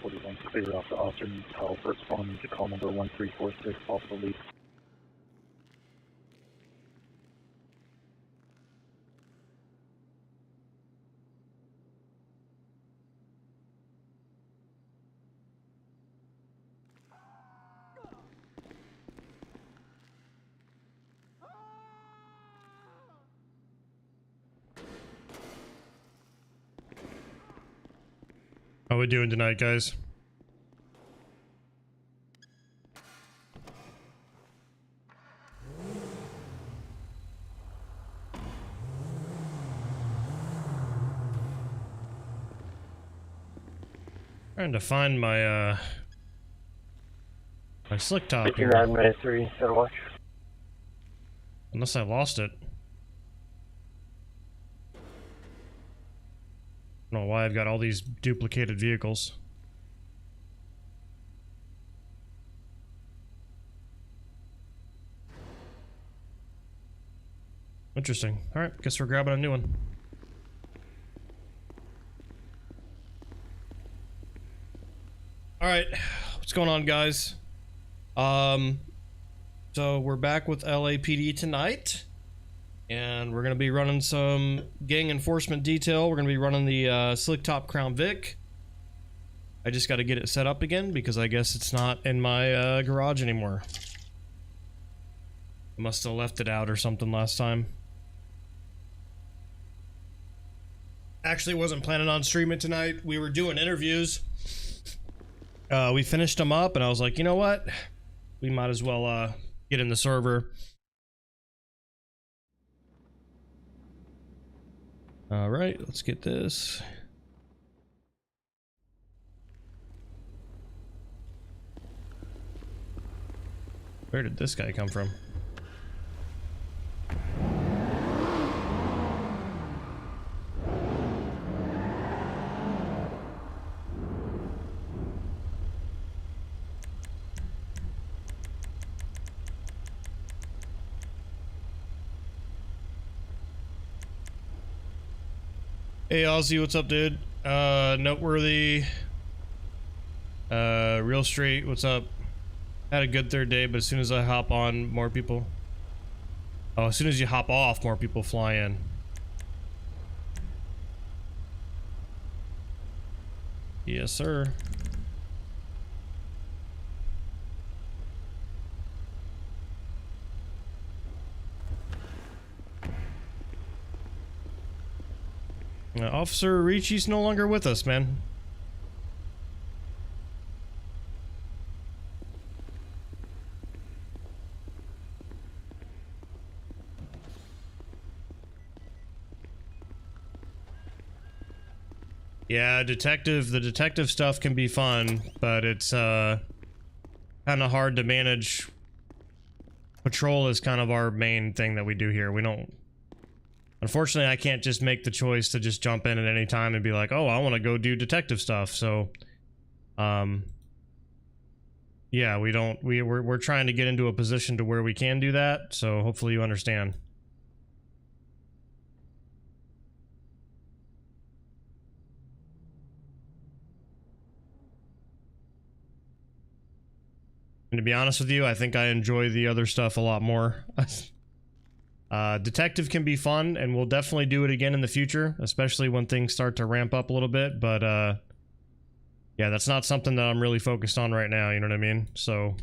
41, clear off the officer needs help, responding to call number 1346, call police. How we doing tonight, guys? Trying to find my my slick top here. 59-3, set watch. Unless I lost it. I don't know why I've got all these duplicated vehicles. Interesting. Alright, guess we're grabbing a new one. Alright, what's going on, guys? So we're back with LAPD tonight. And we're going to be running some gang enforcement detail. We're going to be running the Slick Top Crown Vic. I just got to get it set up again because I guess it's not in my garage anymore. I must have left it out or something last time. Actually wasn't planning on streaming tonight. We were doing interviews. We finished them up and I was like, you know what? We might as well get in the server. All right, let's get this. Where did this guy come from? Hey Ozzy, what's up, dude? Noteworthy. Real Street, what's up? Had a good third day, but as soon as I hop on, more people. Oh, as soon as you hop off, more people fly in. Yes, sir. Officer Ricci's no longer with us, man. Yeah, the detective stuff can be fun, but it's kind of hard to manage. Patrol is kind of our main thing that we do here. We don't. Unfortunately, I can't just make the choice to just jump in at any time and be like, oh, I want to go do detective stuff. So, yeah, we're trying to get into a position to where we can do that. So hopefully you understand. And to be honest with you, I think I enjoy the other stuff a lot more. Detective can be fun, and we'll definitely do it again in the future, especially when things start to ramp up a little bit, but, yeah, that's not something that I'm really focused on right now, you know what I mean? So...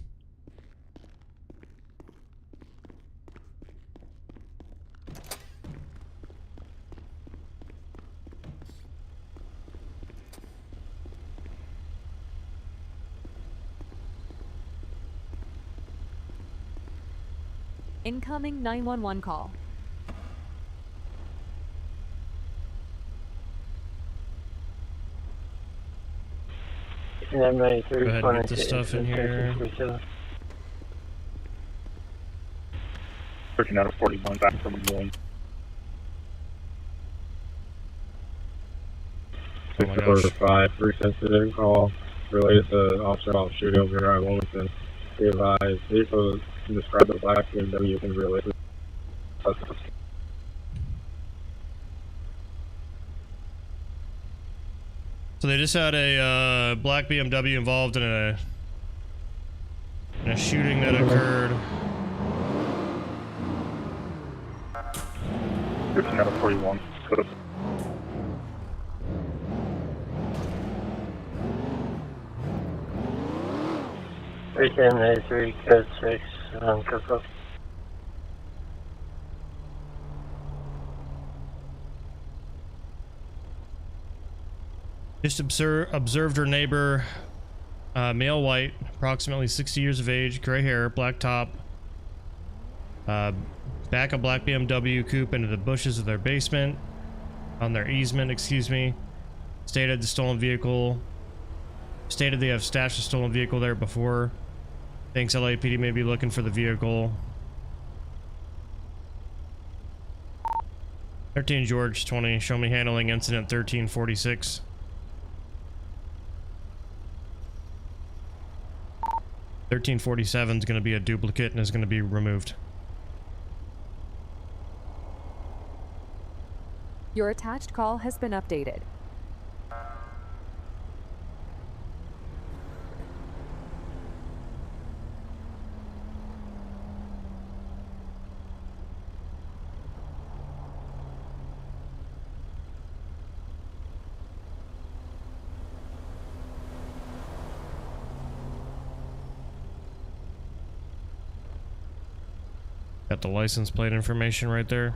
Incoming 911 call. Go ahead and get this stuff in here. 13 out of 41, back from the lane. Oh my gosh. 5, 3 sensitive call related to officer off shooting over at Wilmington. Be advised, vehicle described the black BMW can relate to suspects. . So they just had a black BMW involved in a shooting that occurred. 13 out of 41. Code. Three code 6 on Coco. Just observed her neighbor, male white, approximately 60 years of age, gray hair, black top, back a black BMW coupe into the bushes of their basement, on their easement, excuse me. Stated the stolen vehicle, stated they have stashed a stolen vehicle there before. Thinks LAPD may be looking for the vehicle. 13 George 20, show me handling incident 1346. 1347 is going to be a duplicate and is going to be removed. Your attached call has been updated. Got the license plate information right there.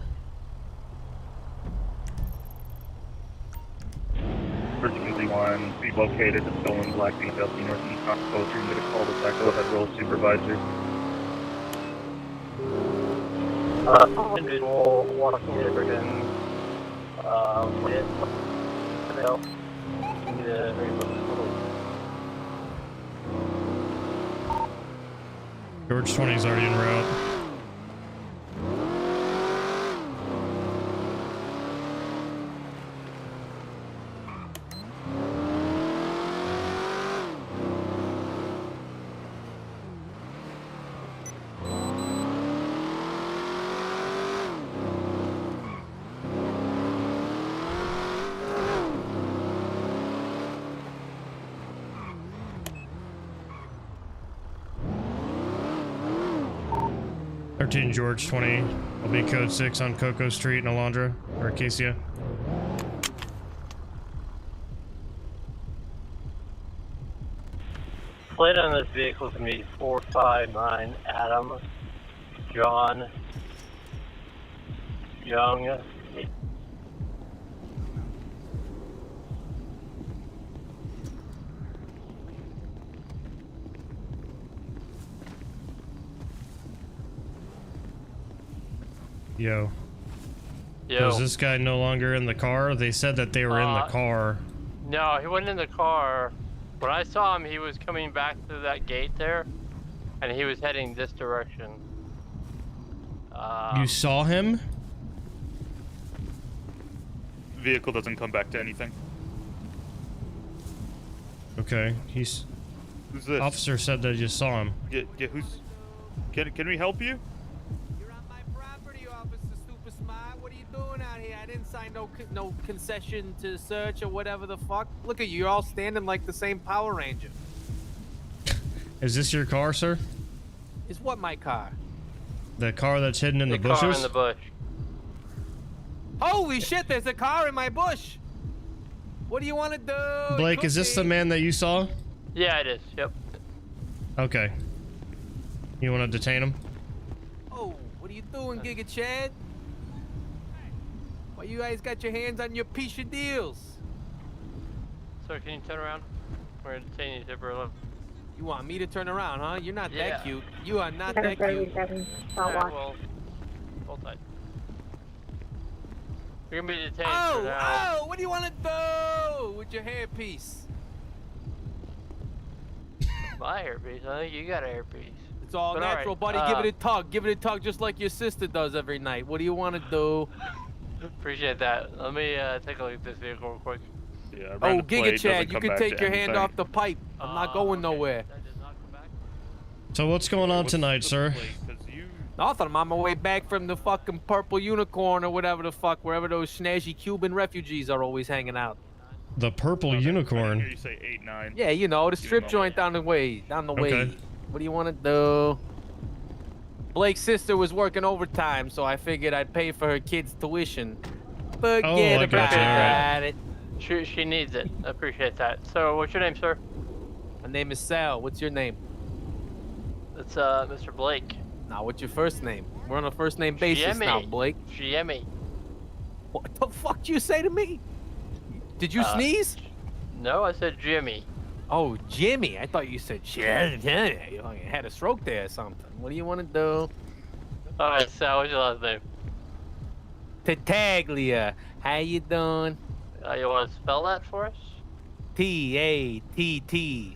Virginia 1, be located the stolen black BMW northeast on Post. You made a call to back ahead roll supervisor. Individual walking Everton. With George 20 is already en route. George 20 will be code 6 on Coco Street in Alondra or Acacia. Plate on this vehicle is going to be 459 Adam John Young. Yo. Is this guy no longer in the car? They said that they were in the car. No, he wasn't in the car. When I saw him, he was coming back through that gate there, and he was heading this direction. You saw him? Vehicle doesn't come back to anything. Okay, Who's this? Officer said they just saw him. Yeah, who's... Can we help you? I didn't sign no concession to search or whatever the fuck. Look at you, you're all standing like the same Power Ranger. Is this your car, sir? Is what my car? The car that's hidden in the car bushes? in the bush. Holy shit, there's a car in my bush. What do you want to do? Blake, is this the man that you saw? Yeah, it is. Yep. Okay. You want to detain him? Oh, what are you doing, Giga Chad? Why you guys got your hands on your piece of deals? Sir, can you turn around? We're detaining you temporarily. You want me to turn around, huh? You're not Yeah. that cute. You are not that cute. Alright, well, hold tight. You're gonna be detained for now. Oh, what do you want to do with your hairpiece? My hairpiece? I think you got a hairpiece. It's all But natural, alright, buddy. Give it a tug. Give it a tug just like your sister does every night. What do you want to do? Appreciate that. Let me take a look at this vehicle real quick. Yeah, Oh, Giga Chad, you can take your hand off the pipe. I'm not going okay. nowhere. That does not come back. So what's going on tonight, sir? Nothing. I'm on my way back from the fucking Purple Unicorn or whatever the fuck, wherever those snazzy Cuban refugees are always hanging out. The purple I didn't hear unicorn. you say 8-9. Yeah, you know, the Give me a strip moment. joint down the way. Okay. What do you want to do? Blake's sister was working overtime, so I figured I'd pay for her kid's tuition. Forget I about gotcha, alright. it. She needs it. I appreciate that. So, what's your name, sir? My name is Sal. What's your name? It's Mr. Blake. Now, what's your first name? We're on a first name basis Jimmy. now, Blake. Jimmy. What the fuck did you say to me? Did you sneeze? No, I said Jimmy. Oh, Jimmy. I thought you said Jimmy. You had a stroke there or something. What do you want to do? All right, Sal. What's your last name? Tataglia. How you doing? You want to spell that for us? Tattaglia.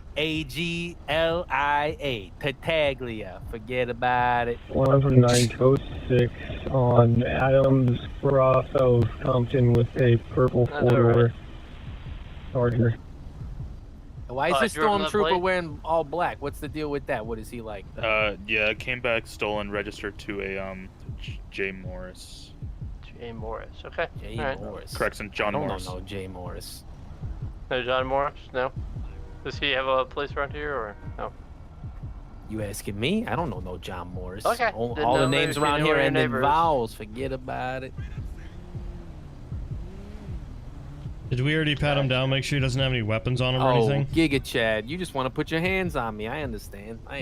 Tataglia. Forget about it. 10906 on Adams Cross of Compton with a purple That's four-door Charger. Why is Do this you remember that stormtrooper blade? wearing all black? What's the deal with that? What is he like? Yeah, came back stolen, registered to a J Morris. J. Morris. Okay. Jay All right. Morris. Correction, John I don't Morris. know Jay Morris. No, John Morris? No. Does he have a place around here or no? You asking me? I don't know no John Morris. Okay. All Didn't the know maybe names if you around knew here your end in neighbors. vowels. Forget about it. Did we already pat him down? Make sure he doesn't have any weapons on him or Oh, anything? Giga Chad, you just want to put your hands on me. I understand. Go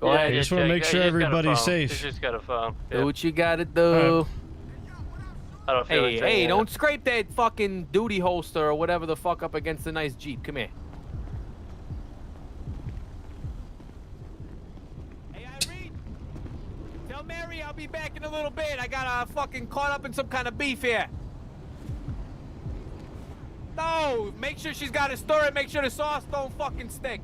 Yeah, ahead. I just wanna make sure he's got a everybody's phone. safe. He's just got a phone. Do Yeah. what you gotta do. I don't feel Hey, anything, hey, yeah. don't scrape that fucking duty holster or whatever the fuck up against the nice Jeep. Come here. Hey, Irene. Tell Mary I'll be back in a little bit. I got fucking caught up in some kind of beef here. No, make sure she's got to stir it. Make sure the sauce don't fucking stick.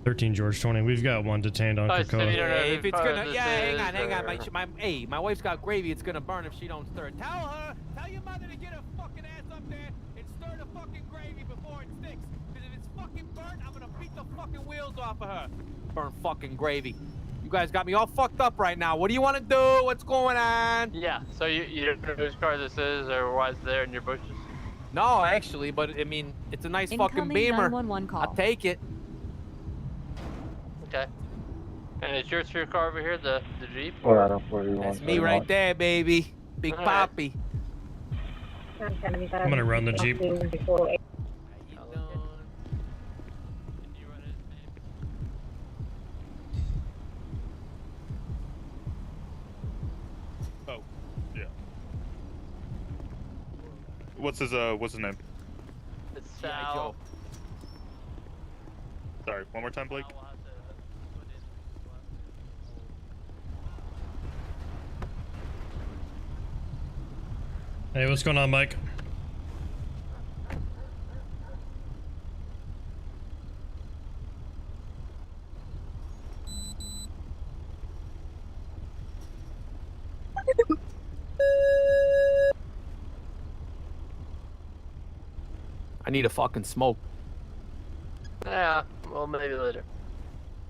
13 George 20. We've got one detained on Oh, so you Krakoa. don't know Hey, who if it's car gonna, this yeah, hang is, on. or- My wife's got gravy. It's gonna burn if she don't stir it. Tell your mother to get her fucking ass up there and stir the fucking gravy before it sticks. Because if it's fucking burnt, I'm gonna beat the fucking wheels off of her. Burn fucking gravy. You guys got me all fucked up right now. What do you want to do? What's going on? Yeah, so you don't know whose car this is or why it's there in your bushes? No, actually, but I mean, it's a nice fucking Incoming Beamer. 911 call. I'll take it. Okay. And it's your car over here, the Jeep? That's me right there, baby. Big All right. Poppy. I'm gonna run the Jeep. How you doing? Can you run his name? Oh, yeah. What's his name? It's G.I. Sal. Joe. Sorry, one more time, Blake. I'll have to put in- Hey, what's going on, Mike? I need a fucking smoke. Yeah, well, maybe later.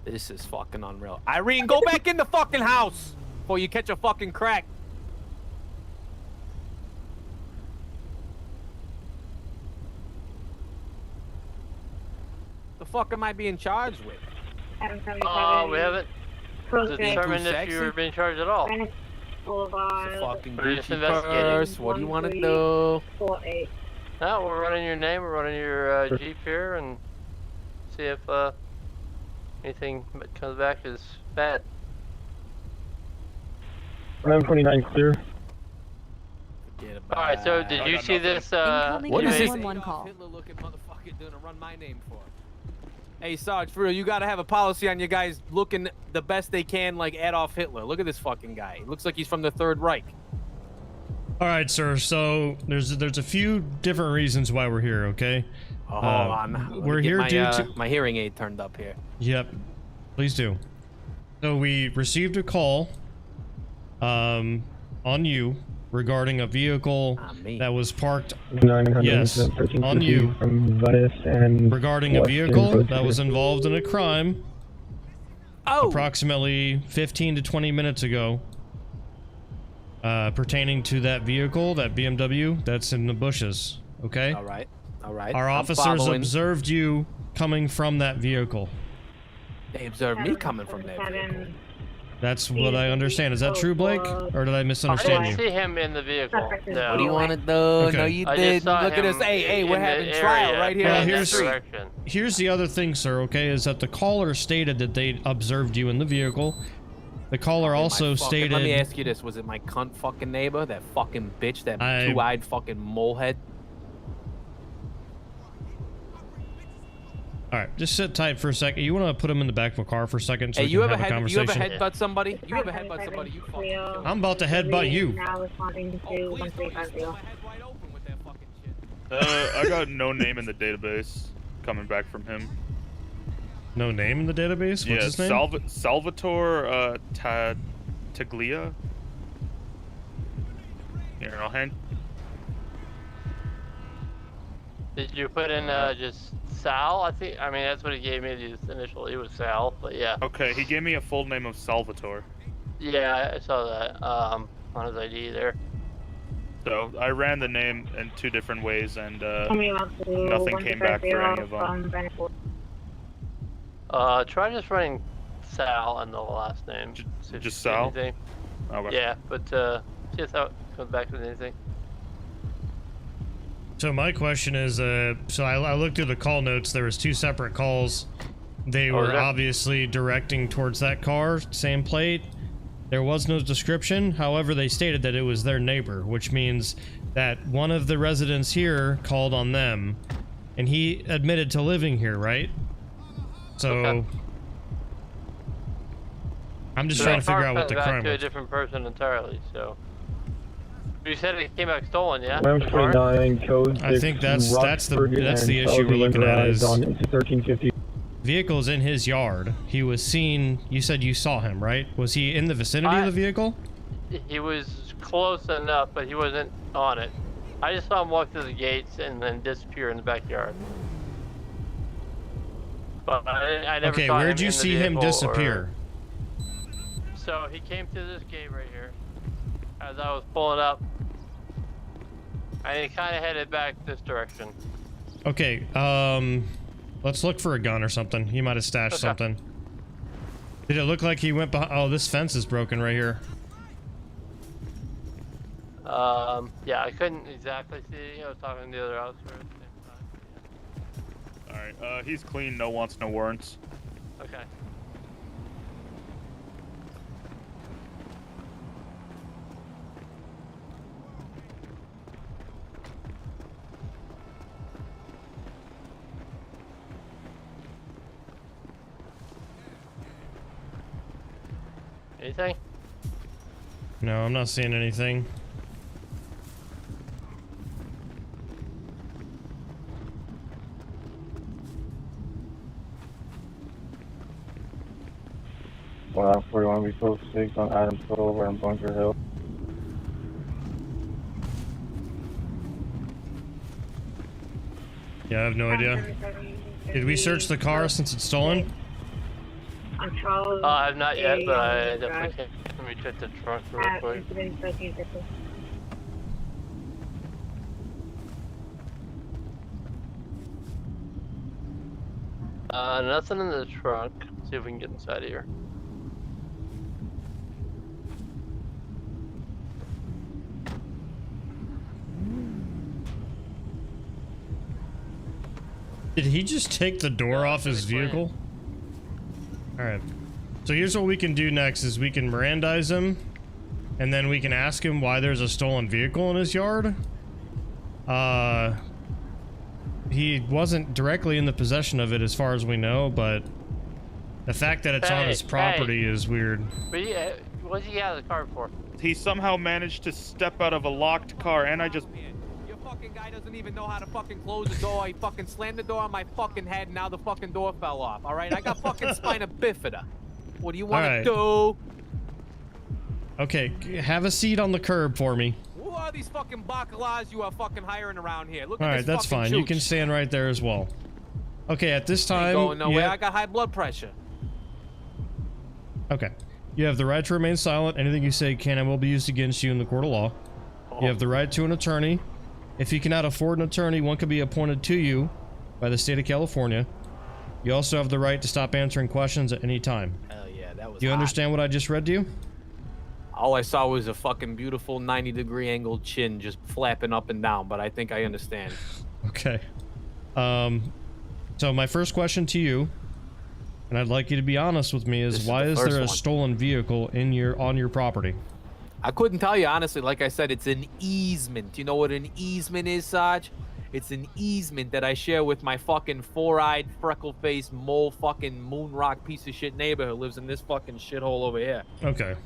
This is fucking unreal. Irene, go back in the fucking house before you catch a fucking crack. The fuck am I being charged with? We haven't determined if sexy? you were being charged at all. It's a fucking We're just Gucci investigating. purse. What do you want to do? No, we're running your name, we're running your Jeep here, and see if anything that comes back is bad. 929 clear. Forget about Alright, so did I you got see nothing. this? Incoming What is this? 911 call. Hitler-looking motherfucker doing to run my name for? Hey, Sarge, for real, you gotta have a policy on your guys looking the best they can like Adolf Hitler. Look at this fucking guy. He looks like he's from the Third Reich. All right, sir. So there's a few different reasons why we're here. Okay. Oh, hold on. Let me we're get here my, due to. my hearing aid turned up here. Yep. Please do. So we received a call, on you regarding a vehicle On me. that was parked 900 Yes, on you. From Vice and regarding a Western vehicle Road that was to- involved in a crime Oh, approximately 15 to 20 minutes ago. pertaining to that vehicle, that BMW, that's in the bushes. Okay. All right. All right. Our I'm officers following. observed you coming from that vehicle. They observed me coming from that vehicle. That's what I understand. Is that true, Blake? Or did I I misunderstand didn't you? see him in the vehicle. No. What do you want to do? Okay. No, you I just didn't. saw Look at him us. Hey, we're in the having trial area, right here Well, on the here's- street. direction. Here's the other thing, sir, okay, is that the caller stated that they observed you in the vehicle. The caller also stated... Let me ask you this. Was it my cunt fucking neighbor? That fucking bitch? That I- two-eyed fucking molehead? Alright, just sit tight for a second. You want to put him in the back of a car for a second so Hey, we you can ever have a had? You ever conversation? headbutt somebody? You ever headbutt somebody? You fucking kill them. I'm about to headbutt you. Now responding to Oh, please don't. You 1350. split my head wide open with that fucking shit. I got no name in the database coming back from him. No name in the database? What's his name? Salvatore Taglia. Here, I'll hand. Did you put in just Sal? I mean, that's what he gave me. His initial, it was Sal, but yeah. Okay, he gave me a full name of Salvatore. Yeah, I saw that on his ID there. So I ran the name in 2 different ways, and Coming up to nothing came back for any of 150 them. from Brentwood. Try just running Sal and the last name. See if just you see Sal? anything. Okay. Yeah, but see if that comes back with anything. So my question is, so I looked through the call notes. There was 2 separate calls. They were Okay. obviously directing towards that car, same plate. There was no description. However, they stated that it was their neighbor, which means that one of the residents here called on them, and he admitted to living here, right? So Okay. I'm just So trying that to figure car out what the comes back crime to a was. different person entirely. So you said it came back stolen, yeah? Ram The car? 29 code I think 6 that's the Rockford issue and we're looking at is on into 1350. vehicle's in his yard. He was seen. You said you saw him, right? Was he in the vicinity of the vehicle? He was close enough, but he wasn't on it. I just saw him walk through the gates and then disappear in the backyard. But I never Okay, saw him where'd you in the see him vehicle disappear? So he came through this gate right here as I was pulling up. And he kind of headed back this direction. Okay, let's look for a gun or something. He might have stashed Okay. something. Did it look like he went behind? Oh, this fence is broken right here. Yeah, I couldn't exactly see. I was talking to the other officer at the same time. Alright, he's clean, no wants, no warrants. Okay. Anything? No, I'm not seeing anything. Wow, 41 we post 6 on Adams Road over in Bunker Hill. Yeah, I have no idea. Did we search the car since it's stolen? On Charles I have not yet, but I A. definitely can. Let me check the trunk real At quick. incident 1350. Nothing in the trunk. See if we can get inside here. Did he just take the door off his pretty clean. vehicle? Alright. So here's what we can do next is we can Mirandize him, and then we can ask him why there's a stolen vehicle in his yard. He wasn't directly in the possession of it as far as we know, but the fact that it's on his property is weird. But yeah, what's he out of the car for? He somehow managed to step out of a locked car, and I just... Your fucking guy doesn't even know how to fucking close the door. He fucking slammed the door on my fucking head, and now the fucking door fell off. All right, I got fucking spina bifida. What do you want to do? Okay, have a seat on the curb for me. Who are these fucking bacalas you are fucking hiring around here? Look at Alright, this that's fucking fine. You chooch. can stand right there as well. Okay, at this Ain't time... going nowhere. yeah- I got high blood pressure. Okay. You have the right to remain silent. Anything you say can and will be used against you in the court of law. You have the right to an attorney. If you cannot afford an attorney, one can be appointed to you by the state of California. You also have the right to stop answering questions at any time. Hell yeah, that was Do you hot. understand what I just read to you? All I saw was a fucking beautiful 90-degree angled chin just flapping up and down, but I think I understand. Okay. So my first question to you, and I'd like you to be honest with me, is why is there a stolen vehicle on your property? I couldn't tell you honestly. Like I said, it's an easement. You know what an easement is, Sarge? It's an easement that I share with my fucking four-eyed, freckle-faced, mole fucking moon rock piece of shit neighbor who lives in this fucking shithole over here. Okay.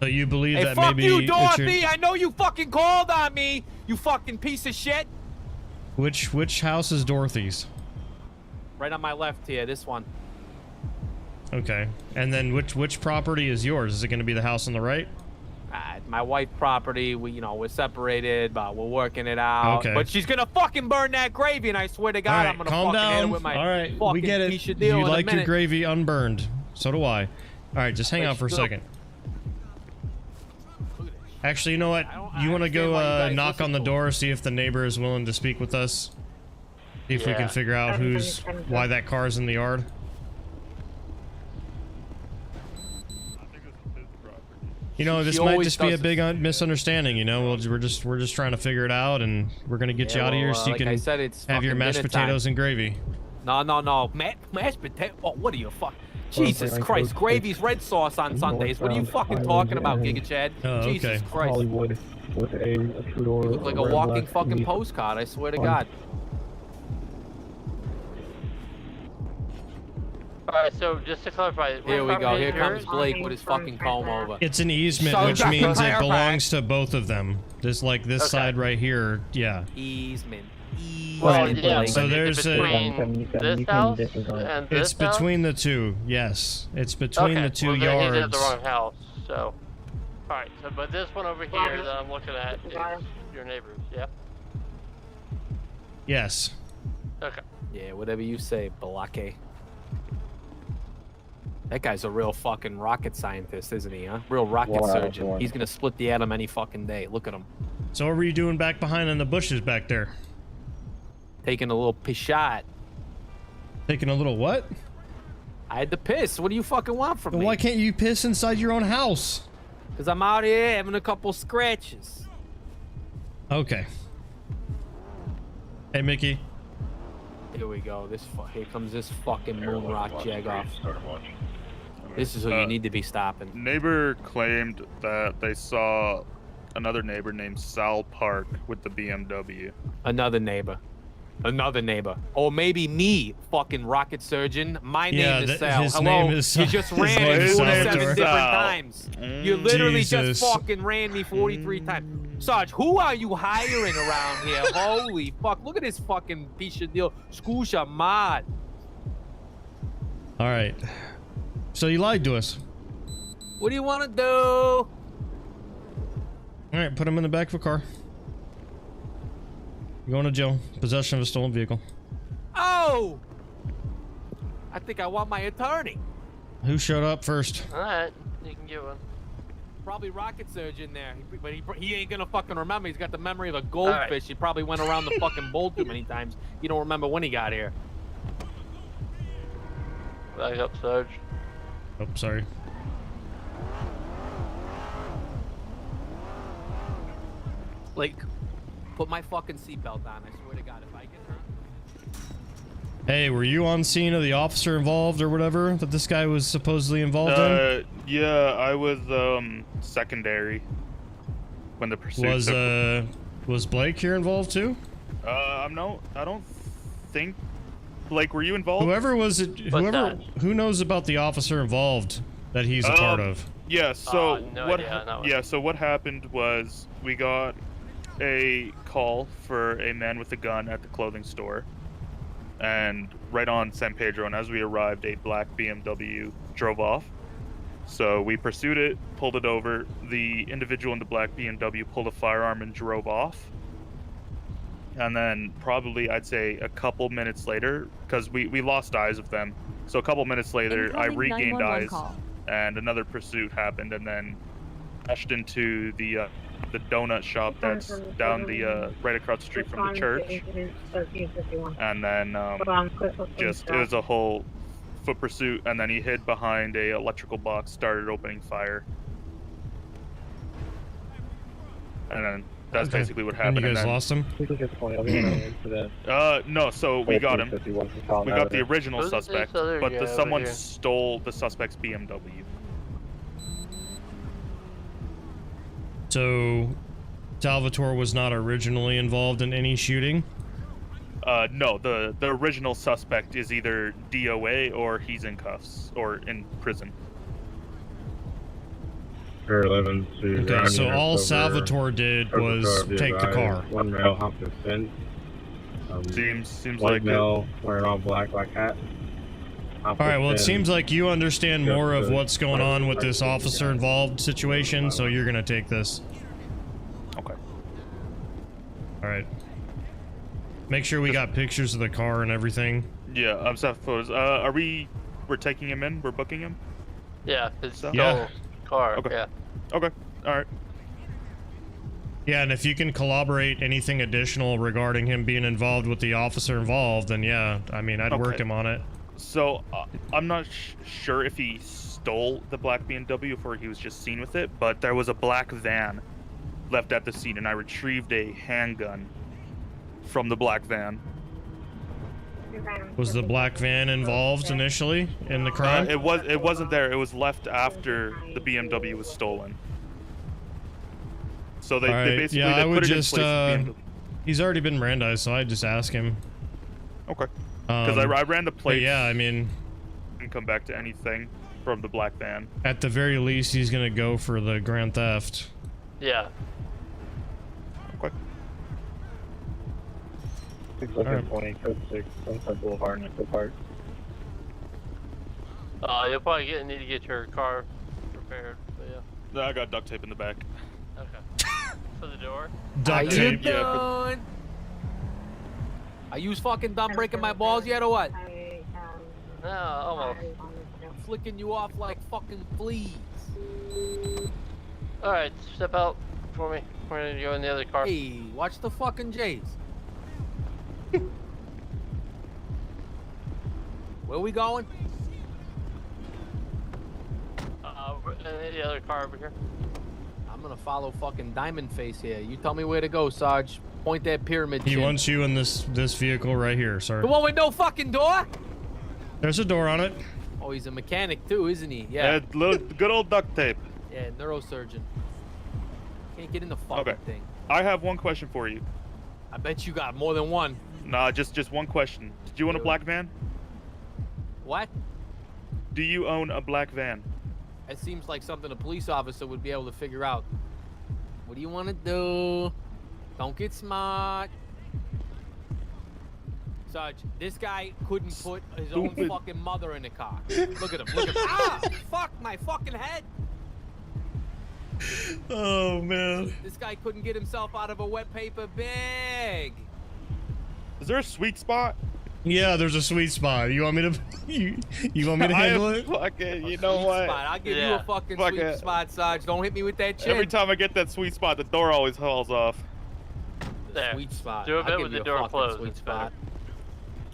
So you believe Hey, that fuck maybe you, it's Dorothy! I know you fucking called on me, you fucking piece of shit! Which house is Dorothy's? Right on my left here, this one. Okay. And then which property is yours? Is it going to be the house on the right? My wife's property, we're separated, but we're working it out. Okay. But she's gonna fucking burn that gravy, and I swear to God, All right, I'm gonna calm fucking hit her down. with my All right, fucking we get it. piece of deal You in a like your minute. gravy unburned. So do I. All right, just hang out for a second. Actually, you know what? You want to go knock on the door, see if the neighbor is willing to speak with us? See if we can figure out why that car's in the yard. You know, this might just be a big misunderstanding. You know, we're just trying to figure it out, and we're gonna get you out of here so you like can I said, it's have your fucking mashed dinner potatoes time. and gravy. No. Mashed potato. Oh, what are you fuck? Jesus Christ, gravy's red sauce on Sundays. What are you fucking talking about, Giga Chad? Oh, Jesus okay. Christ. Hollywood with a two-door. You look like a red walking black fucking Jeep. postcard, I swear to God. Alright, so just to clarify, Here we go. Here yours? comes Blake with his fucking comb over. It's an easement, So which just to means it clarify- belongs to both of them. This side right here, yeah. Easement. Well, Easement, yeah, Blake. So but there's it's a- between this house and this It's between the two. Yes, it's between the two well, then he's at the yards. wrong house. So, all right. So, but this one over here that I'm looking at is your neighbor's. Yeah. Yes. Okay. Yeah, whatever you say, Balake. That guy's a real fucking rocket scientist, isn't he, huh? Real rocket surgeon. He's gonna split the atom any fucking day. Look at him. So what were you doing back behind in the bushes back there? Taking a little pishot. Taking a little what? I had to piss. What do you fucking want from me? Why can't you piss inside your own house? Because I'm out here having a couple scratches. Okay. Hey, Mickey. Here we go. Here comes this fucking moon rock jagoff. This is who you need to be stopping. Neighbor claimed that they saw another neighbor named Sal Park with the BMW. Another neighbor. Another neighbor. Or maybe me, fucking rocket surgeon. My name is Sal. his Hello. name is You just his ran name me is 47 Salvatore. different times. You literally Jesus. just fucking ran me 43 times. Sarge, who are you hiring around here? Holy fuck. Look at this fucking piece of deal. Skusha Mod. All right. So you lied to us. What do you want to do? All right, put him in the back of a car. You're going to jail. Possession of a stolen vehicle. Oh! I think I want my attorney. Who showed up first? All right. You can get one. Probably rocket surgeon there, but he ain't gonna fucking remember. He's got the memory of a goldfish. Right. He probably went around the fucking bowl too many times. He don't remember when he got here. Back up, Sarge. Oh, sorry. Like, put my fucking seatbelt on. I swear to God, if I get hurt. Hey, were you on scene of the officer involved or whatever that this guy was supposedly involved in? Yeah, I was secondary when the pursuit Was Blake here involved too? I don't think. Blake, were you involved? Who knows about the officer involved that he's a part of? Yeah, so no what idea, so what happened was we got a call for a man with a gun at the clothing store, and right on San Pedro, and as we arrived, a black BMW drove off. So we pursued it, pulled it over. The individual in the black BMW pulled a firearm and drove off. And then probably, I'd say, a couple minutes later, because we lost eyes of them. So a couple minutes later, I Incoming regained 911 eyes. call. and another pursuit happened, and then crashed into the donut shop that's down the right across the street from the church. And then just it was a whole foot pursuit, and then he hid behind a electrical box, started opening fire, and then that's basically what happened. And you guys lost him? No, so we got him. We got the original suspect, but someone stole the suspect's BMW. So, Salvatore was not originally involved in any shooting? No, the original suspect is either DOA or he's in cuffs or in prison. Okay, so all Salvatore did was take the car. One male hopped his fence. Seems white like male wearing all black hat. Alright, well it seems like you understand more of what's going on with this officer involved situation, so you're gonna take this. Okay. Alright. Make sure we got pictures of the car and everything. Yeah, I'm set photos. We're taking him in? We're booking him? Yeah, his Yeah. car, Okay. yeah. Okay, alright. Yeah, and if you can corroborate anything additional regarding him being involved with the officer involved, then yeah, I mean, I'd work him on it. So, I'm not sure if he stole the black BMW or he was just seen with it, but there was a black van left at the scene, and I retrieved a handgun from the black van. Was the black van involved initially in the crime? It wasn't there. It was left after the BMW was stolen. So they basically yeah, I would put it just in place of the BMW. he's already been Mirandized, so I'd just ask him. Okay. Because I ran the plate. Yeah, I mean, and come back to anything from the black van. at the very least, he's gonna go for the grand theft. Yeah. Okay. 620, code 6, Sunset Boulevard, Nickel Park. You'll probably need to get your car repaired, but yeah. I got duct tape in the back. Okay. For the door? Duct tape. Yeah. Are you fucking done breaking my balls yet or what? No, almost. I'm flicking you off like fucking fleas. Alright, step out for me. We're gonna go in the other car. Hey, watch the fucking J's. Where we going? We're in the other car over here. I'm gonna follow fucking Diamond Face here. You tell me where to go, Sarge. Point that pyramid. He chin. wants you in this vehicle right here, sir. The one with no fucking door? There's a door on it. Oh, he's a mechanic too, isn't he? Yeah. Good old duct tape. Yeah, neurosurgeon. Can't get in the fucking thing. I have one question for you. I bet you got more than one. Nah, just one question. Did you own a black van? What? Do you own a black van? That seems like something a police officer would be able to figure out. What do you want to do? Don't get smart. Sarge, this guy couldn't put his own fucking mother in the car. Look at him. Look at him. Ah! Fuck my fucking head. Oh, man. This guy couldn't get himself out of a wet paper bag. Is there a sweet spot? Yeah, there's a sweet spot. You want me to you want me to handle it? Fucking, you know what? Spot. I'll give you a fucking sweet spot, Sarge. Don't hit me with that chin. Every time I get that sweet spot, the door always falls off. There. Sweet spot. Do a I'll bit give with you the a door fucking closed. Sweet It's spot.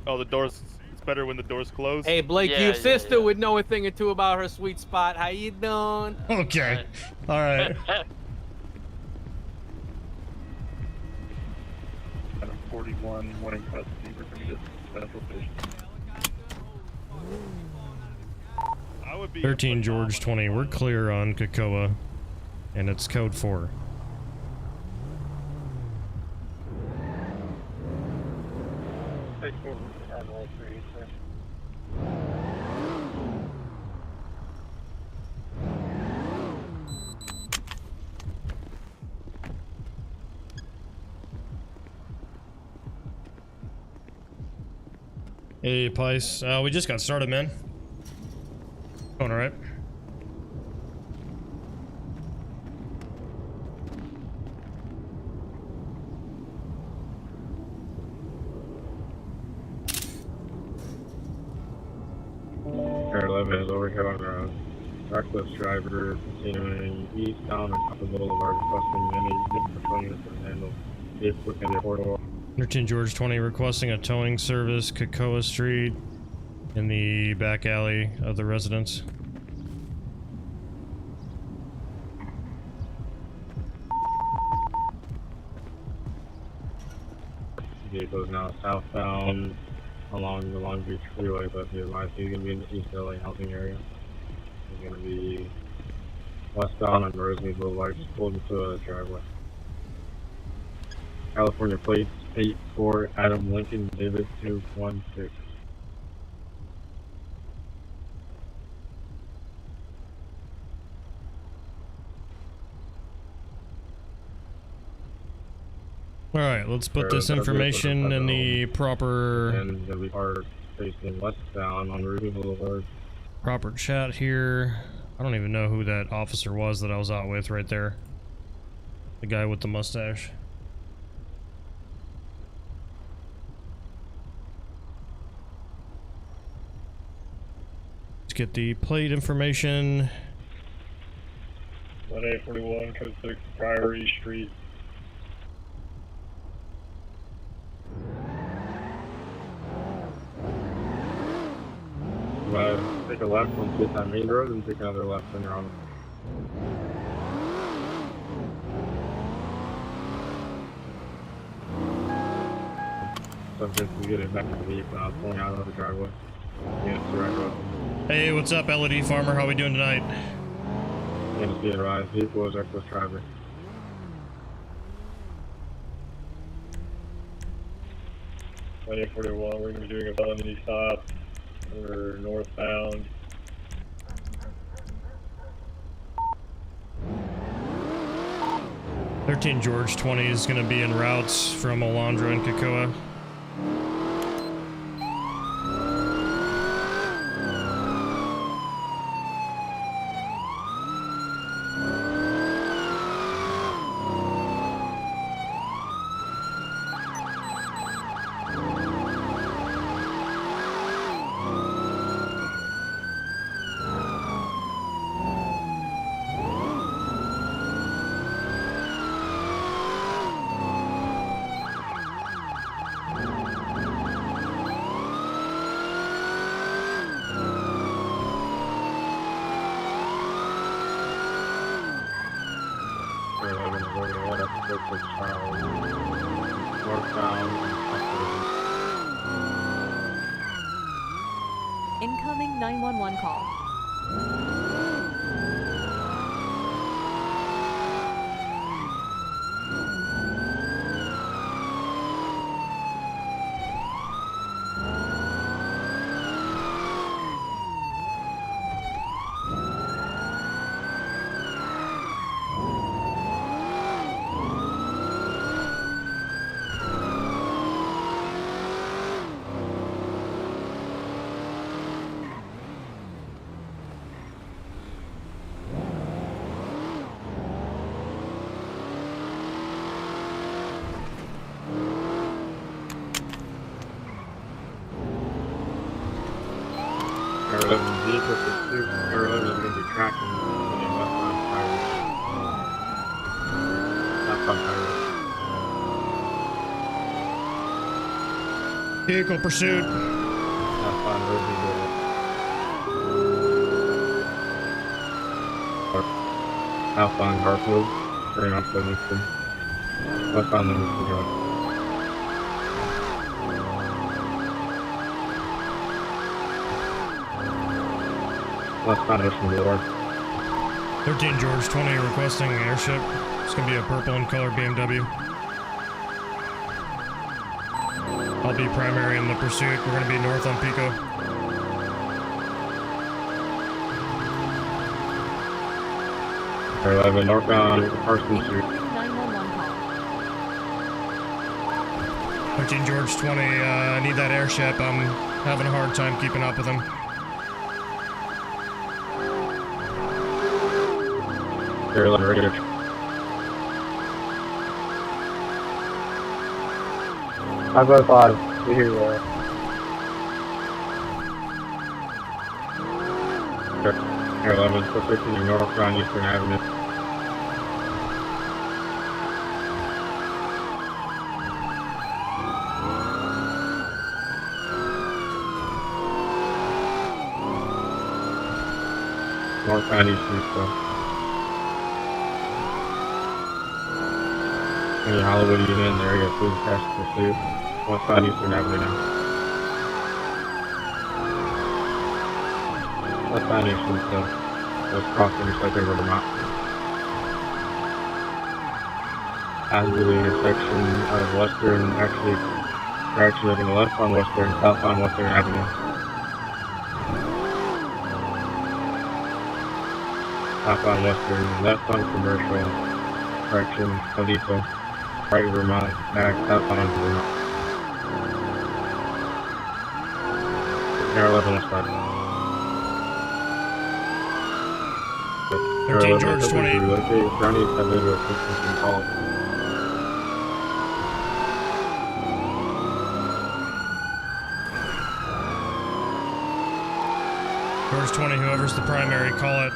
Oh, the doors. It's better when the door's closed. Hey, Blake, Yeah, your yeah, sister yeah. would know a thing or two about her sweet spot. How you doing? Okay. All right. 41, morning custody, retrieve central station. I would be 13 George 20. We're clear on Kakoa, and it's code 4. Hey, Pice. We just got started, man. Going all right. Air 11 is overkill on the road. reckless driver continuing eastbound on top of Boulevard, requesting any different units to handle vehicle within the corridor. 13 George 20 requesting a towing service, Cocoa Street, in the back alley of the residence. Vehicle is now southbound along the Long Beach Freeway, but the advice he's going to be in the East LA housing area. He's going to be westbound on Rosemary Boulevard, just pulled into a driveway. California plates 84 Adam Lincoln David 216. Alright, let's put this information in the proper... And we are facing westbound on Ruby Boulevard. Proper chat here. I don't even know who that officer was that I was out with right there. The guy with the mustache. Let's get the plate information. 1841, code 6, Priory Street. Take a left on Fifth Main Road and take another left when you're on it. Subject to get it back to the vehicle. I was pulling out of the driveway. Yeah, it's the right road. Hey, what's up, LED Farmer? How we doing tonight? And it's being advised. Vehicle is reckless driver. .841, we're going to be doing a felony stop. We're northbound. .13 George 20 is going to be en routes from Alondra and Cocoa. Incoming 911 call. Vehicle pursuit, Air 11 is going to be tracking the westbound highway. Southbound highway. Vehicle pursuit. Southbound Rosie Boulevard. Southbound Garfield, turning off Livingston. Westbound Livingston Road. Westbound Ocean Boulevard. 13 George 20 requesting airship. It's gonna be a purple in color BMW. I'll be primary in the pursuit. We're gonna be north on Pico. Air 11 northbound Carson Street. 911 call. 13 George 20, I need that airship. I'm having a hard time keeping up with him. Air 11 regular. 505, we hear you. Okay. Air 11, suspect in northbound Eastern Avenue. Northbound Eastern still. Any Hollywood unit in the area, please pass pursuit. Westbound Eastern Avenue now. Westbound Eastern still. West crossing just like over the map. After the intersection of Western, actually making a left on Western, southbound Western Avenue. Southbound Western, left on Commercial, correction, Aliso, right Vermont, back southbound Vermont. Air 11 westbound. 13 George 20. Relocate, surrounding 7 to assistance and call. George 20, whoever's the primary, call it.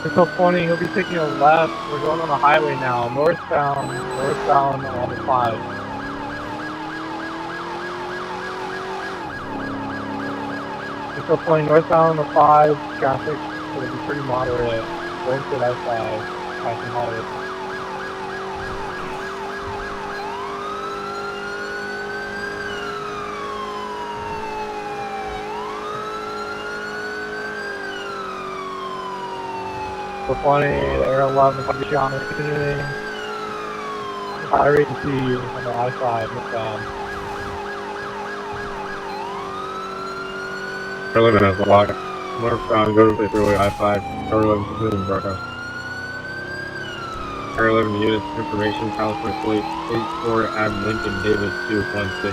Vehicle 20, he'll be taking a left. We're going on the highway now. Northbound on the 5. Vehicle 20, northbound on the 5. Traffic will be pretty moderate. Going to I-5. Passing moderate. For 20, Air 11, condition on continuing. High rate to see on the I-5, northbound. Air 11 has a lock. Northbound, go to the freeway I-5. Air 11 continuing broadcast. Air 11 units, information, California Fleet, 84 Ab Lincoln David 216.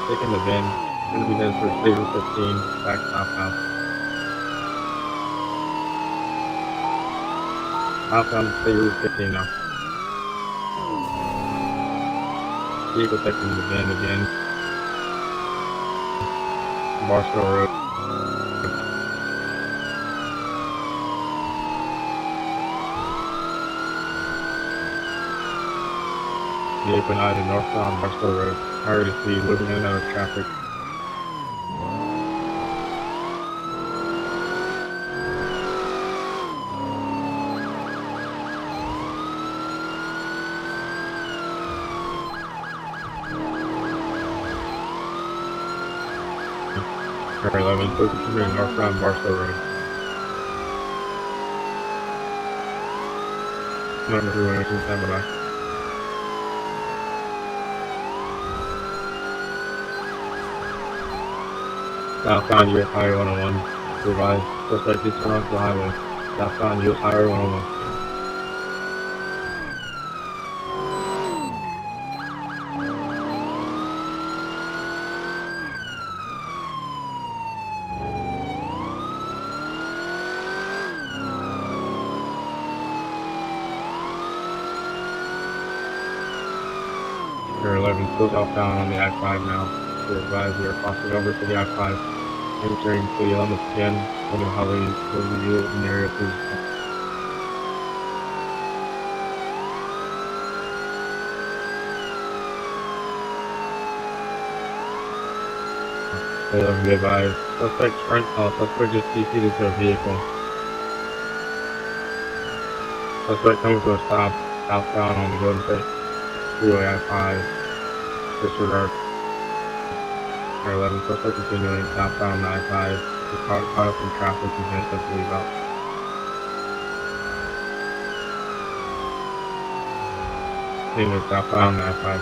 Taking the VIN, going to be headed for State Route 15, back southbound. Southbound State Route 15 now. Vehicle taking the VIN again. Barstow Road. The open eye to northbound Barstow Road. Higher to speed, moving in and out of traffic. Air 11, focusing in northbound Barstow Road. Number 3 standby. Southbound US Highway 101. Revised. Suspect is turn onto the highway. Southbound US Highway 101. Air 11 still southbound on the I-5 now. To advise we are crossing over to the I-5. Entering to the elements again. Wondering how we will review in the area, please. Air 11 be advised. Suspect just CC'd into a vehicle. Suspect coming to a stop southbound on the Golden State Freeway I-5. Disregard. Air 11, suspect continuing southbound on I-5. He's caught up in traffic and has to leave out. Continuing southbound on I-5.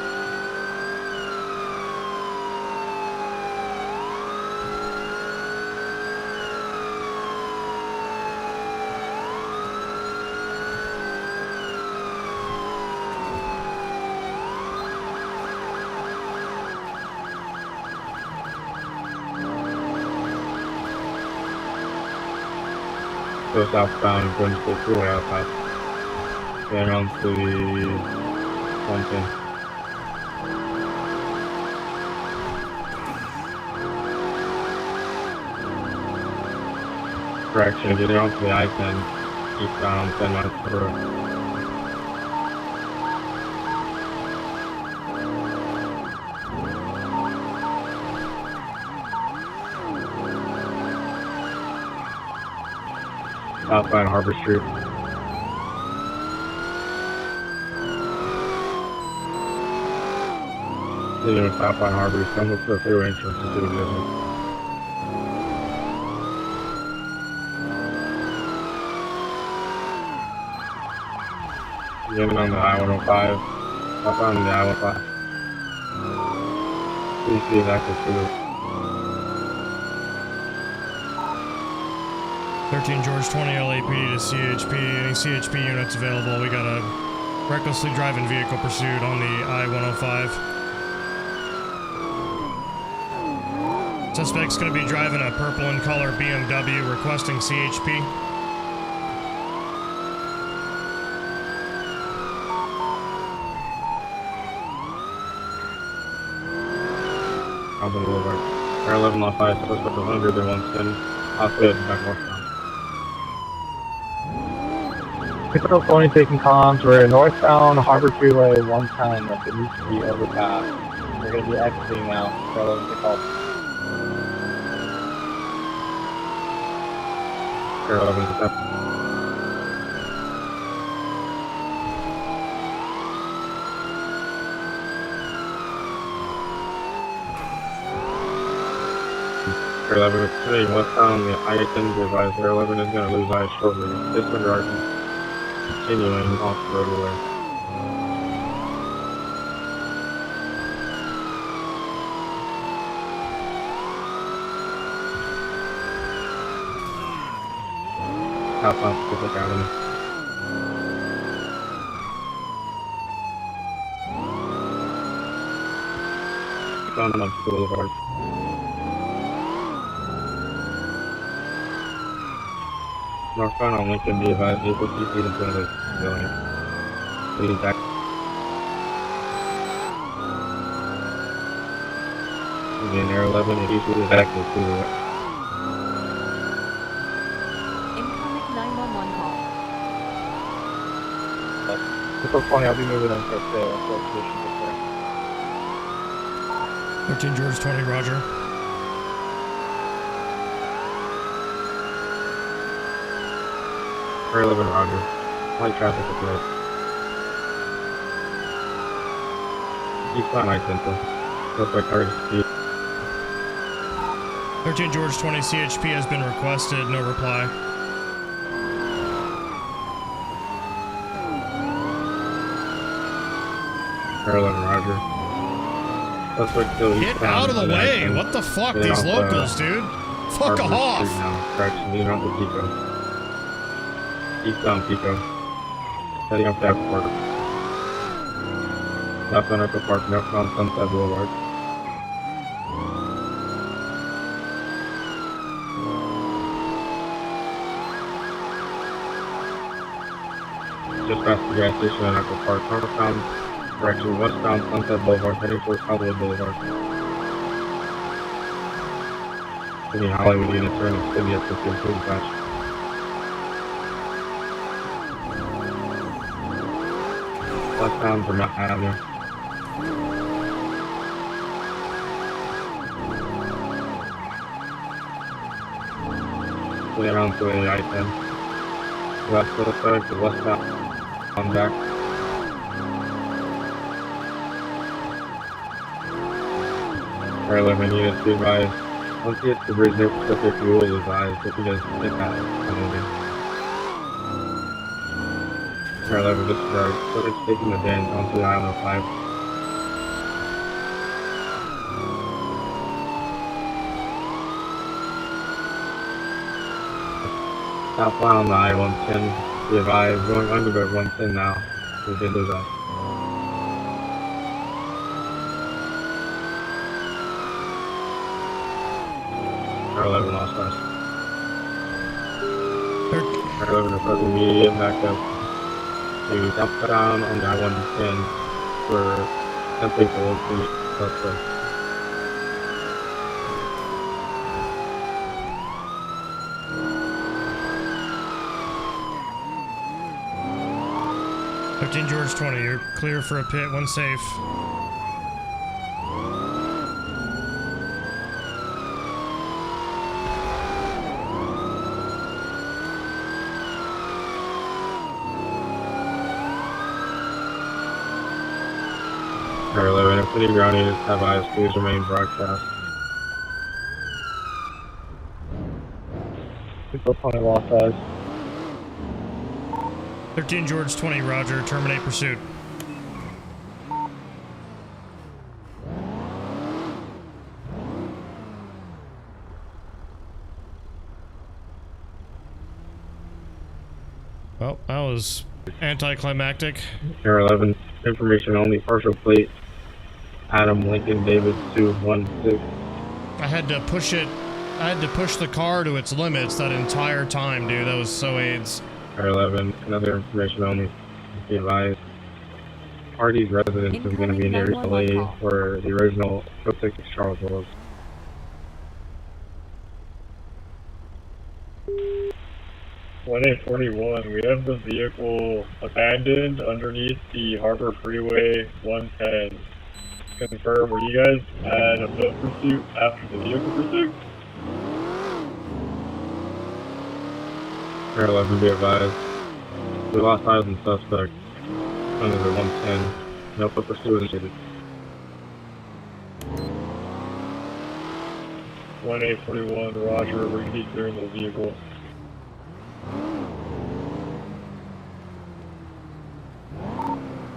Go southbound, going to the freeway outside. Then on to the 110. Correction, getting onto the I-10, eastbound 10 miles per hour. Southbound Harbor Street. Continuing with southbound Harbor, come with the freeway entrance to City Business. Getting on the I-105, southbound on the I-105. Please see active through. 13 George 20 LAPD to CHP. Any CHP units available? We got a recklessly driving vehicle pursuit on the I-105. Suspect's going to be driving a purple in color BMW requesting CHP. Albany Boulevard. Air 11 lost eyes, suspect 100 and 110. Hospital back northbound. Control 20 taking comms. We're northbound Harbor Freeway 110 at the East Street overpass. We're going to be exiting now. Air 11 take off. Air 11 to 10. Air 11 is heading westbound the I-10 device. Air 11 is going to lose eyes shortly. Disregard continuing off the roadway. Southbound Pacific Avenue. Found on Boulevard. Northbound on Lincoln, be advised, vehicle CC is going to the building. Leading back. Again, Air 11, and east is active to the west. Incoming 911 call. Control 20, I'll be moving them for sale. So position is there. 13 George 20, roger. Air 11, roger. Light traffic ahead. Eastbound I-10, suspect target speed. 13 George 20 CHP has been requested, no reply. Air 11, roger. Suspect still Get eastbound out of the on way! I-10. What the fuck? Getting These off, locals, dude! Fuck Harbor off! Street now. Correction, leading off the Pico. Eastbound Pico. Heading up to Echo Park. Southbound Echo Park, northbound Sunset Boulevard. Just past the gas station at Echo Park. Northbound, correction, westbound Sunset Boulevard, heading towards Hollywood Boulevard. Any Hollywood units are in the city at 15 dispatch. Westbound Vermont Avenue. Way around to I-10. West suspect to westbound on back. Air 11 units be advised. Once he hits the bridge, their specific fuel is advised if he doesn't hit that penalty. Air 11 disregard. So it's taking the van onto the I-105. Southbound on the I-110, be advised, going under the 110 now, we did lose eyes. Air 11 lost eyes. Air 11 requesting immediate backup to southbound on the I-110 for attempting to locate suspect. 13 George 20, you're clear for a pit, one safe. Air 11, if any ground units have eyes, please remain broadcast. People 20 lost eyes. 13 George 20, roger, terminate pursuit. Well, that was anticlimactic. Air 11, information only, partial plate, Adam Lincoln David 216. I had to push it. I had to push the car to its limits that entire time, dude. That was so AIDS. Air 11, another information only, be advised. Party's residence is going to be near LA where the original Code 6 Charles was. One 841, we have the vehicle abandoned underneath the Harbor Freeway 110. Confirm, were you guys at a foot pursuit after the vehicle pursuit? Air 11, be advised. We lost eyes on suspect under the 110. No foot pursuit initiated. 1 841, roger, we're going to be clearing the vehicle.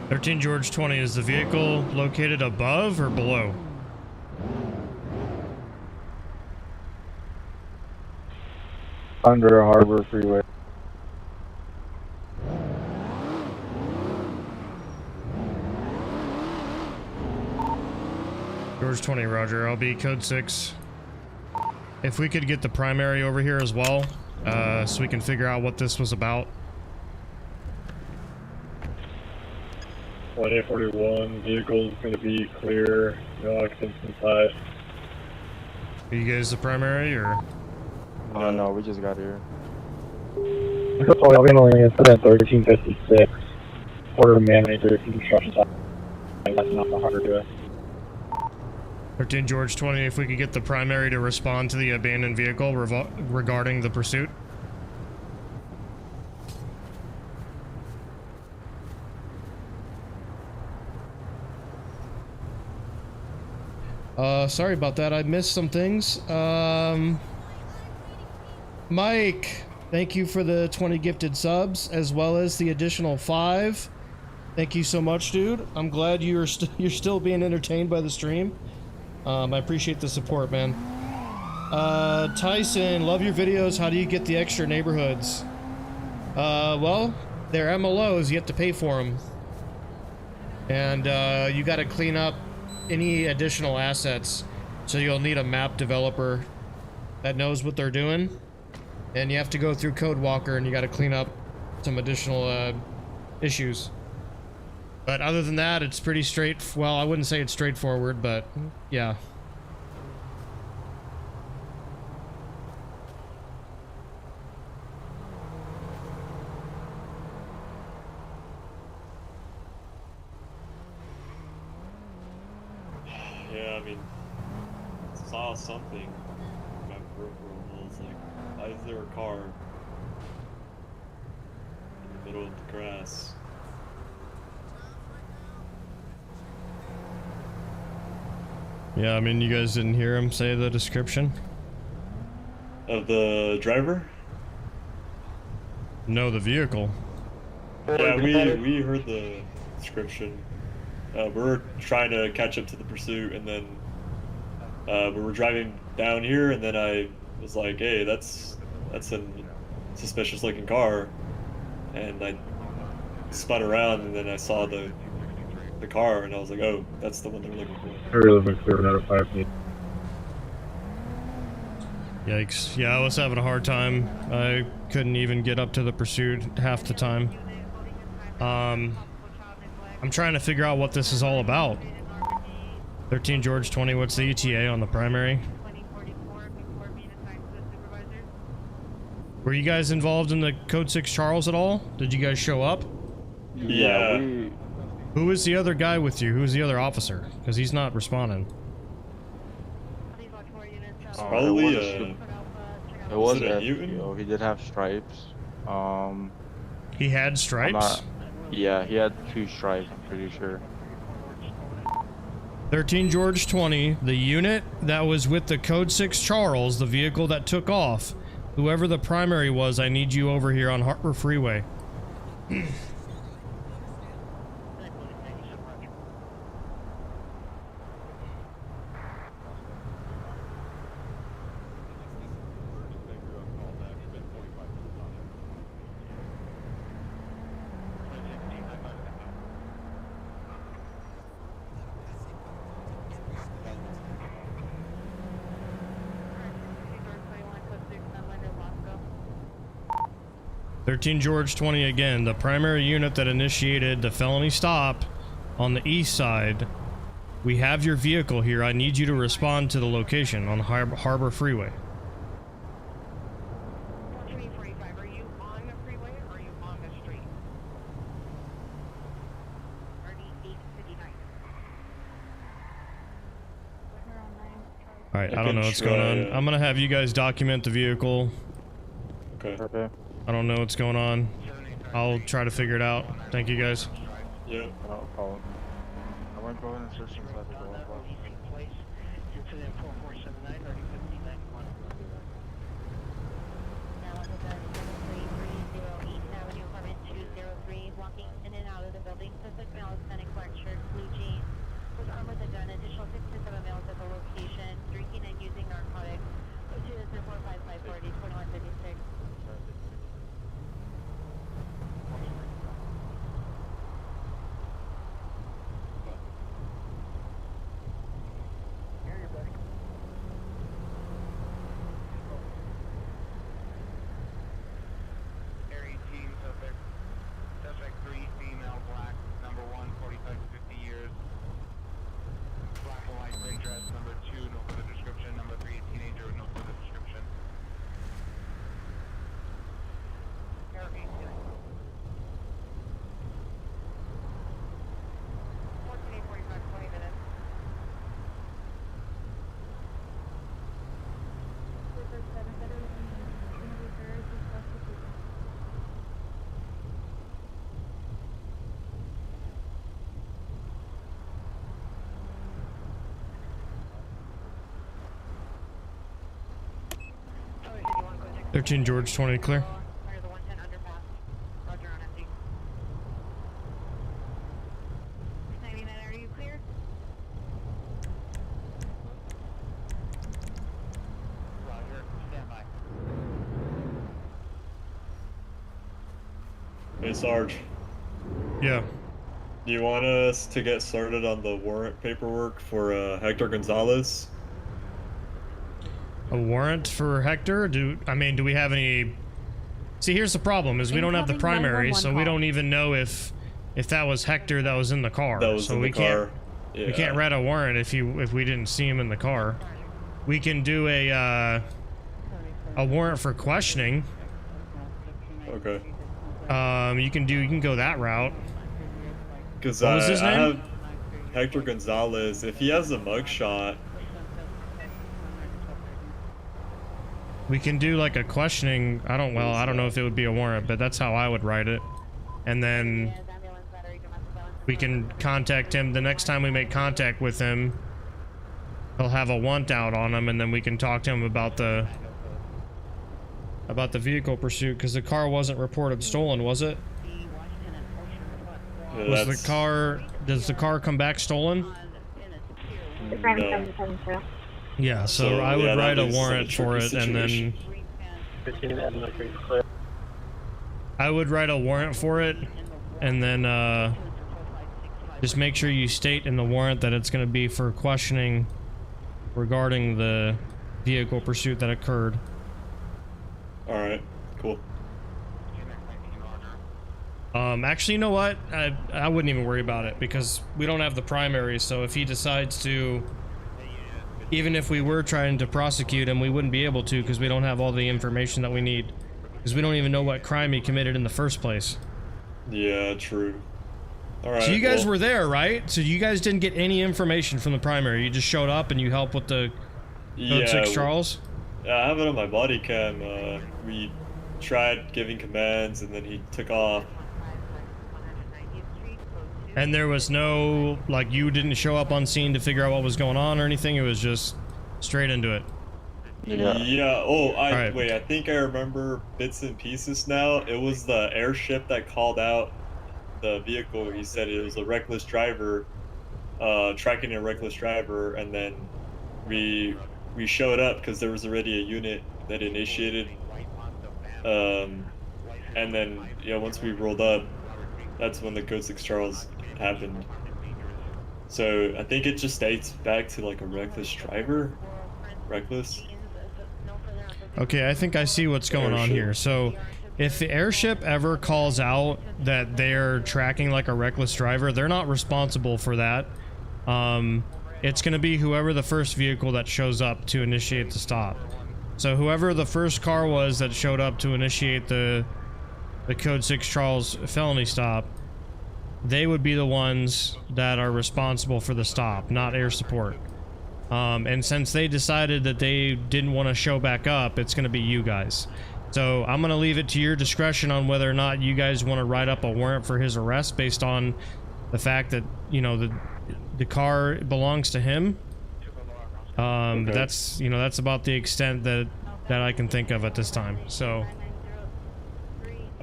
"13 George 20, is the vehicle located above or below?" Under a Harbor Freeway. George 20, roger. I'll be code 6. If we could get the primary over here as well, so we can figure out what this was about. 1 841, vehicle is going to be clear, no occupants inside. Are you guys the primary, or? No, we just got here. I'll be only incident 1356. Order manager, construction site. That's not the Harbor Freeway. 13 George 20, if we could get the primary to respond to the abandoned vehicle regarding the pursuit. Sorry about that. I missed some things. Mike, thank you for the 20 gifted subs, as well as the additional 5. Thank you so much, dude. I'm glad you're still being entertained by the stream. I appreciate the support, man. Tyson, love your videos. How do you get the extra neighborhoods? Well, they're MLOs. You have to pay for them. And you got to clean up any additional assets. So you'll need a map developer that knows what they're doing. And you have to go through CodeWalker and you got to clean up some additional issues. But other than that, it's pretty well, I wouldn't say it's straightforward, but yeah. Yeah, I mean, saw something in my peripheral. I was like, why is there a car in the middle of the grass? Yeah, I mean, you guys didn't hear him say the description? Of the driver? No, the vehicle. Yeah, we heard the description. We were trying to catch up to the pursuit, and then we were driving down here, and then I was like, hey, that's a suspicious looking car. And I spun around, and then I saw the car, and I was like, oh, that's the one they're looking for. Area 11 clear, notify me. Yikes. Yeah, I was having a hard time. I couldn't even get up to the pursuit half the time. I'm trying to figure out what this is all about. 13 George 20, what's the ETA on the primary? Were you guys involved in the Code 6 Charles at all? Did you guys show up? Yeah. Who is the other guy with you? Who's the other officer? Because he's not responding. Probably it was a a Newton? He did have stripes. He had stripes? Yeah, he had 2 stripes, I'm pretty sure. 13 George 20, the unit that was with the Code 6 Charles, the vehicle that took off, whoever the primary was, I need you over here on Harbor Freeway. 13 George 20 again, the primary unit that initiated the felony stop on the east side. We have your vehicle here. I need you to respond to the location on Harbor Freeway. Are you on the freeway or are you on the street? Alright, I don't know what's going on. I'm gonna have you guys document the vehicle. Okay. I don't know what's going on. I'll try to figure it out. Thank you guys. Yeah. No problem. I went go ahead and search inside the door. Walking in and out of the building, suspect male is sending black shirt, blue jeans, was armed with a gun. Additional 6 to 7 males at the location, drinking and using narcotics. 2-45540, 2156. Thirteen George 20 clear. Near the 110 underpass. Roger on empty. 99, are you clear? Roger, stand by. Hey, Sarge. Yeah. Do you want us to get started on the warrant paperwork for Hector Gonzalez? A warrant for Hector? Do we have any... See, here's the problem, is we don't have the primary, so we don't even know if that was Hector that was in the car. That was so in we the car. We can't write a warrant if we didn't see him in the car. We can do a warrant for questioning. Okay. You can go that route. Because what was his I name? have Hector Gonzalez. If he has a mugshot, we can do like a questioning. I don't know if it would be a warrant, but that's how I would write it. And then we can contact him the next time we make contact with him. He'll have a want out on him, and then we can talk to him about the vehicle pursuit, because the car wasn't reported stolen, was it? Yeah, does the car come back stolen? no. Yeah, so I would write a warrant for it, and then I would write a warrant for it, and then just make sure you state in the warrant that it's going to be for questioning regarding the vehicle pursuit that occurred. All right, cool. Actually, you know what? I wouldn't even worry about it, because we don't have the primary, so if he decides to... Even if we were trying to prosecute him, we wouldn't be able to, because we don't have all the information that we need. Because we don't even know what crime he committed in the first place. Yeah, true. All right. So you guys well, were there, right? So you guys didn't get any information from the primary. You just showed up and you helped with the Code 6 Charles? Yeah, I have it on my body cam. We tried giving commands and then he took off. And there was no, like, you didn't show up on scene to figure out what was going on or anything? It was just straight into it? Yeah. Oh, Right. wait. I think I remember bits and pieces now. It was the airship that called out the vehicle. He said it was a reckless driver, tracking a reckless driver, and then we showed up because there was already a unit that initiated. And then once we rolled up, that's when the Code 6 Charles happened. So I think it just dates back to like a reckless driver. Reckless. Okay, I think I see what's going on here. So, if the airship ever calls out that they're tracking like a reckless driver, they're not responsible for that. It's going to be whoever the first vehicle that shows up to initiate the stop. So whoever the first car was that showed up to initiate the Code 6 Charles felony stop, they would be the ones that are responsible for the stop, not air support. And since they decided that they didn't want to show back up, it's going to be you guys. So I'm going to leave it to your discretion on whether or not you guys want to write up a warrant for his arrest based on the fact that, you know, the car belongs to him. Okay. That's, you know, that's about the extent that I can think of at this time. So.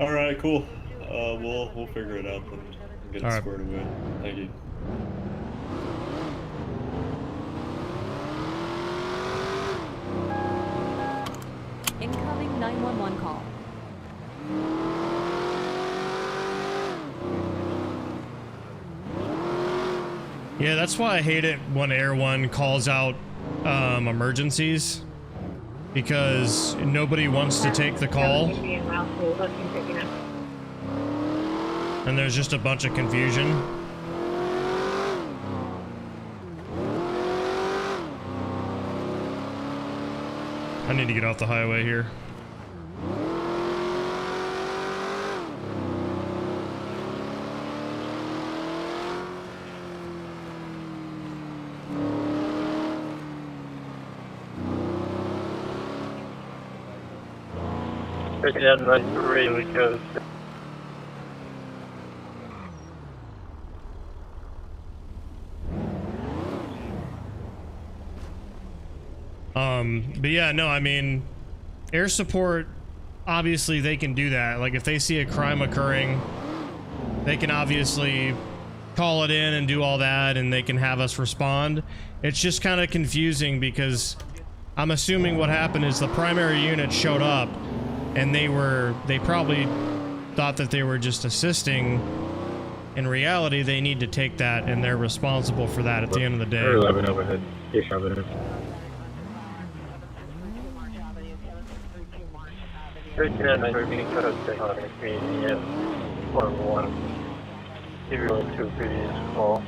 All right, cool. We'll figure it out and get it squared away. Thank you. Incoming 911 call. Yeah, that's why I hate it when Air One calls out emergencies, because nobody wants to take the call. And there's just a bunch of confusion. I need to get off the highway here. But yeah, no, I mean, air support, obviously they can do that. Like, if they see a crime occurring, they can obviously call it in and do all that, and they can have us respond. It's just kind of confusing because I'm assuming what happened is the primary unit showed up, and they probably thought that they were just assisting. In reality, they need to take that, and they're responsible for that at the end of the day. 11 overhead. East Avenue. 13 code 6 on community 1-1. Give you a 2 previous call.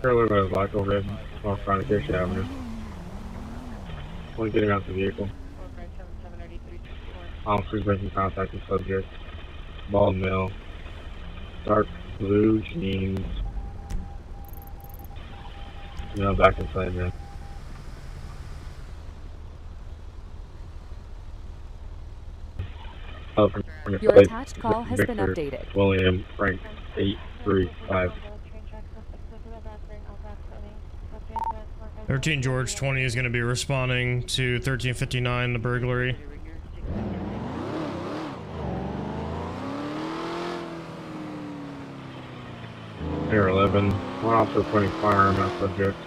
Earlier was black overhead off front of Kirsch Avenue. One getting out the vehicle. Officers making contact with subject. Bald male. Dark blue jeans. No, back inside, man. Your attached call has been updated. William Frank 835. 13 George 20 is going to be responding to 1359, the burglary. Air 11. One officer pointing firearm at subject.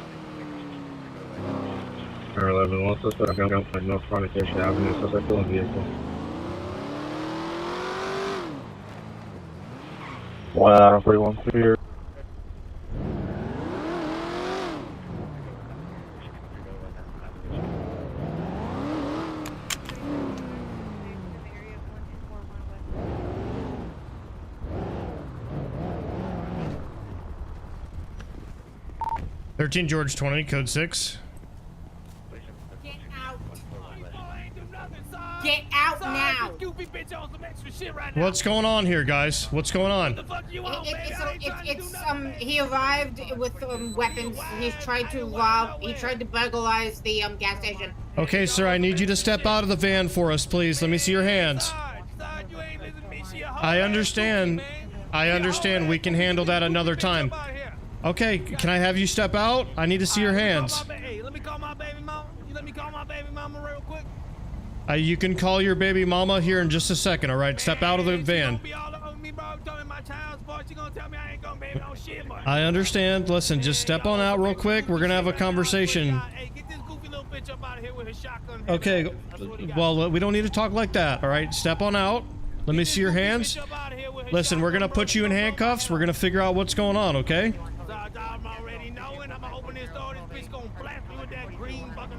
Air 11. One suspect gunpoint north front of Kirsch Avenue. Suspect still in vehicle. 1 out of 41 clear. George 20, code 6. Get out now! Goofy bitch on some extra shit right now. What's going on here, guys? What's going on? He arrived with weapons. He's tried to rob. He tried to burglarize the gas station. Okay, sir, I need you to step out of the van for us, please. Let me see your hands. I understand. I understand. We can handle that another time. Okay, can I have you step out? I need to see your hands. Hey, let me call my baby mama. You let me call my baby mama real quick. You can call your baby mama here in just a second, all right? Step out of the van. I understand. Listen, just step on out real quick. We're gonna have a conversation. Okay, well, we don't need to talk like that, all right? Step on out. Let me see your hands. Listen, we're gonna put you in handcuffs. We're gonna figure out what's going on, okay?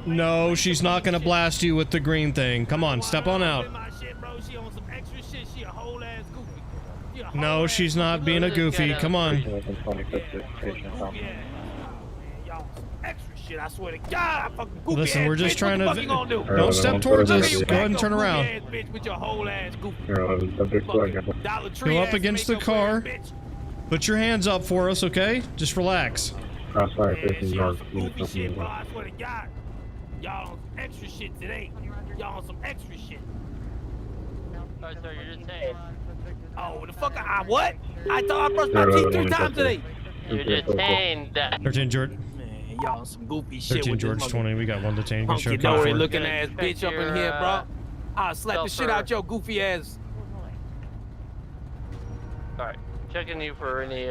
No, she's not gonna blast you with the green thing. Come on, step on out. No, she's not being a goofy. Come on. Listen, we're just trying to... Don't step towards us. Go ahead and turn around. Go up against the car. Put your hands up for us, okay? Just relax. Crossfire 15 yards. Y'all on some extra shit today. Y'all on some extra shit. Alright, sir, you're detained. Oh, the fuck? What? I thought I brushed my teeth 3 times today. You're detained. 13 George. Man, y'all on some goofy shit. 13 George 20. We got one detained. Can show Hunky code dory for. looking ass bitch up in here, bro. I'll slap the shit out your goofy ass. Alright, checking you for any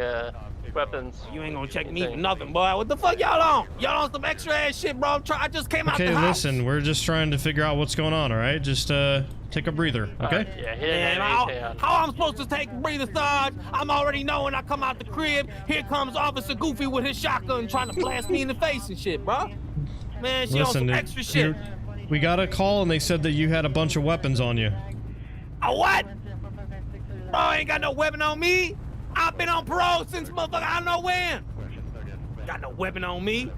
weapons. You ain't gonna check me for nothing, boy. What the fuck y'all on? Y'all on some extra ass shit, bro. I just came out the house. Okay, listen, we're just trying to figure out what's going on, all right? Just take a breather, okay? Yeah, he didn't have anything on. How I'm supposed to take a breather, Sarge? I'm already knowing I come out the crib. Here comes Officer Goofy with his shotgun trying to blast me in the face and shit, bro. Man, she Listen, on some extra shit. We got a call and they said that you had a bunch of weapons on you. A what? Bro, I ain't got no weapon on me. I've been on parole since motherfucker I don't know when. Got no weapon on me.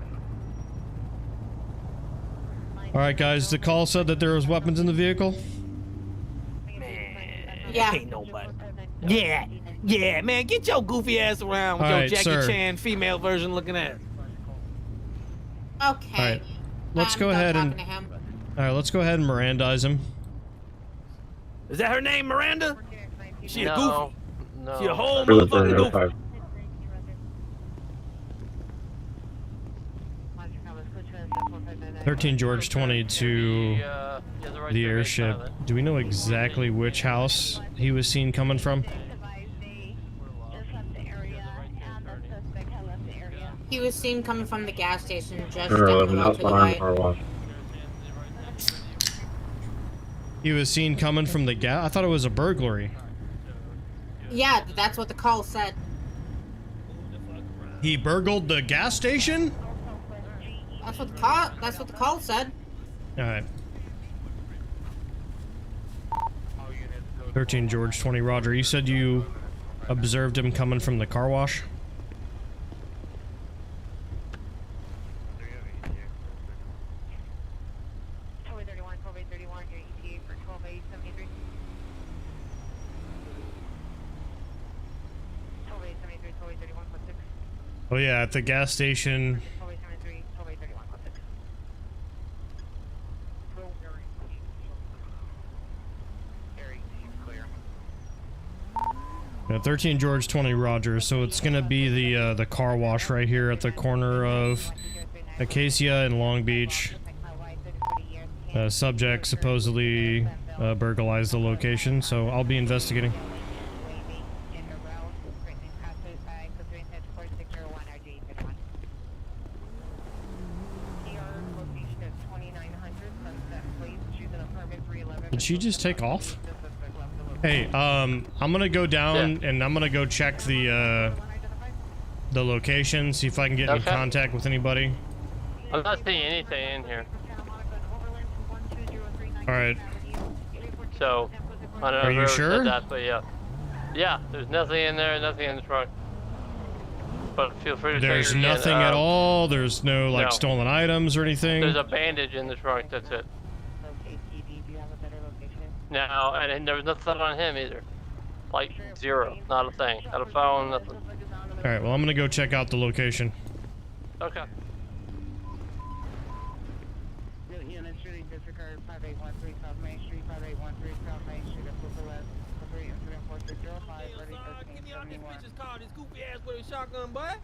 All right, guys, the call said that there was weapons in the vehicle. Yeah. Ain't nobody. Yeah, man, get your goofy ass around with your Jackie Chan female version looking at. Okay. All right, let's go ahead and. All right, let's go ahead and Mirandize him. Is that her name, Miranda? She a No. goofy. No. She a whole motherfucking goofy. 13 George 20 to the airship. Do we know exactly which house he was seen coming from? He was seen coming from the gas station just down the road to the right. He was seen coming from the gas. I thought it was a burglary. Yeah, that's what the call said. He burgled the gas station? That's what the call said. All right. 13 George 20 Roger. You said you observed him coming from the car wash? Oh yeah, at the gas station. Yeah, 13 George 20 Roger. So it's gonna be the car wash right here at the corner of Acacia and Long Beach. Subject supposedly burglarized the location, so I'll be investigating. Did she just take off? Hey, I'm gonna go down and I'm gonna go check the location, see if I can get in contact with anybody. I'm not seeing anything in here. Alright. So, I don't know Are you whoever sure? said that, but yeah. Yeah, there's nothing in there, nothing in the trunk. But feel free to There's check it again. nothing at all? There's no, like, stolen items or anything? There's a bandage in the trunk, that's it. Now, and there was nothing on him either. Like, zero. Not a thing. Not a phone, nothing. Alright, well, I'm gonna go check out the location. Okay. Unit shooting disregard 5813 South Main Street, 5813 South Main Street, approval as 3 incident 4605, ready 1371. Bitches call this goofy ass with a shotgun, boy.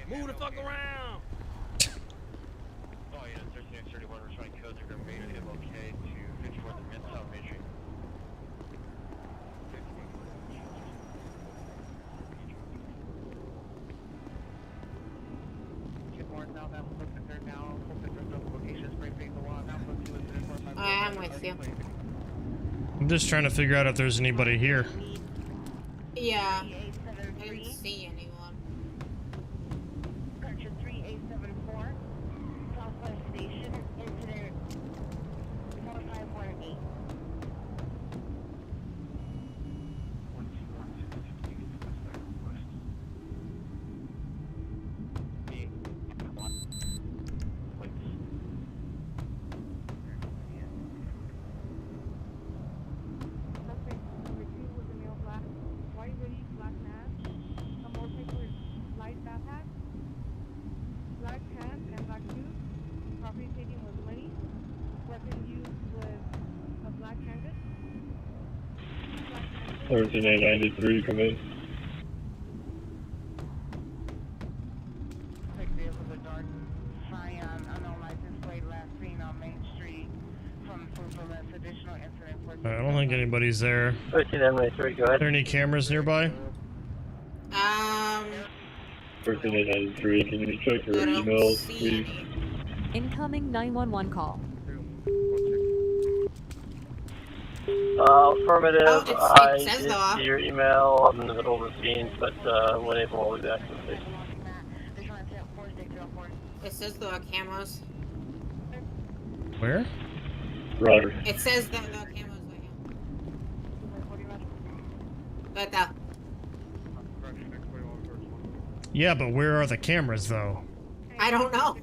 Move the fuck around. Oh yeah, 1331, we're trying codes are going to be okay to 54 the mid South Main Street. I'm with you. I'm just trying to figure out if there's anybody here. Yeah. I didn't see anyone. Correction 3874, Southwest Station, incident 4518. Or 13893, come in. I don't think anybody's there. 1393, go Are ahead. there any cameras nearby? 13893, can you check your I don't emails, see please? any. Incoming 911 call. Affirmative. Oh, it I says did though. see your email. I'm in the middle of the scene, but when able, I'll be back to the station. It says the cameras. Where? Roger. It says the cameras right here. Right there. Yeah, but where are the cameras, though? I don't know.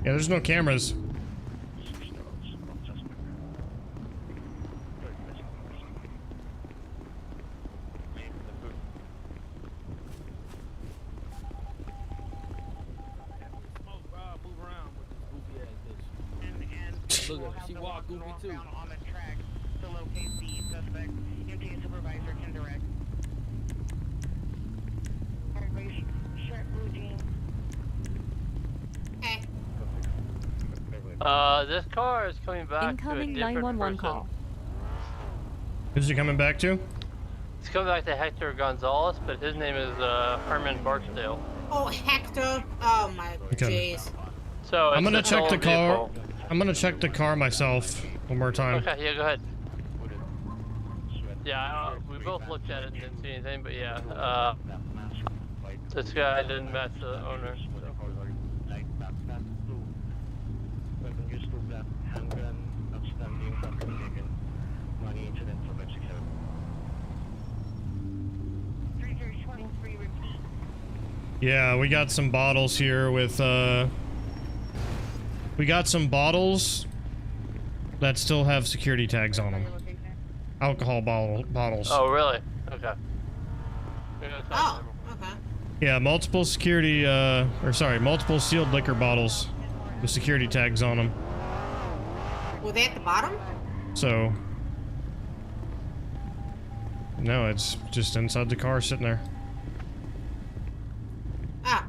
Yeah, there's no cameras. Look at her, she walked goofy too. On the track to locate the suspect. MTA supervisor can direct. Everybody, shirt, blue jeans. Okay. This car is coming back Incoming to a different 911 person. call. Who's he coming back to? It's coming back to Hector Gonzalez, but his name is Herman Barksdale. Oh, Hector. Oh my Okay. jeez. So I'm gonna it's a check the stolen car. vehicle. I'm gonna check the car myself one more time. Okay, yeah, go ahead. Yeah, we both looked at it and didn't see anything, but yeah, this guy didn't match the owner. So. Yeah, we got some bottles here with, we got some bottles that still have security tags on them. Alcohol bottles. Oh, really? Okay. Oh, okay. Yeah, multiple security, multiple sealed liquor bottles with security tags on them. Were they at the bottom? So, no, it's just inside the car sitting there. Ah.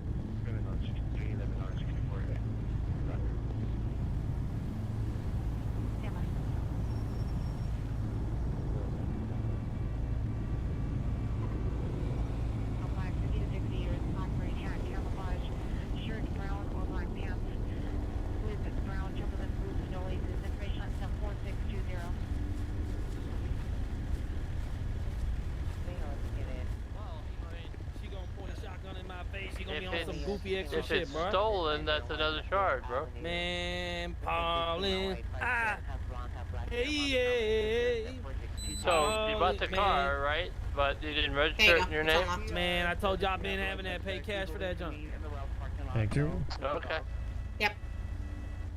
some goofy extra if shit, it's bro. stolen, that's another charge, bro. Man, Paulin. Hey. So you bought the car, right? But you didn't register it in your name? Man, I told y'all been having that pay cash for that junk. Thank you. Okay. Yep.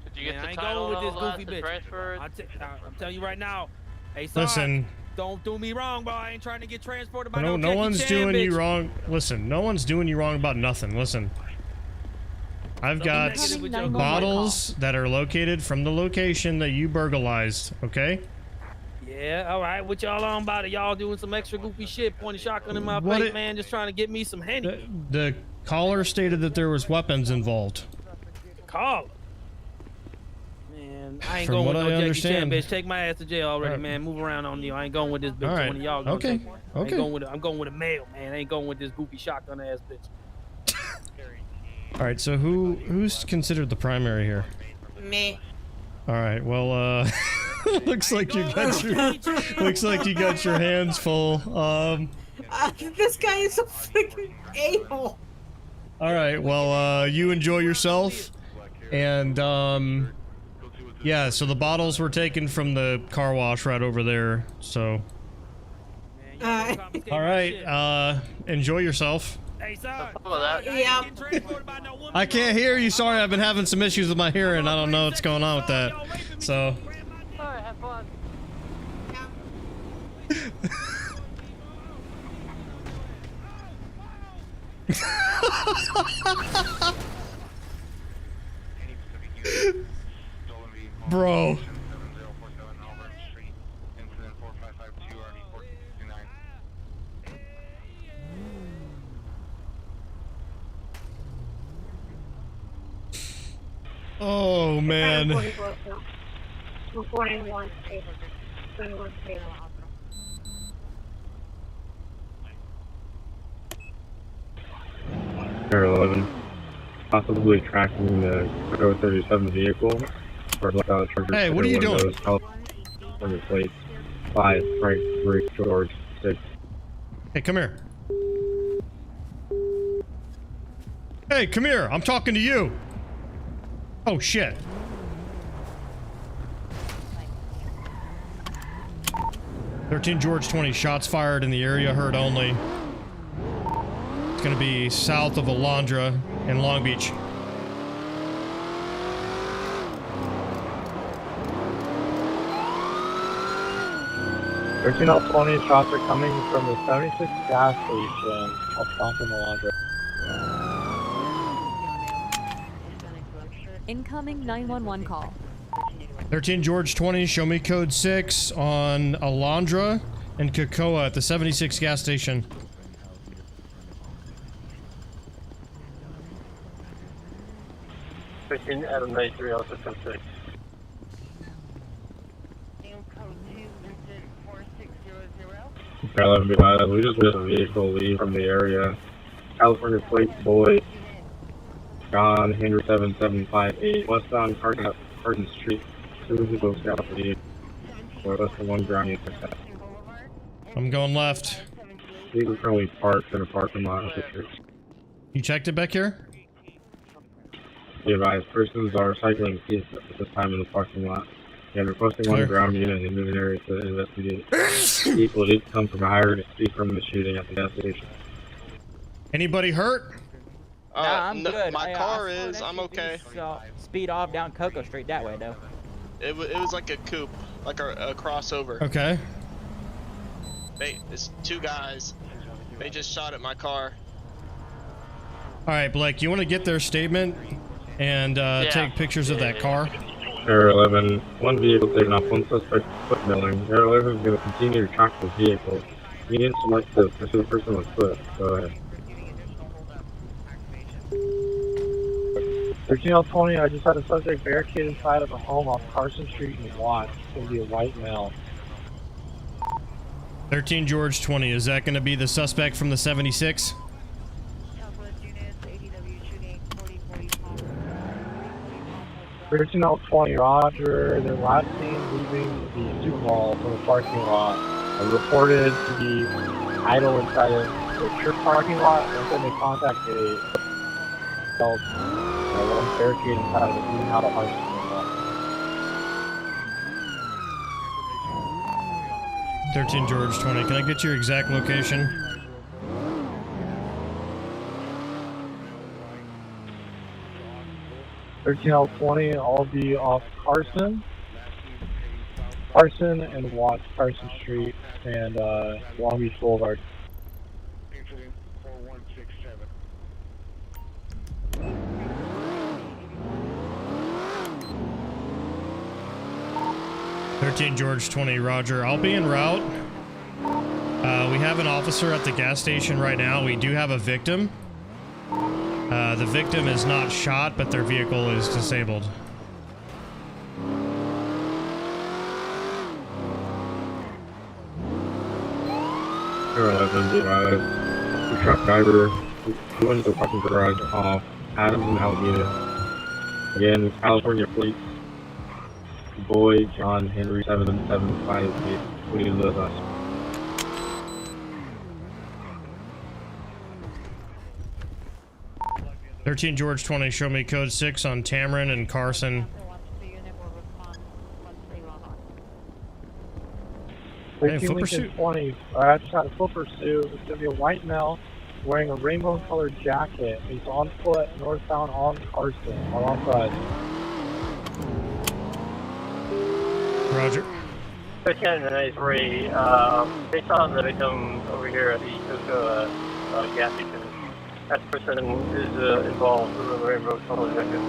Did you Man, get I the ain't title going with and this all goofy that, the bitch. transfer? I'm telling you right now. Hey, Sarge, Listen. don't do me wrong, bro. I ain't trying to get transported by No, no no one's doing bitch. you wrong. Listen, no one's doing you wrong about nothing. Listen. I've got bottles that are located from the location that you burglarized, okay? Yeah, all right. What y'all on about it? Y'all doing some extra goofy shit, pointing shotgun in my What face, it- man. Just trying to get me some Henny. The caller stated that there was weapons involved. Call. Man, I ain't From going what with I no Jackie understand. Chan, bitch. Take my ass to jail already, Alright. man. Move around on you. I ain't going with this bitch. Alright. One of y'all gonna Okay. take it. Okay. I'm going with a male, man. I ain't going with this goofy shotgun ass bitch. All right, so who's considered the primary here? Me. All right, well, looks like you got your hands full. This guy is a freaking a-hole. All right, well, you enjoy yourself, and yeah. So the bottles were taken from the car wash right over there. So, all right, enjoy yourself. Hey, Sarge. Yeah. I can't hear you. Sorry, I've been having some issues with my hearing. I don't know what's going on with that. So. Alright, have fun. Bro. Oh man. Air 11, possibly tracking the Code 37 vehicle or blackout trigger. Hey, what are you doing? On the plate 5 Frank 3 George 6. Hey, come here. Hey, come here. I'm talking to you. Oh shit. "13 George 20, shots fired in the area, heard only. It's gonna be south of Alondra in Long Beach." Out 20 shots are coming from the 76 gas station south of Alondra. Incoming 911 call. 13 George 20, show me code 6 on Alondra and Cocoa at the 76 gas station. Adam 93 also comes 6. Air 11, we just missed a vehicle leave from the area. California plate boy. John Henry 7758 westbound Carton Street. Soon as goes south of the or less than 1 ground intercept. I'm going left. Vehicle currently parked in a parking lot of the church. You checked it back here? Be advised, persons are cycling east at this time in the parking lot. And requesting one ground unit in the area to investigate. People did come from a higher speed from the shooting at the gas station. Anybody hurt? Nah, I'm good. My car is. I'm okay. So, speed off down Cocoa Street that way, though. It was like a coupe, like a crossover. Okay. It's 2 guys. They just shot at my car. All right, Blake, you want to get their statement and take pictures of that car? Air 11, 1 vehicle taken off, 1 suspect foot milling. Air 11 is going to continue to track the vehicle. You need to select to pursue the person on foot. Go ahead. 13-20, I just had a subject barricaded inside of a home off Carson Street in Watts. It's going to be a white male. 13 George 20, is that going to be the suspect from the 76? Virgin out 20, Roger. They're last seen leaving the Super Bowl from the parking lot. Reported to be idle inside of the church parking lot. And then they contacted felt one barricade inside of the greenhouse arsenal. 13 George 20. Can I get your exact location? (13L20), I'll be off Carson and Watts, Carson Street, and Long Beach Boulevard. Incident 4167. 13 George 20, Roger. I'll be en route. We have an officer at the gas station right now. We do have a victim. The victim is not shot, but their vehicle is disabled. Sure, 11, the truck driver who went to the parking garage off Adams and Alameda. Again, California Police. Boy, John Henry 7758. Please with us. (13 George 20, show me code 6 on Tamarin and Carson. Hey, foot pursuit. 20. I just had a full pursuit. It's gonna be a white male wearing a rainbow-colored jacket. He's on foot, northbound on Carson, alongside. Roger. 1393, based on the victim over here at the Cocoa gas station, that person is involved with the rainbow color jacket.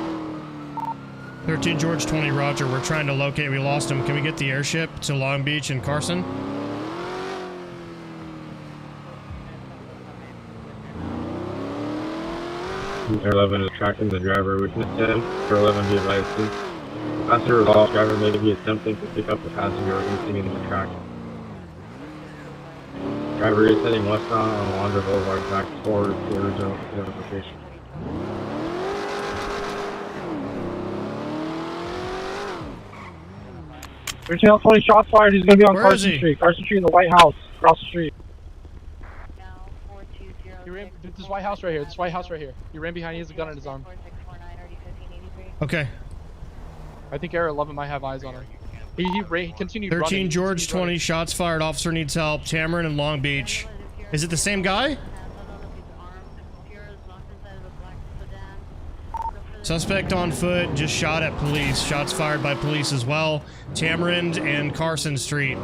13 George 20, Roger. We're trying to locate. We lost him. Can we get the airship to Long Beach and Carson? Air 11 is tracking the driver. Witness 10. Air 11 be advised. Passenger is off. Driver may be attempting to pick up the passenger or continuing the track. Driver is heading westbound on Alondra Boulevard back toward the original identification. (13L 20 shots fired. He's gonna be on Where Carson is he? Street. Carson Street in the White House, across the street. He ran this White House right here. This White House right here. He ran behind. He has a gun in his arm. Okay. I think Air 11 might have eyes on her. He continued 13 running. George 20, shots fired. Officer needs help. Tamarin and Long Beach. Is it the same guy? Suspect on foot, just shot at police. Shots fired by police as well. Tamarin and Carson Street.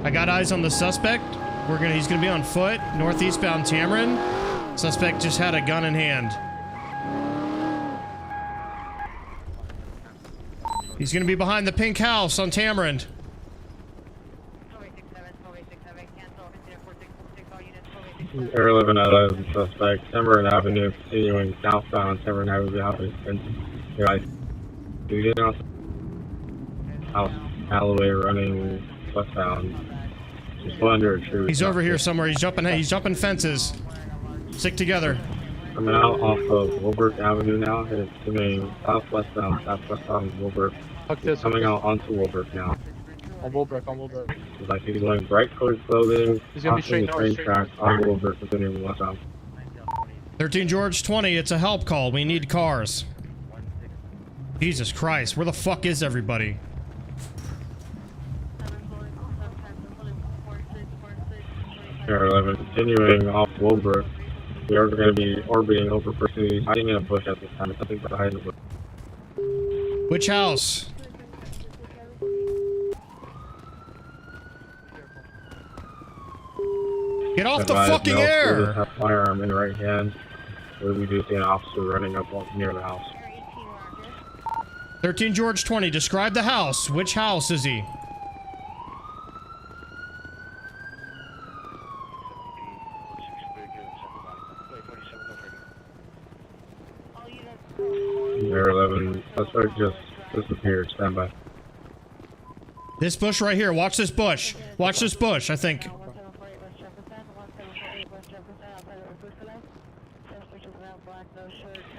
I got eyes on the suspect. He's gonna be on foot, northeastbound Tamarin. Suspect just had a gun in hand. He's gonna be behind the pink house on Tamarin. Air 11 out the suspect. Tamarin Avenue continuing southbound. Tamarin Avenue House Alloway running westbound. Just under a tree. He's over here somewhere. He's jumping fences. Stick together. Coming out off of Wilbert Avenue now, headed to southwestbound Wilbert. Coming out onto Wilbert now. On Wilbrook. It's like he's wearing bright colored clothing. He's gonna be straight north. Train tracks on Wilbert, continuing westbound. 13 George 20, it's a help call. We need cars. Jesus Christ, where the fuck is everybody? Air 11 continuing off Wilbrook. We are going to be orbiting over person who's hiding in a bush at this time. There's something behind the bush. Which house? Get off the fucking air! Have firearm in right hand. We do see an officer running up near the house. 13 George 20, describe the house. Which house is he? Air 11, suspect just disappeared. Stand by. This bush right here. Watch this bush. Watch this bush, I think.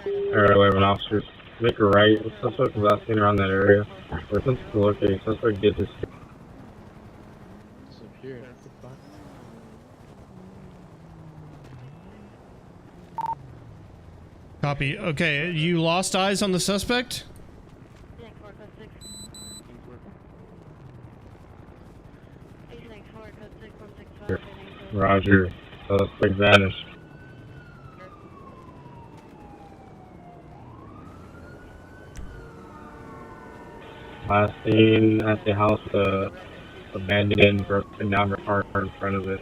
Air 11 officers, make a right. Suspect was last seen around that area. We're attempting to locate. Suspect did this. Disappeared. Copy. Okay, you lost eyes on the suspect? Roger. Suspect vanished. Last seen at the house, abandoned, broken down car in front of it.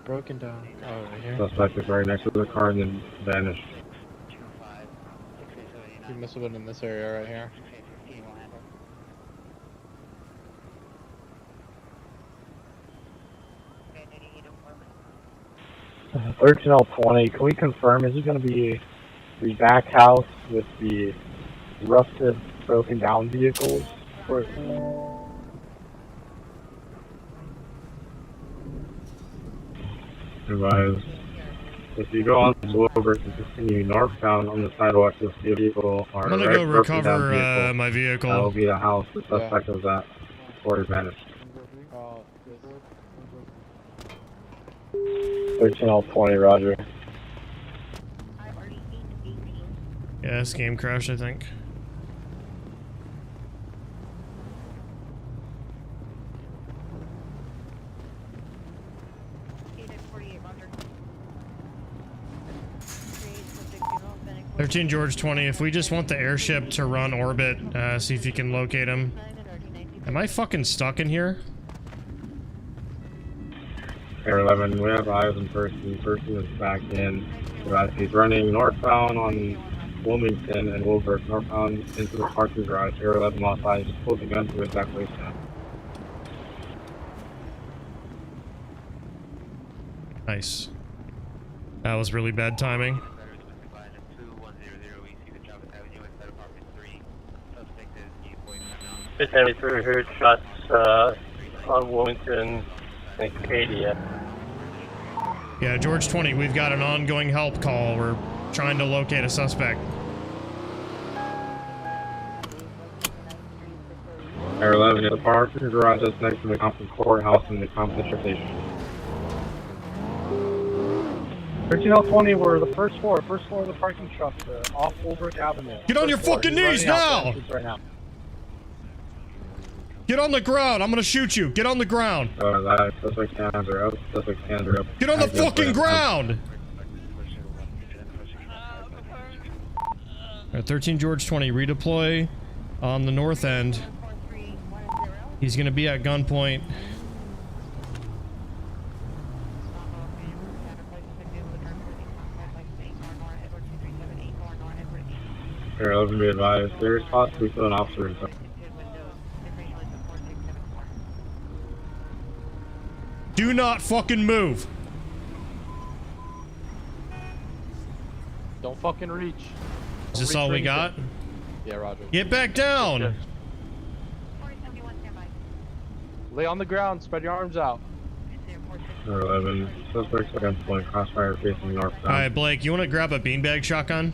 Broken down. Oh, right here. Suspect is right next to the car and then vanished. He must have been in this area right here. 13L20, can we confirm, is it going to be the back house with the rusted, broken down vehicles? Or... Advise. If you go on the Wilbur and continue northbound on the sidewalk, you'll see a vehicle or I'm gonna go recover my vehicle. That will be the house the suspect was at before he vanished. 13L20, roger. Yeah, this game crashed, I think. George 20, if we just want the airship to run orbit, see if you can locate him. Am I fucking stuck in here? Air 11, we have eyes on person. Person is back in. He's running northbound on Wilmington and Wilbur, northbound into the parking garage. Air 11 lost eyes, just pulled the gun to exact place now. Nice. That was really bad timing. 73 heard shots on Wilmington and Acadia. Yeah, George 20, we've got an ongoing help call. We're trying to locate a suspect. Air 11 at the parking garage that's next to the Compton Courthouse and the Compton Station. 13L20, we're the first floor of the parking structure, off Holbrook Avenue. Get on your fucking knees now! Right now! Get on the ground! I'm gonna shoot you! Get on the ground! Suspect hands are up. Suspect hands are up. Get on the fucking ground! Alright, 13 George 20, redeploy on the north end. He's gonna be at gunpoint. Air 11 be advised, there is possibly still an officer inside. Do not fucking move! Don't fucking reach. Is this all we got? Yeah, roger. Get back down! Lay on the ground, spread your arms out. Air 11, suspects at gunpoint, crossfire facing northbound. Alright, Blake, you wanna grab a beanbag shotgun?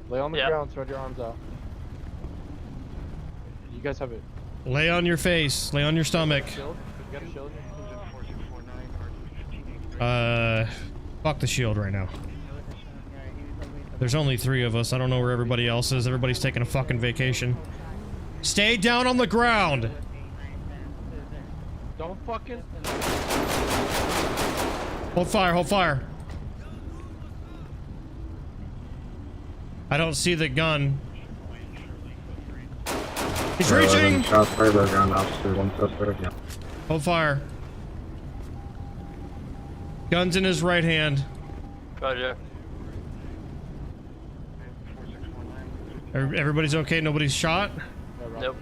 Lay on the ground, spread your arms out. You guys have it. Lay on your face, lay on your stomach. Shield? You got a shield? Fuck the shield right now. There's only 3 of us. I don't know where everybody else is. Everybody's taking a fucking vacation. Stay down on the ground! Don't fucking... Hold fire, hold fire. I don't see the gun. He's reaching! Shots fired by ground officer, one suspect now. Hold fire. Gun's in his right hand. Roger. Everybody's okay? Nobody's shot? Nope.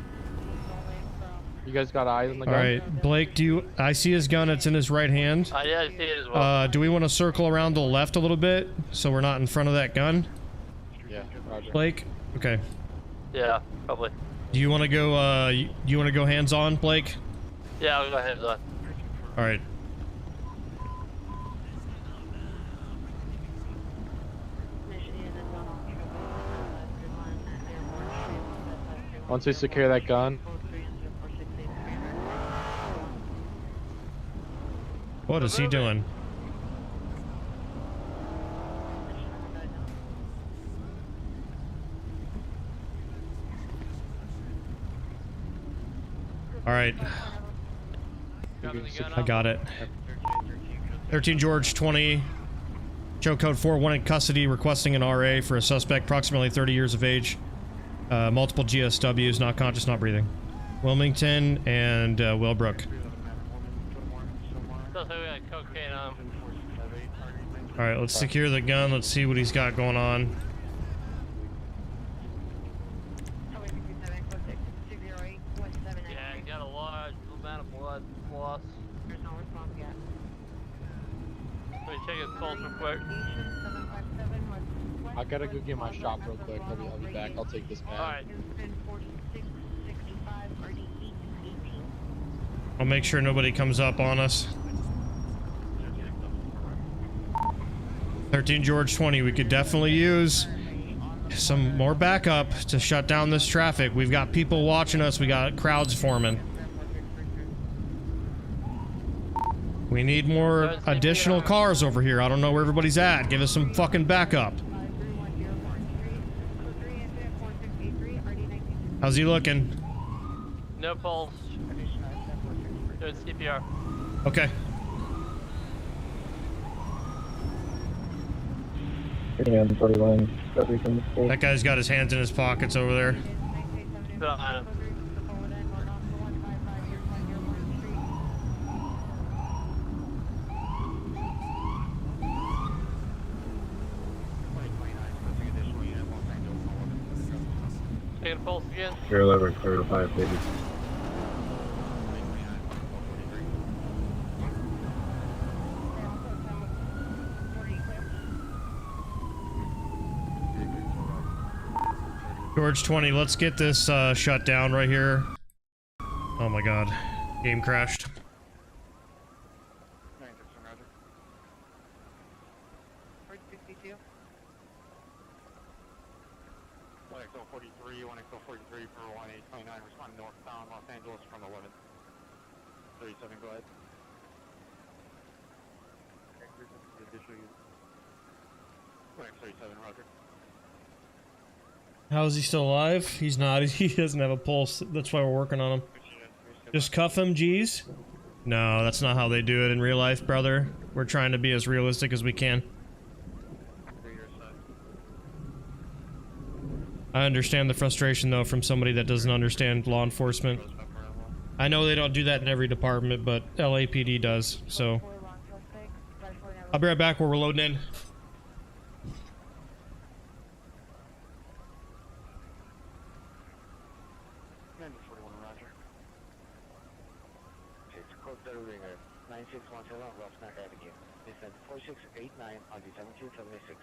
You guys got eyes on the gun? Alright, Blake, I see his gun, it's in his right hand. Yeah, I see it as well. Do we want to circle around to the left a little bit so we're not in front of that gun? Yeah, roger. Blake? Okay. Yeah, probably. Do you want to go, you want to go hands-on, Blake? Yeah, I'll go hands on. Alright. Once we secure that gun. What is he doing? All right. I got it. 13 George 20. Show code 41 in custody, requesting an RA for a suspect approximately 30 years of age. Multiple GSWs, not conscious, not breathing. Wilmington and Willbrook. Alright, let's secure the gun. Let's see what he's got going on. Yeah, he got a large amount of blood loss. There's no response yet. Let me check his pulse real quick. I gotta go get my shop real quick. I'll be back. I'll take this back. Alright. I'll make sure nobody comes up on us. 13 George 20, we could definitely use some more backup to shut down this traffic. We've got people watching us. We got crowds forming. We need more additional cars over here. I don't know where everybody's at. Give us some fucking backup. How's he looking? No pulse. Doing CPR. Okay. That guy's got his hands in his pockets over there. Behind him. Taking a pulse again. You're 11, clear to 5, baby. George 20, let's get this shut down right here. Oh my god. Game crashed. Responding northbound Los Angeles from 11. 37, go ahead. Correct, 37, roger. How is he still alive? He's not. He doesn't have a pulse. That's why we're working on him. Just cuff him, G's? No, that's not how they do it in real life, brother. We're trying to be as realistic as we can. I understand the frustration, though, from somebody that doesn't understand law enforcement. I know they don't do that in every department, but LAPD does, so... I'll be right back where we're loading in. It's code 9617 Rossnack Avenue. Descent 4689 on the 1776.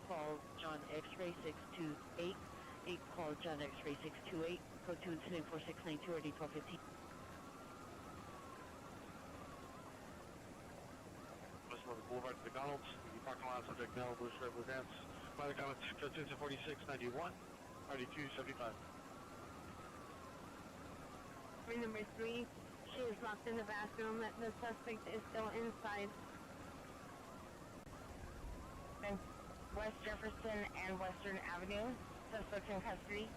Call John X-ray 628. 8 call John X-ray 628. Code 2 incident 4692 or D1215. Westwood Boulevard, McDonald's. The parking lot subject now Bruce represents. Flight comments 4691. RD275. Number 3, she is locked in the bathroom. The suspect is still inside. And West Jefferson and Western Avenue. Suspect in custody.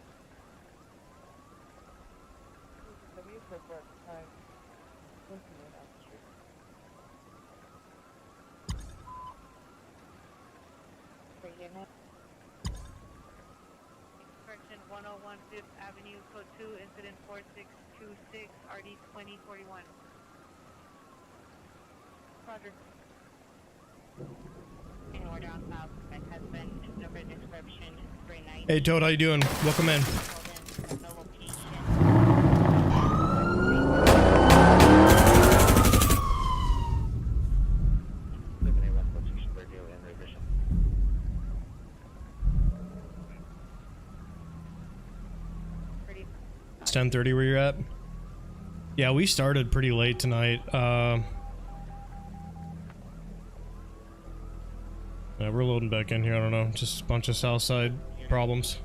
Correction 101 5th Avenue, code 2, incident 4626, RD 2041. Roger. In order on south, my husband, number description 39. Hey, Toad, how you doing? Welcome in. It's 10:30 where you're at? Yeah, we started pretty late tonight. Yeah, we're loading back in here. I don't know, just a bunch of south side problems.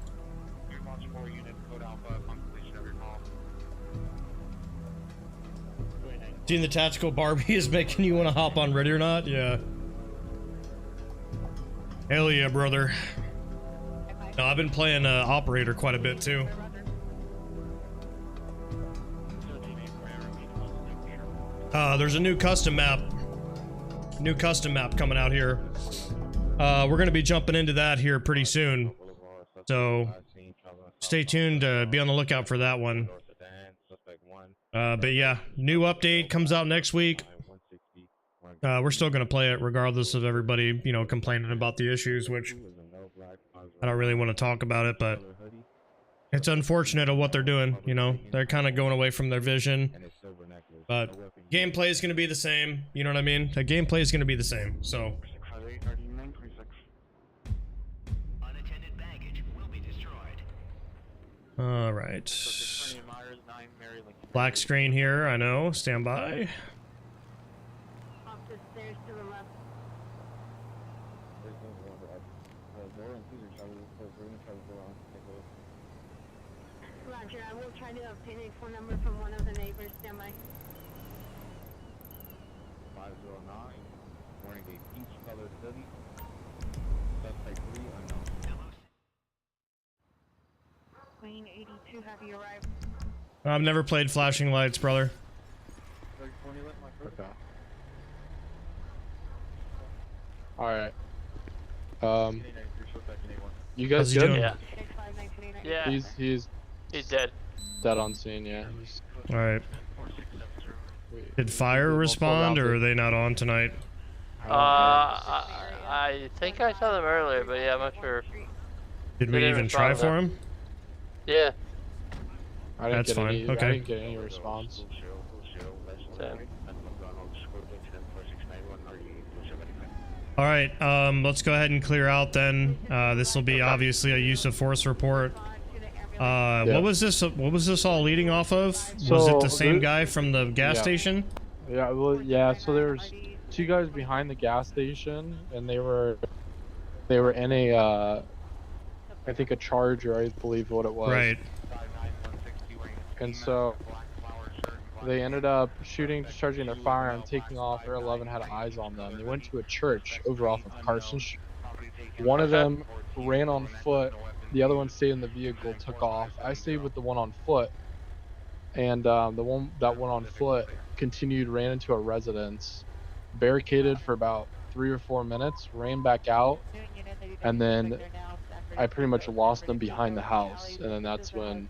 Seeing the tactical Barbie is making you want to hop on Ready or Not? Yeah. Hell yeah, brother. No, I've been playing Operator quite a bit too. There's a new custom map. Coming out here. We're gonna be jumping into that here pretty soon. So stay tuned. Be on the lookout for that one. But yeah, new update comes out next week. We're still gonna play it regardless of everybody, you know, complaining about the issues, which I don't really want to talk about it, but it's unfortunate of what they're doing. You know, they're kind of going away from their vision. But gameplay is going to be the same. You know what I mean? The gameplay is going to be the same. So. All right. Black screen here. I know. Stand by. Roger, I will try to obtain a phone number from one of the neighbors. Stand by. 509, wearing a peach colored hoodie. Suspect 3 unknown. Queen 82, have you arrived? I've never played flashing lights, brother. Okay. Alright. You guys How's he good? doing? Yeah. He's dead. Dead on scene, yeah. Alright. Did fire respond, or are they not on tonight? I think I saw them earlier, but yeah, I'm not sure. Did we even try for him? Yeah. That's fine. Okay. I didn't get any response. All right. Let's go ahead and clear out then. This will be obviously a use of force report. What was this? What was this all leading off of? Was it the same guy from the gas station? Yeah. Well, yeah. So there's two guys behind the gas station, and they were in a I think a Charger, I believe what it was. Right. And so they ended up discharging their firearm, taking off. Air 11 had eyes on them. They went to a church over off of Carson Street. One of them ran on foot. The other one stayed in the vehicle, took off. I stayed with the one on foot, and the one on foot ran into a residence, barricaded for about 3 or 4 minutes, ran back out, and then I pretty much lost them behind the house. And then that's when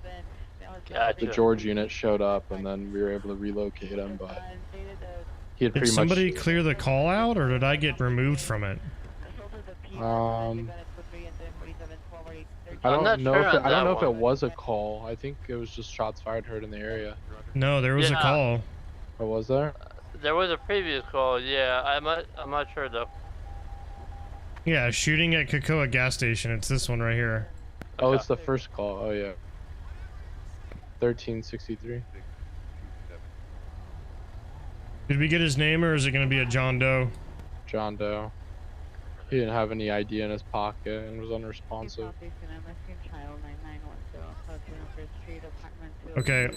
the George unit showed up, and then we were able to relocate him. But he had pretty Did somebody clear the call out, or did I get removed from it? I don't know if it was a call. I think it was just shots fired heard in the area. No, there was a call. Oh, was there? There was a previous call. Yeah, I'm not sure though. Yeah, shooting at Cocoa gas station. It's this one right here. Oh, it's the first call. Oh yeah. 1363. Did we get his name, or is it going to be a John Doe? John Doe. He didn't have any ID in his pocket and was unresponsive. Okay,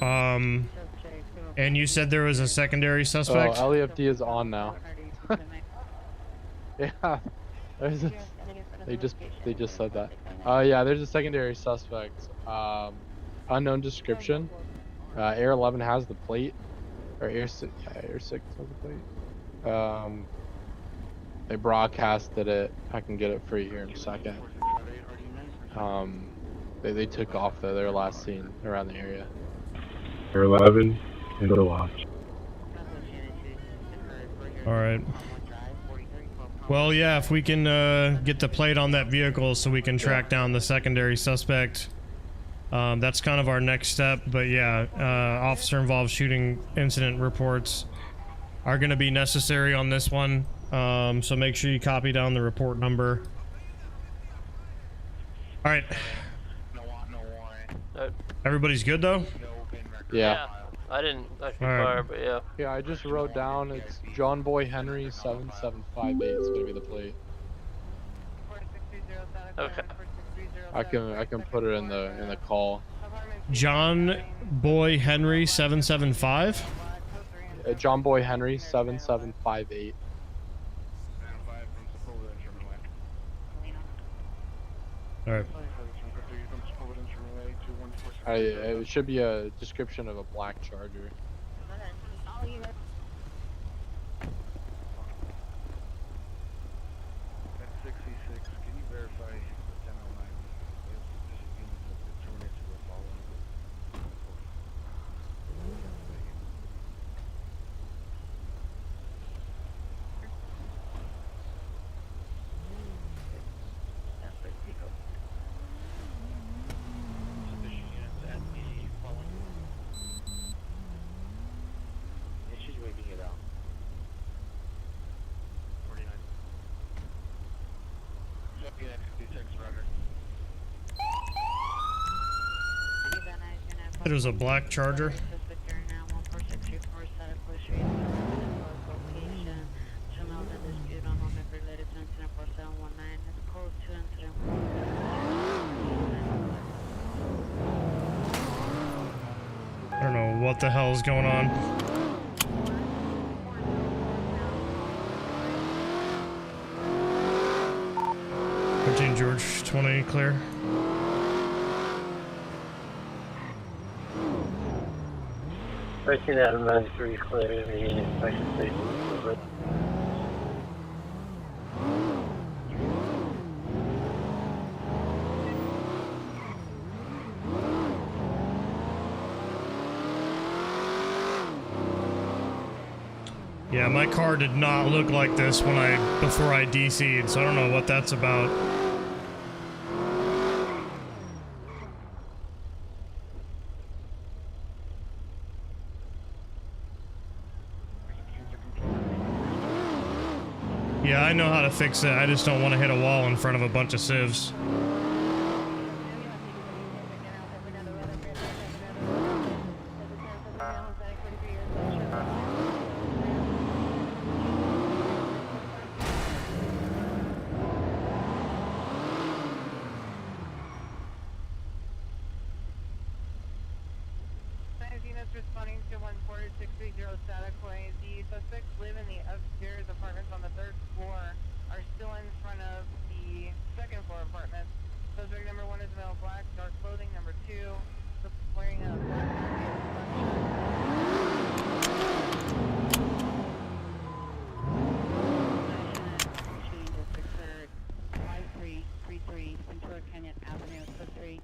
and you said there was a secondary suspect? Oh, LEFD is on now. Yeah. They just said that. Yeah, there's a secondary suspect. Unknown description. Air 11 has the plate. Or Air 6 has the plate. They broadcasted it. I can get it for you here in a second. They took off though. They were last seen around the area. Air 11 into the watch. All right. Well, yeah, if we can get the plate on that vehicle so we can track down the secondary suspect, that's kind of our next step. But yeah, officer involved shooting incident reports are going to be necessary on this one. So make sure you copy down the report number. All right. Everybody's good though? Yeah. I didn't actually fire, but yeah. Yeah, I just wrote down it's John Boy Henry 7758. It's gonna be the plate. Okay. I can put it in the call. John Boy Henry 775. John Boy Henry 7758. All right. It should be a description of a black Charger. It was a black Charger. I don't know what the hell is going on. George 20 clear. Adam 93 clear, the inspection station is over. Yeah, my car did not look like this before I DC'd, so I don't know what that's about. Yeah, I know how to fix it. I just don't want to hit a wall in front of a bunch of civs. Responding to 14630 static way. The suspects live in the upstairs apartments on the 3rd floor, are still in front of the 2nd floor apartments. Suspect number 1 is male black, dark clothing. Number 2, wearing a black Ventura Canyon Avenue, code 3,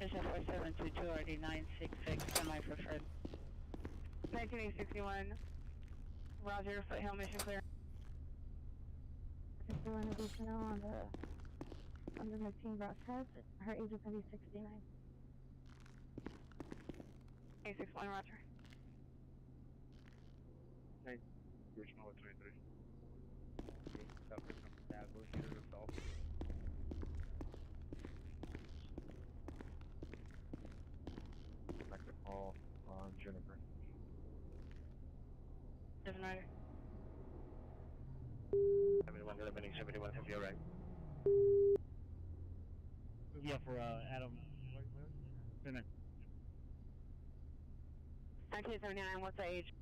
is a 4722 RD966, semi-preferred. 1961, Roger, foothill mission clear. Doing additional on the 19 broadcast. Her age is going to be 69. 861, Roger. Hey, original 23. Subject number bad will shoot herself. Like the call on Jennifer. 7 Rider. 71 eliminating 71, have you alright? Yeah, for Adam. Finish. 1979, what's the age?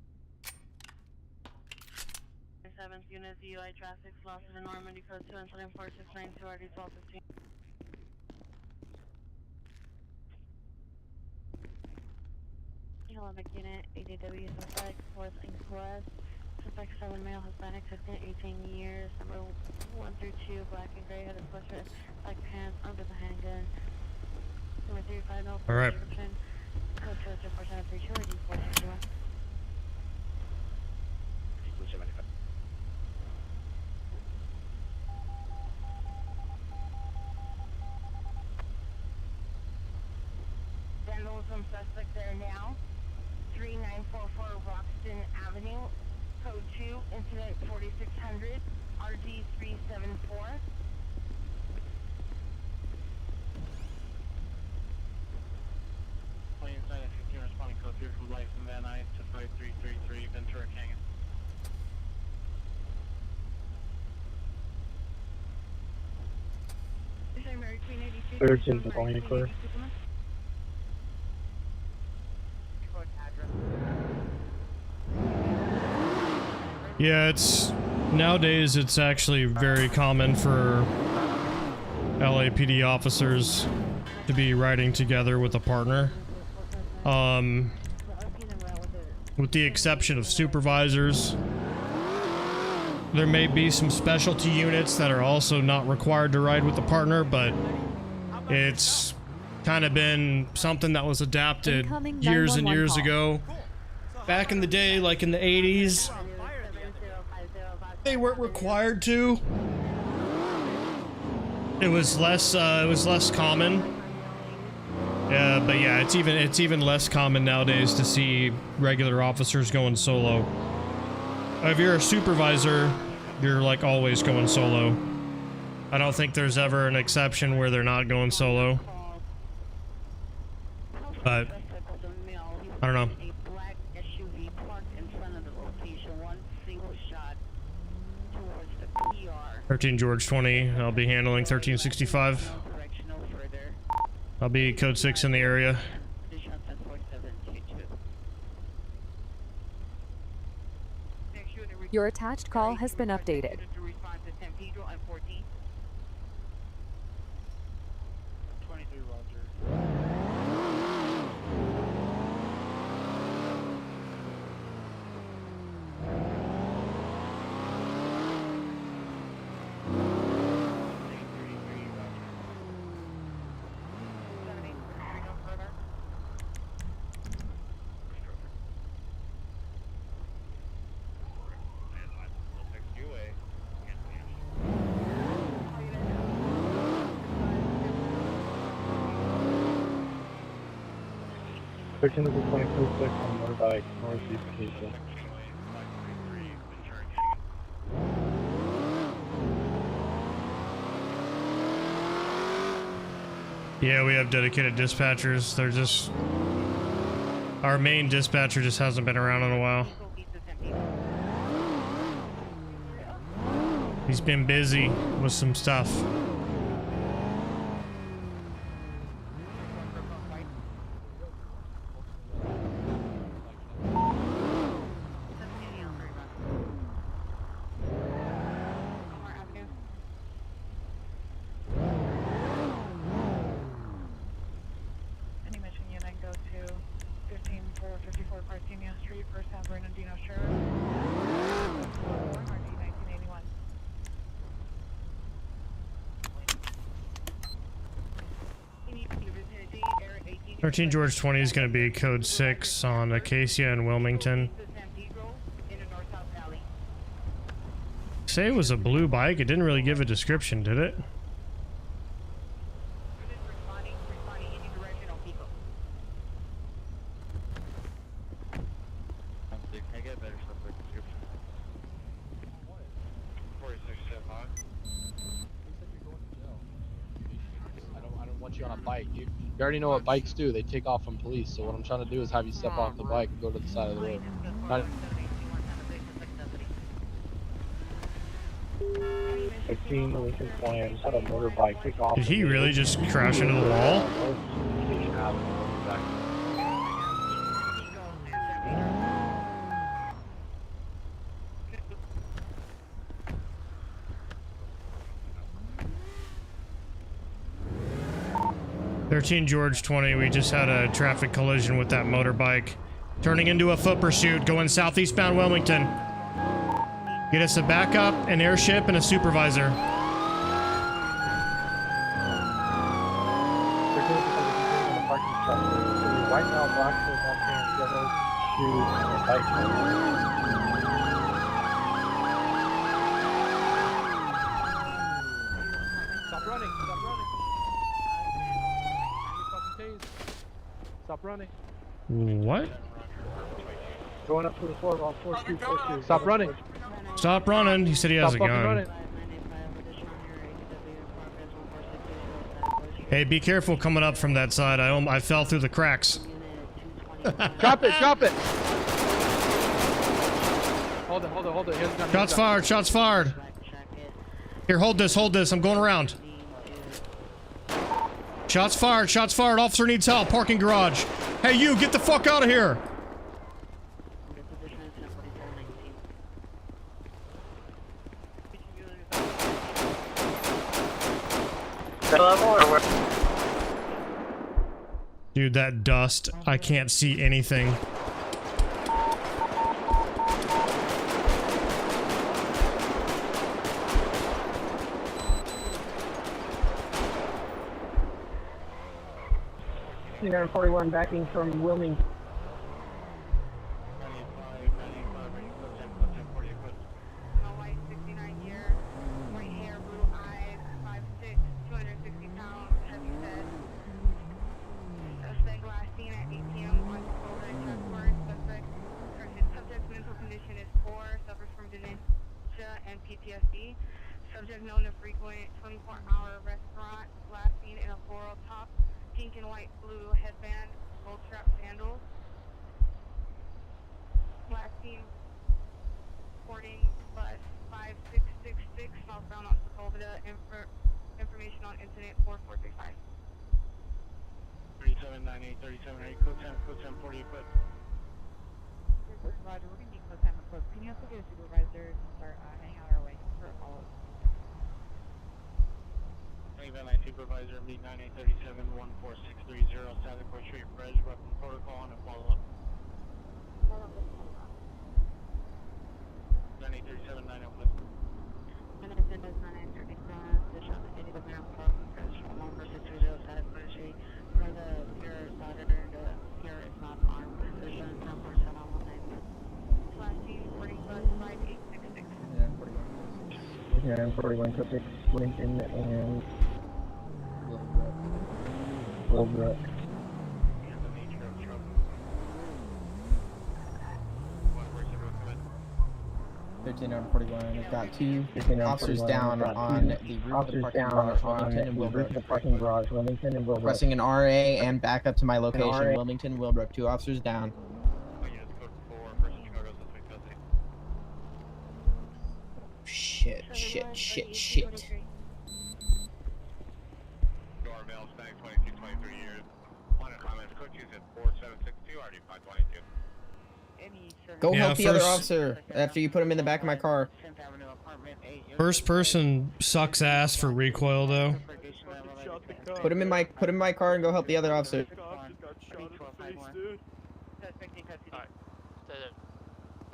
7th unit, DUI traffic, losses in Normandy, code 2, incident 4692, RD 1215. Olympic unit, ADW suspect, 4th inquest. Suspect 7 male, Hispanic, 15, 18 years. Number 1 through 2, black and gray headed sweatshirt, black pants, under the handgun. Number 3, 5 male, all right. Description. Code 24732, RD 461. Vandalism suspect there now. 3944 Roxton Avenue, code 2, incident 4600, RD 374. Plane inside at 15 responding code 3 from Life from Van Nuys to 5333 Ventura Canyon. Mary Queen 82. 13 to 20 clear. Yeah, nowadays it's actually very common for LAPD officers to be riding together with a partner. With the exception of supervisors. There may be some specialty units that are also not required to ride with a partner, but it's kind of been something that was adapted years and years ago. Back in the day, like in the 80s, they weren't required to. It was less common. Yeah, but yeah, it's even less common nowadays to see regular officers going solo. If you're a supervisor, you're like always going solo. I don't think there's ever an exception where they're not going solo. But I don't know. 13 George 20. I'll be handling 1365. I'll be code 6 in the area. Your attached call has been updated. 23 Roger. Section of the 2026 on motorbike, northeast Acacia. Yeah, we have dedicated dispatchers. They're just... Our main dispatcher just hasn't been around in a while. He's been busy with some stuff. Thirteen George 20 is going to be code 6 on Acacia and Wilmington. Say it was a blue bike. It didn't really give a description, did it? You on a bike. You already know what bikes do. They take off from police. So what I'm trying to do is have you step off the bike and go to the side of the road. Not 16 Lincoln Plan had a motorbike take off. Did he really just crash into the wall? 13 George 20, we just had a traffic collision with that motorbike. Turning into a foot pursuit, going southeastbound Wilmington. Get us a backup, an airship, and a supervisor. White now, black shirt, all pants, yellow shoes, and a bike. Stop running! Stop running! Stop running. What? Going up to the floor, all 4242. Stop running. Stop running. He said he has a gun. Running. Hey, be careful coming up from that side. I fell through the cracks. Drop it, drop it. Hold it, hold it, hold it. Here's the gun. Shots fired, shots fired. Here, hold this, hold this. I'm going around. Shots fired, shots fired. Officer needs help. Parking garage. Hey, you, get the fuck out of here. Level or where? Dude, that dust, I can't see anything. You're 41 backing from Wilmington. PTSD. Subject known to frequent 24-hour restaurant, last seen in a floral top, pink and white blue headband, gold strap sandals. Last seen boarding bus 5666 southbound on Sepulveda. Information on incident 4435. 3798, 3798, code 10, 48 foot. Roger, we're going to need close time and close. Can you also get a supervisor to start hanging out our way for a follow-up? Van Night Supervisor, meet 9837 14630, static for street bridge, weapon protocol, and a follow-up. 9837 901. And then it does 930, position on the city of Mount Park, bridge from 14630, static for street, for the pure starter, the pure is not armed, position 10% on 190. Last seen boarding bus 5866. Yeah, 41 to 6, Lincoln and Goldbrook. 1341. We've got two officers down on the roof of the parking garage, Wilmington and Wilbrook. Pressing an RA and back up to my location, Wilmington, Wilbrook. Two officers down. Shit. Go help the other officer after you put him in the back of my car. First person sucks ass for recoil though. Put him in my car and go help the other officer.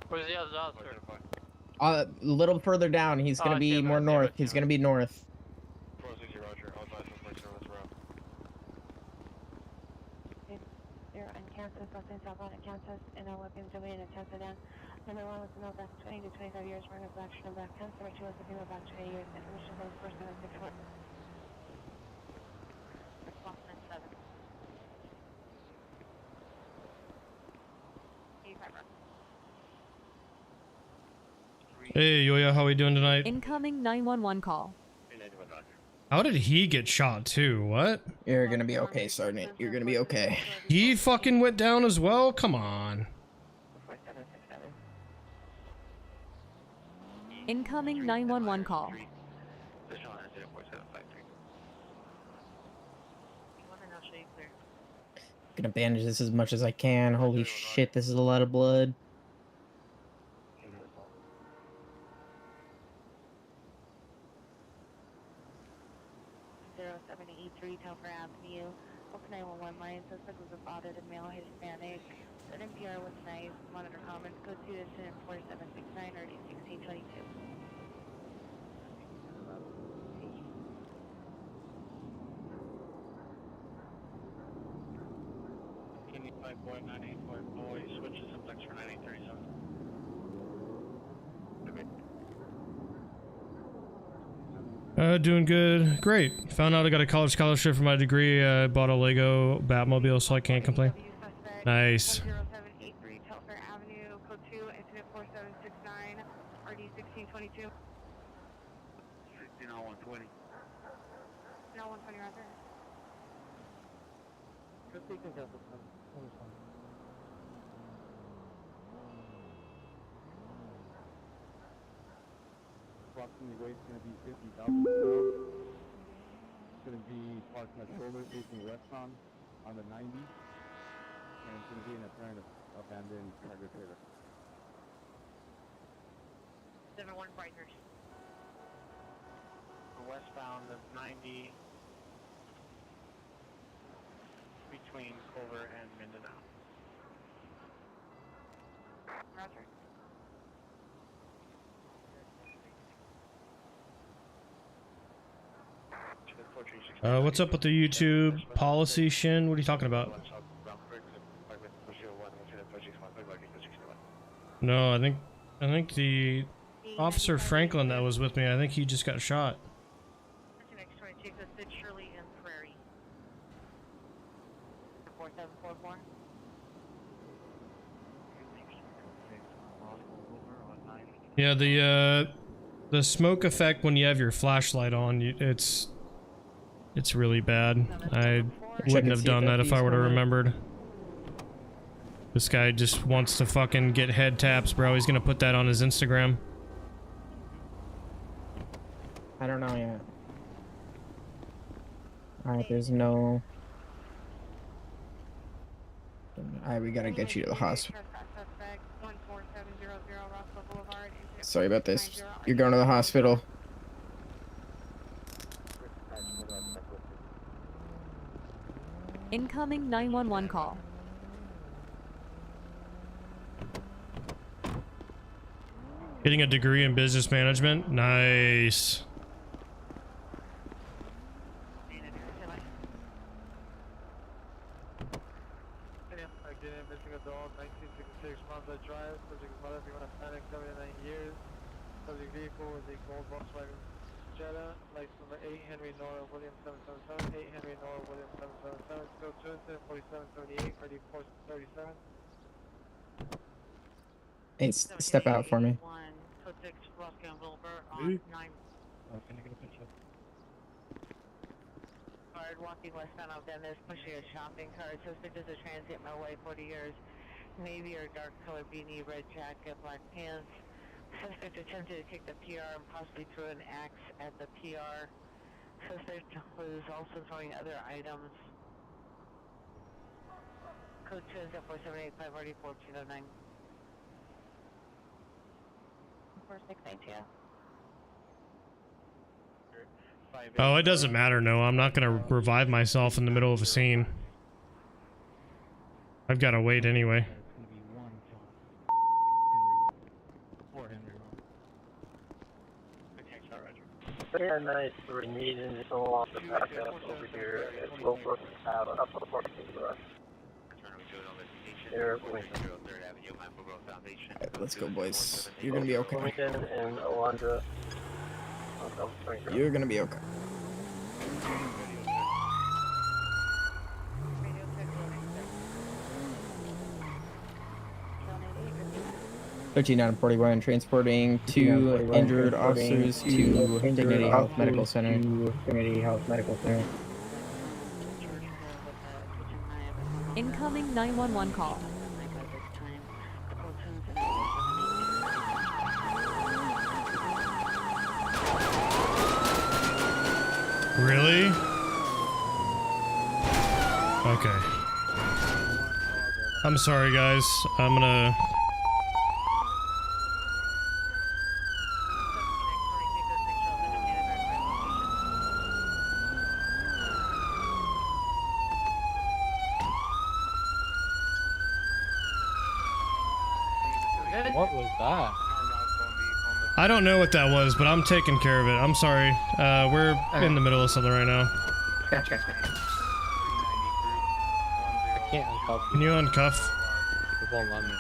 Where's the other officer? A little further down. He's gonna be more north. He's gonna be north. They're on Kansas, Western Southbound at Kansas, and our weapons are in Tanzania. Number 1 was a male back 20 to 25 years, wearing a black shirt and black pants. Number 2 was a female back 20 years. Information on the first 764. Response 97. 85. Hey, Yoya, how we doing tonight? Incoming 911 call. How did he get shot too? What? You're gonna be okay, Sergeant. You're gonna be okay. He fucking went down as well? Come on. Incoming 911 call. Gonna bandage this as much as I can. Holy shit, this is a lot of blood. Telfer Avenue, Open 911 line. Suspect was a fathered male Hispanic. An NPR was knife. Monitor comments. Code 2 incident 4769 or 1622. Kenny 5 boy 98 boy switches simplex for 9837. Doing good. Great. Found out I got a college scholarship for my degree. I bought a Lego Batmobile, so I can't complain. Nice. 0783 Telfair Avenue, code 2, incident 4769, RD 1622. 16 on 120. No 120 right there. Approximately weight is going to be 50,000 pounds. It's going to be parked in a shoulder facing restaurant on the 90. And it's going to be in a turn of abandoned cargo trailer. 71 Breakers. Westbound of 90. between Culver and Mindanao. Roger. What's up with the YouTube policy, Shin? What are you talking about? No, I think the Officer Franklin that was with me, I think he just got shot. Next 22 listed Shirley and Prairie. 4744. Yeah, the smoke effect when you have your flashlight on, it's really bad. I wouldn't have done that if I would have remembered. This guy just wants to fucking get head taps, bro. He's gonna put that on his Instagram. I don't know yet. Alright, there's no... Alright, we gotta get you to the hospital. Sorry about this. You're going to the hospital. Incoming 911 call. Getting a degree in business management? Nice. Again, missing adult, 1966 Mazda Drive, subject mother, if you want to panic, 79 years. Subject vehicle was a gold Volkswagen Jetta, license number 8 Henry Nora William 777, 8 Henry Nora William 777, still to incident 4778, ready 437. Hey, step out for me. Code 6 Roscoe and Wilbur Really? on 9. Oh, can I get a picture? Card walking westbound of Dennis, pushing a shopping cart. Suspect is a transient my way, 40 years. Navy or dark colored beanie, red jacket, black pants. Suspect attempted to kick the PR and possibly threw an axe at the PR. Suspect was also throwing other items. Code 2 is at 4785, already 1409. 4692. Oh, it doesn't matter, no. I'm not gonna revive myself in the middle of a scene. I've gotta wait anyway. Yeah, nice. We're needing to go off the back up over here at Wilbur Ave, up the parking garage. There, Alright, let's go, boys. You're gonna be okay. Wilmington and Alondra. You're gonna be okay. (1341) transporting two injured officers to Dignity Health Medical Center. Dignity Health Medical Center. Incoming 911 call. Really? Okay. I'm sorry, guys. I'm gonna... What was that? I don't know what that was, but I'm taking care of it. I'm sorry. We're in the middle of something right now. Gotcha. I can't uncuff. Can you uncuff? It won't let me.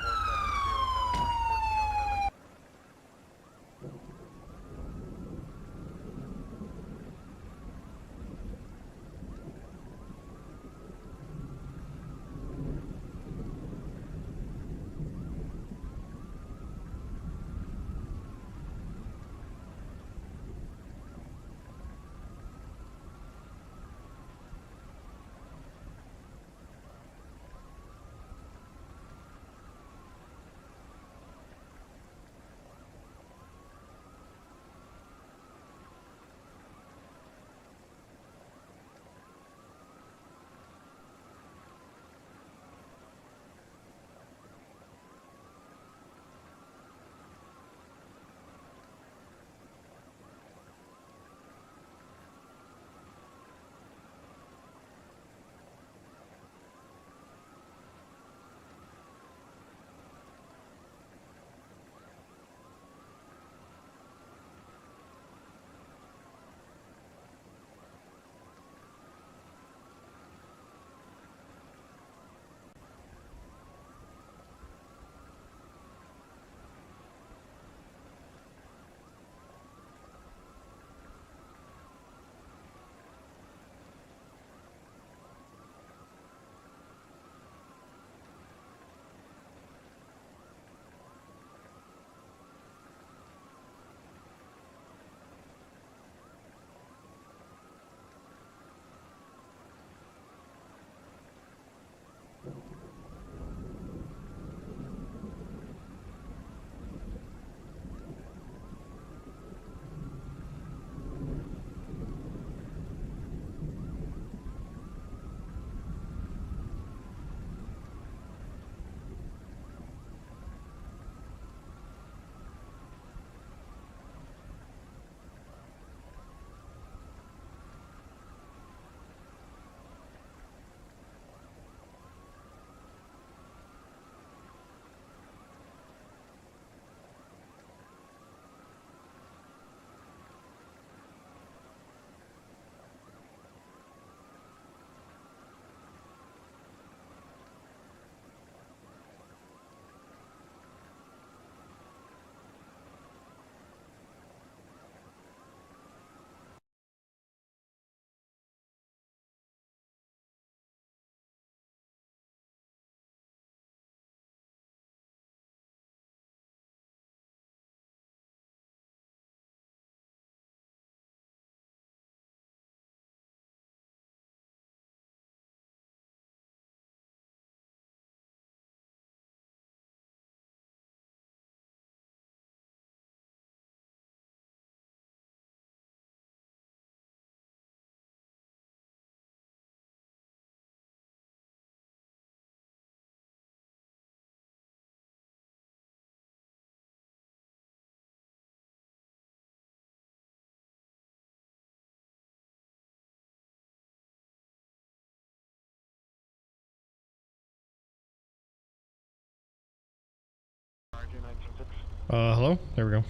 Hello? There we go.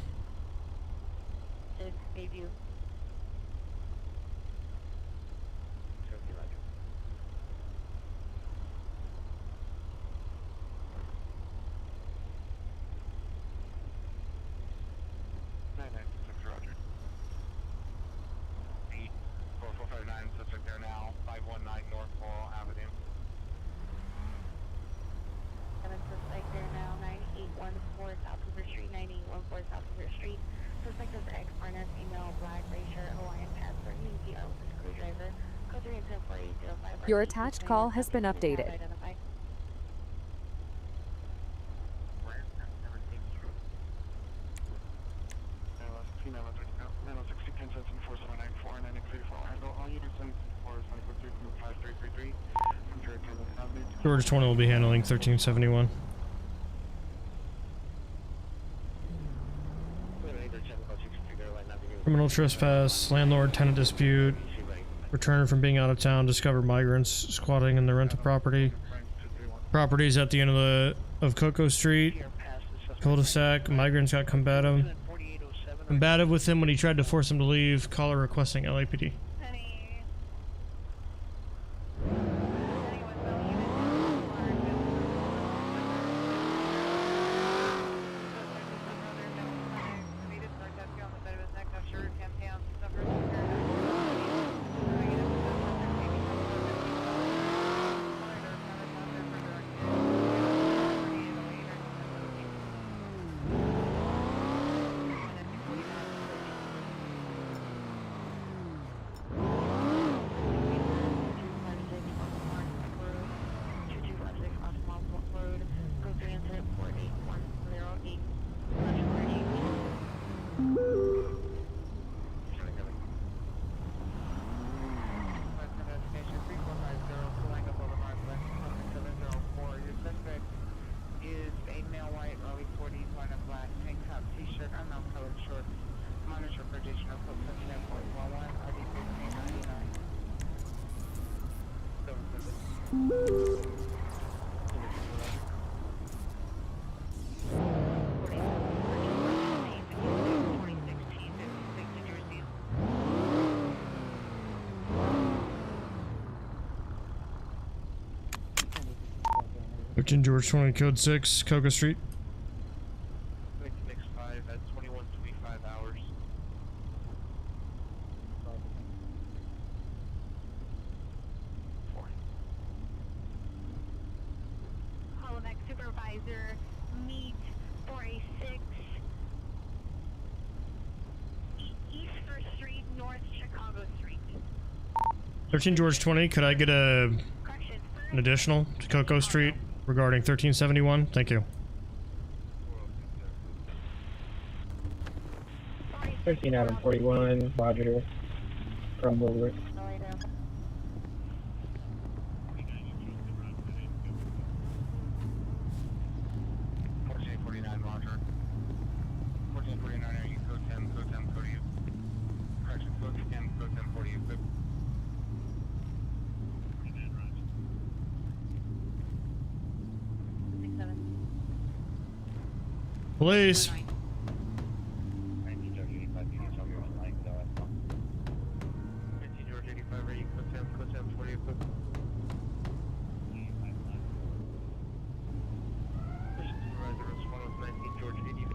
Bayview. Roger. 4459, subject there now, 519 North Laurel Avenue. Suspect there now, 9814 South Hoover Street, 9814 South Hoover Street. Suspect is X, Barnett, female, black, gray shirt, Hawaiian passport, UPR with a screwdriver. Code 3 and 104805. Your attached call has been updated. Identified. George 20 will be handling 1371. Criminal trespass, landlord tenant dispute, return from being out of town, discovered migrants squatting in the rental property. Properties at the end of Cocoa Street, cul-de-sac. Migrants got combative with him when he tried to force him to leave. Caller requesting LAPD. George 20, code 6, Cocoa Street. Next 5 at 2125 hours. Holoneck supervisor, meet 4A6 East 1st Street, North Chicago Street. 13 George 20, could I get an additional to Cocoa Street regarding 1371? Thank you. 13 Adam 41, Roger, from Woodward. 1449, Roger. 1449, are you code 10, code you. Correction, code 10, code 10, 40 you. Police.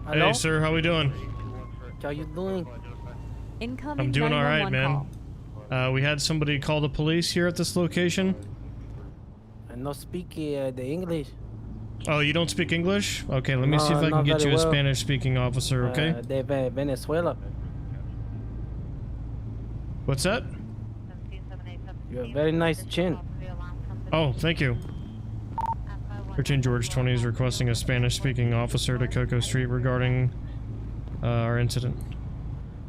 Hello? Hey, sir, how we doing? How you doing? Incoming I'm doing all right, 911 man. call. We had somebody call the police here at this location. I no speak the English. Oh, you don't speak English? Okay, let me see if I can not get very you a well. Spanish-speaking officer, okay? De Venezuela. What's that? You have a very nice chin. Oh, thank you. 13 George 20 is requesting a Spanish-speaking officer to Cocoa Street regarding our incident.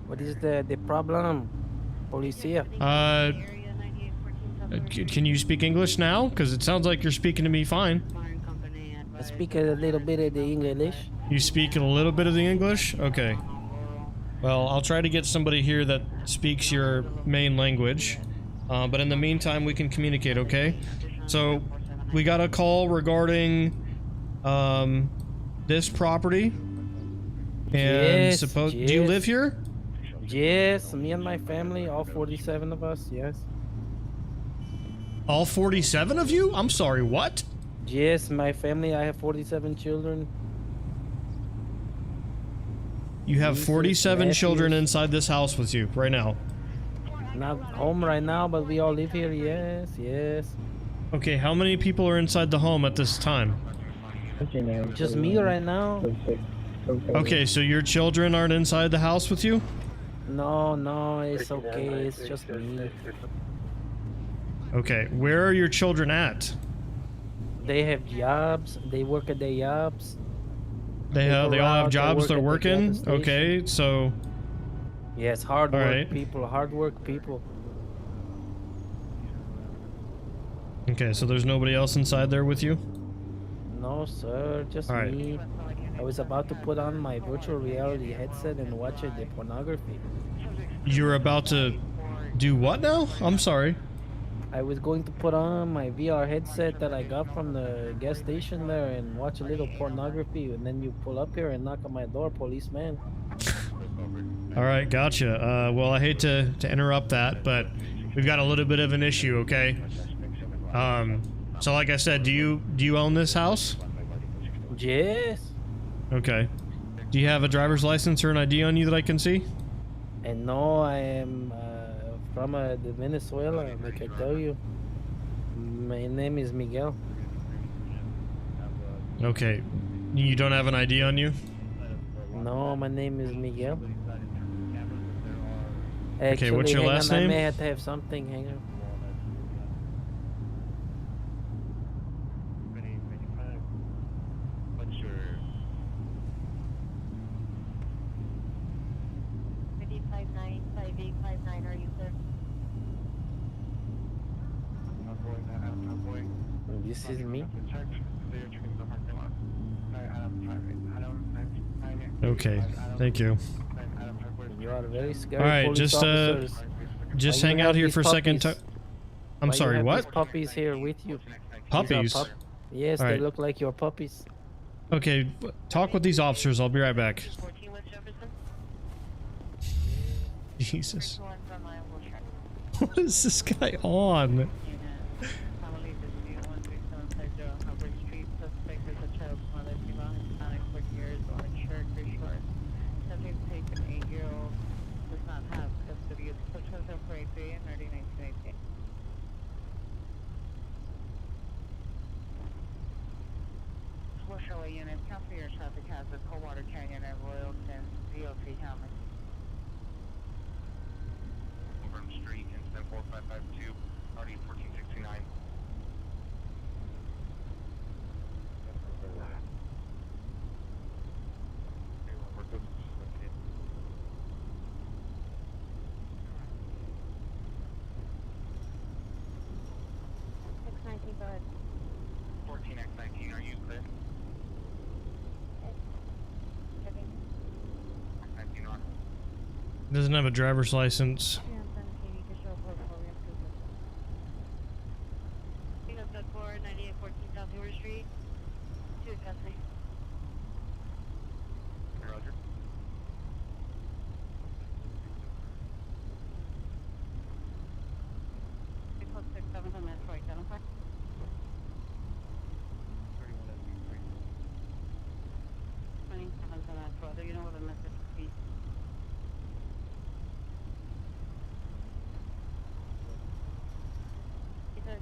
What is the problem, Policia? Can you speak English now? Because it sounds like you're speaking to me fine. I speak a little bit of the English. You speak a little bit of the English? Okay. Well, I'll try to get somebody here that speaks your main language. But in the meantime, we can communicate, okay? So, we got a call regarding this property. And Yes, do you yes. live here? Yes, me and my family, all 47 of us, yes. All 47 of you? I'm sorry, what? Yes, my family, I have 47 children. You have Nieces, 47 children nephews. inside this house with you right now. Not home right now, but we all live here, yes, yes. Okay, how many people are inside the home at this time? Just me right now. Okay, so your children aren't inside the house with you? No, no, it's okay, it's just me. Okay, where are your children at? They have jobs, they work at their jobs. They all have jobs, they're working? Okay, so... Yes, hard work Alright. people, hard work people. Okay, so there's nobody else inside there with you? No, sir, just Alright. me. I was about to put on my virtual reality headset and watch the pornography. You're about to do what now? I'm sorry. I was going to put on my VR headset that I got from the gas station there and watch a little pornography, and then you pull up here and knock on my door, policeman. Alright, gotcha. Well, I hate to interrupt that, but we've got a little bit of an issue, okay? So like I said, do you own this house? Yes. Okay. Do you have a driver's license or an ID on you that I can see? And no, I am from Venezuela, like I tell you. My name is Miguel. Okay. You don't have an ID on you? No, my name is Miguel. Okay, what's your Actually, hang last on, name? I may have to have something, hang on. What's your 5859, 5859, are you sir? This is me. Okay, thank you. You are very scary. Alright, police just officers. just Why hang you out have here these for a second. puppies? I'm Why you sorry, have what? these puppies here with you. Puppies? Yes, All they right. look like your puppies. Okay, talk with these officers. I'll be right back. 14 West Jefferson? Jesus. 31 from my will track. What is this guy on? Family visiting 13750 Hubbard Street. Suspect is a child's mother, female, Hispanic, 40 years, uninsured, very short. Subject taken 8-year-old, does not have custody of the children for 83 and early 1988. Bushaway unit, cancel your traffic hazard, Coldwater Canyon and Royalton, DOT Hammond. From Street, incident 4552, RD 1469. X19, go ahead. 14X19, are you clear? X19 on. Doesn't have a driver's license. Pick up that 9814 South Hoover Street. 2 custody. Roger. Code 67 on Metro, identify. 27 on Metro, do you know what the message would be?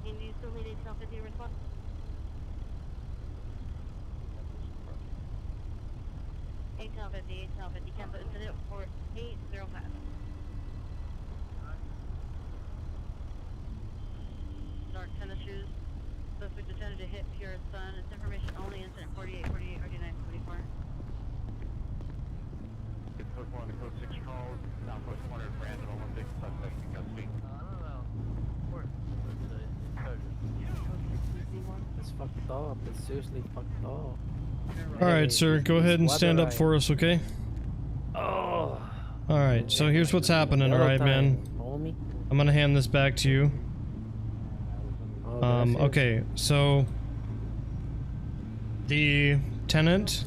Can you still need a self-50 response? Eight self-50, cancel incident for 805. Dark tennis shoes. Suspect attempted to hit Pure Sun. It's information only. Incident 4848 RD944. It's code 1 to code 6 calls, southwest corner of Brandon, Olympic, suspect in custody. It's fucked up. It's seriously fucked up. Alright, sir, go ahead and stand up for us, okay? Oh. Alright, so here's what's happening, alright, man? Homie. I'm gonna hand this back to you. Okay, so the tenant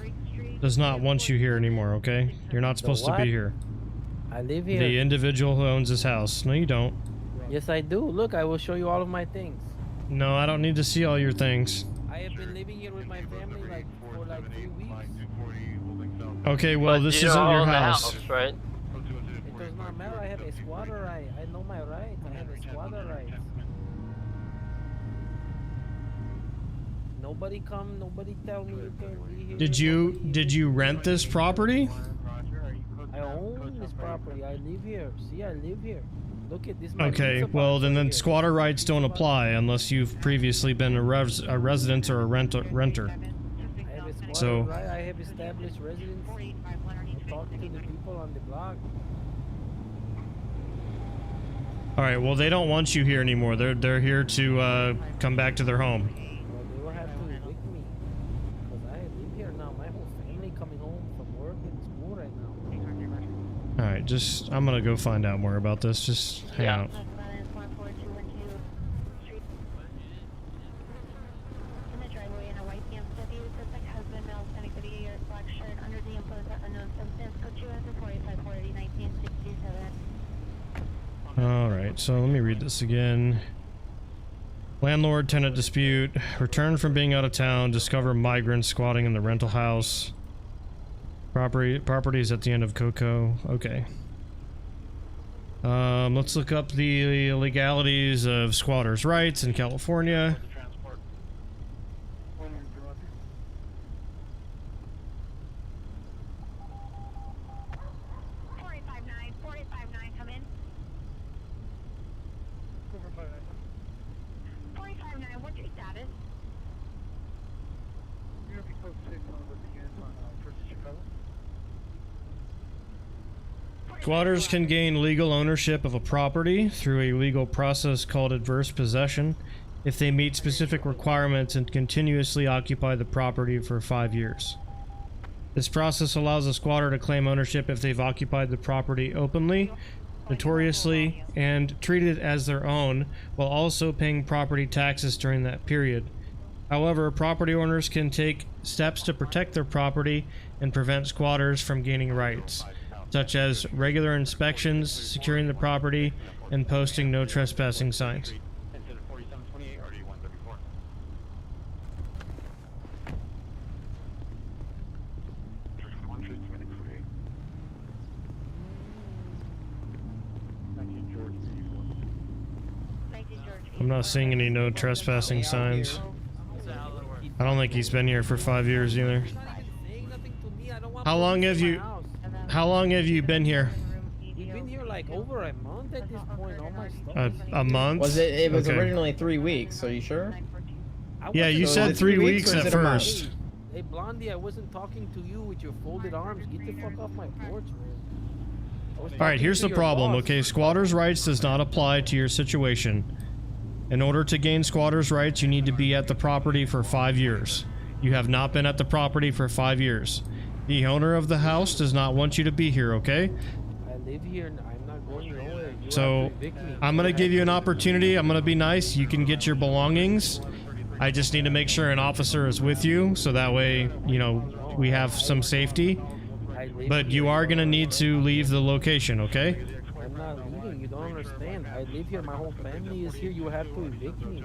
does not want you here anymore, okay? You're not supposed to what? be here. I live here. The individual who owns this house. No, you don't. Yes, I do. Look, I will show you all of my things. No, I don't need to see all your things. I have been living here with my family for 3 weeks. Okay, well, But this you isn't don't your own the house. right? It does not matter. I have a squatter right. I know my rights. I have a squatter right. Nobody come. Nobody tell me you can't be here. Did you rent this property? I own this property. I live here. See, I live here. Look at this. My Okay, pizza well box right then here. squatter rights don't apply unless you've previously been a resident or a renter. I have a squatter So- right. I have established residence. I talk to the people on the block. All right, well they don't want you here anymore. They're here to come back to their home. Well, they will have to evict me because I live here now. My whole family coming home from work and school right now. All right, just I'm gonna go find out more about this. Just hang out. In the driveway in a white BMW, suspect husband, male, 38-year, black shirt, under the influence of unknown substance. Go to us at 4540 1967. All right, so let me read this again. Landlord tenant dispute. Return from being out of town. Discover migrants squatting in the rental house. Property is at the end of Coco. Okay. Let's look up the legalities of squatters' rights in California. Squatters can gain legal ownership of a property through a legal process called adverse possession if they meet specific requirements and continuously occupy the property for 5 years. This process allows a squatter to claim ownership if they've occupied the property openly, notoriously, and treated it as their own, while also paying property taxes during that period. However, property owners can take steps to protect their property and prevent squatters from gaining rights, such as regular inspections, securing the property, and posting no trespassing signs. I'm not seeing any no trespassing signs. I don't think he's been here for 5 years either. How long have you been here? We've been here like over a month at this point. All my stuff. A month? Was it? It was Okay. originally 3 weeks. Are you sure? Yeah, you So said is it 3 3 weeks or is at it a month? first. Hey, Blondie, I wasn't talking to you with your folded arms. Get the fuck off my porch, man. All right, here's the problem. Okay, squatters' rights does not apply to your situation. In order to gain squatters' rights, you need to be at the property for 5 years. You have not been at the property for 5 years. The owner of the house does not want you to be here, okay? I live here and I'm not going nowhere. You So, have to evict me. I'm gonna give you an opportunity. I'm gonna be nice. You can get your belongings. I just need to make sure an officer is with you, so that way, you know, we have some safety. But you are gonna need to leave the location, okay? I'm not leaving. You don't understand. I live here. My whole family is here. You have to evict me.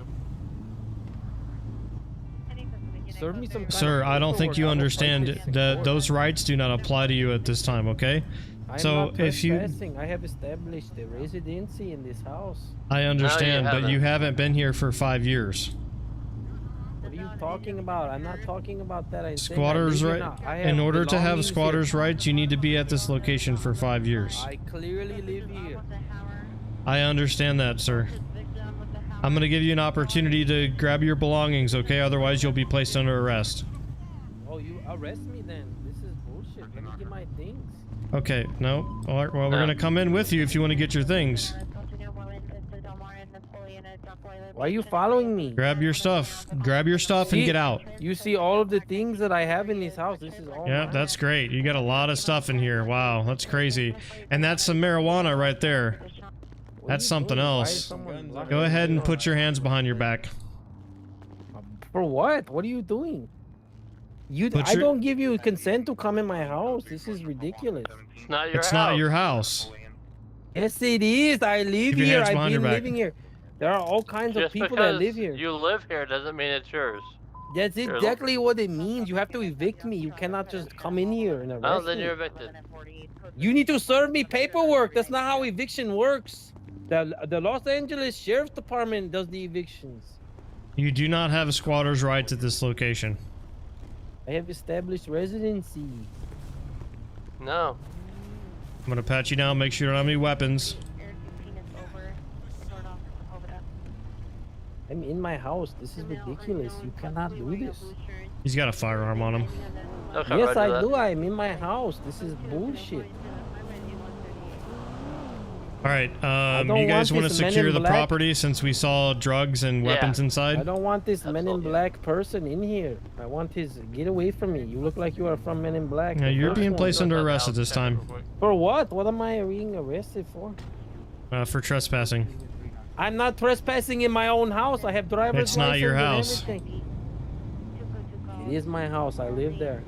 Serve me some kind Sir, of I don't think paperwork. you I will fight understand this in that court. those rights do not apply to you at this time, okay? I'm So not if you, trespassing. I have established a residency in this house. I understand, but haven't. you haven't been here for 5 years. What are you talking about? I'm not talking about that. I'm saying I Squatters' live here right. now. I have In order to have belongings squatters' here. rights, you need to be at this location for 5 years. I clearly live here. I understand that, sir. I'm gonna give you an opportunity to grab your belongings, okay? Otherwise, you'll be placed under arrest. Oh, you arrest me then? This is bullshit. Let me get my things. Okay, no. All right, well, we're gonna come in with you if you want to get your things. Why are you following me? Grab your stuff. Grab your stuff and See? get out. You see all of the things that I have in this house. This is all Yeah, mine. that's great. You got a lot of stuff in here. Wow, that's crazy. And that's some marijuana right there. That's something else. Go ahead and put your hands behind your back. For what? What are you doing? I don't give you consent to come in my house. This is ridiculous. It's not your house. It's not your house. Yes, it is. I live Keep your here. hands I've behind your been back. living here. There are all kinds of Just people that live because here. you live here doesn't mean it's yours. That's exactly what it means. You have to evict me. You cannot just come in here and arrest Well, then me. you're evicted. You need to serve me paperwork. That's not how eviction works. The Los Angeles Sheriff's Department does the evictions. You do not have a squatter's rights at this location. I have established residency. No. I'm gonna pat you down, make sure you don't have any weapons. I'm in my house. This is ridiculous. You cannot do this. He's got a firearm on him. Okay, Yes, I that. do. I'm in my house. This is bullshit. All right, don't you guys want want to this Men secure in the Black. property since we saw drugs and weapons I inside? don't want this Men in Black person in here. I want his. Get away from me. You look like you are from Men in Black. Yeah, the you're first being one. placed under arrest at this time For what? What am I being arrested for? for trespassing. I'm not trespassing in my own house. I have driver's It's not your license house. and everything. It is my house. I live there.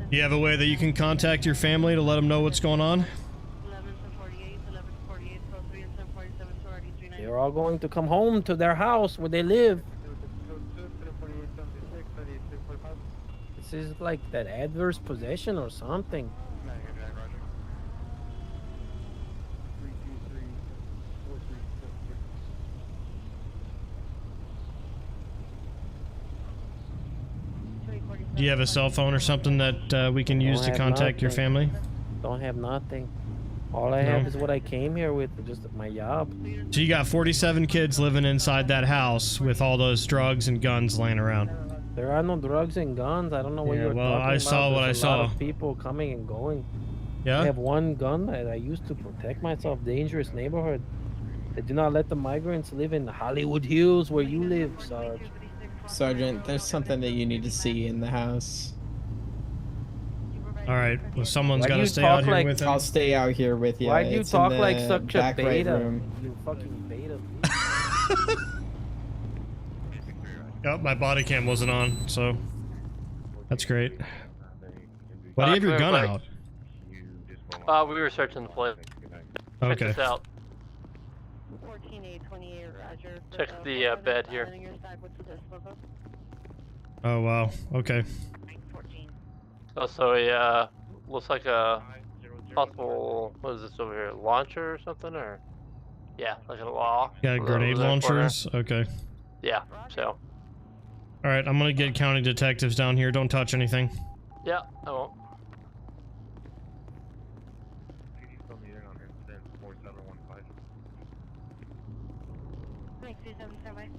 Do you have a way that you can contact your family to let them know what's going on? They're all going to come home to their house where they live. This is like that adverse possession or something. Do you have a cell phone or something that we can use to have contact your nothing. family? Don't have nothing. All I have is what I came here with, just my job. So you got 47 kids living inside that house with all those drugs and guns laying around. There are no drugs and guns. I don't know what Yeah, you're well, talking about. I saw what There's I a lot saw. of people coming and going. Yeah? I have one gun that I used to protect myself. Dangerous neighborhood. They do not let the migrants live in Hollywood Hills where you live, Sarge. Sergeant, there's something that you need to see in the house. All right. Well, someone's Why got do to you stay talk out here like- with him. I'll stay out here with you. Why do you It's in talk like the such a back right beta? room. You fucking beta. Oh, my body cam wasn't on, so that's great. Why do you have your gun out? We were searching the place. Okay. Check this out. 14-828, Roger. Check the bed here. Oh wow. Okay. Also, a looks like a possible, what is this over here? Launcher or something, or yeah, like a law. Yeah, grenade launchers. Okay. Yeah. So. All right. I'm gonna get county detectives down here. Don't touch anything. Yeah, I won't. Thanks, 277.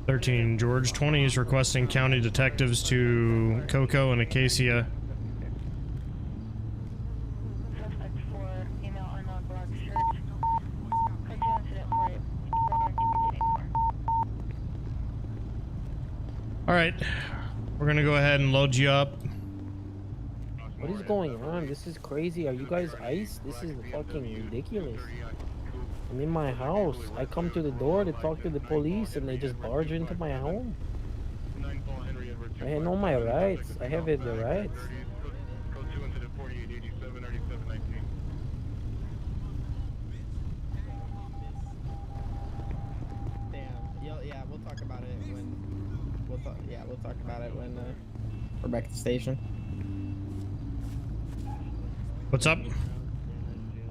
13 George 20 is requesting county detectives to Cocoa and Acacia. Suspect 4, female unknown black shirt. Cartoon incident 4, All right. We're gonna go ahead and load you up. What is going on? This is crazy. Are you guys ice? This is fucking ridiculous. I'm in my house. I come to the door to talk to the police and they just barge into my home. I know my rights. I have the rights. Yeah, we'll talk about it when we'll talk about it when we're back at the station. What's up?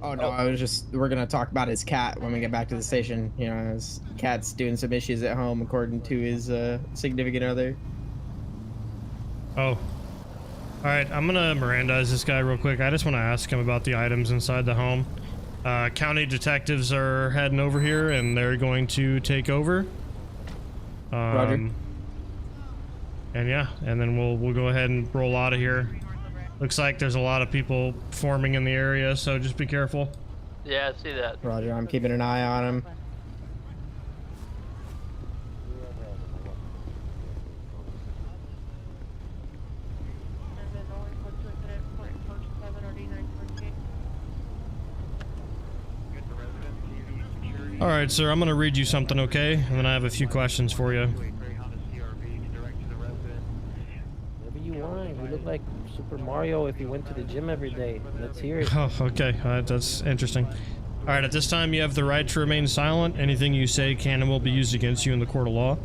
Oh no, I was just we're gonna talk about his cat when we get back to the station. You know, his cat's doing some issues at home according to his significant other. Oh. All right, I'm gonna Mirandize this guy real quick. I just want to ask him about the items inside the home. County detectives are heading over here and they're going to take over. Roger. And yeah, and then we'll go ahead and roll out of here. Looks like there's a lot of people forming in the area, so just be careful. Yeah, I see that. Roger, I'm keeping an eye on him. Alright, sir, I'm gonna read you something, okay? And then I have a few questions for you. Whatever you want. You look like Super Mario if you went to the gym every day. Let's hear it. Oh, okay. That's interesting. Alright, at this time you have the right to remain silent. Anything you say can and will be used against you in the court of law.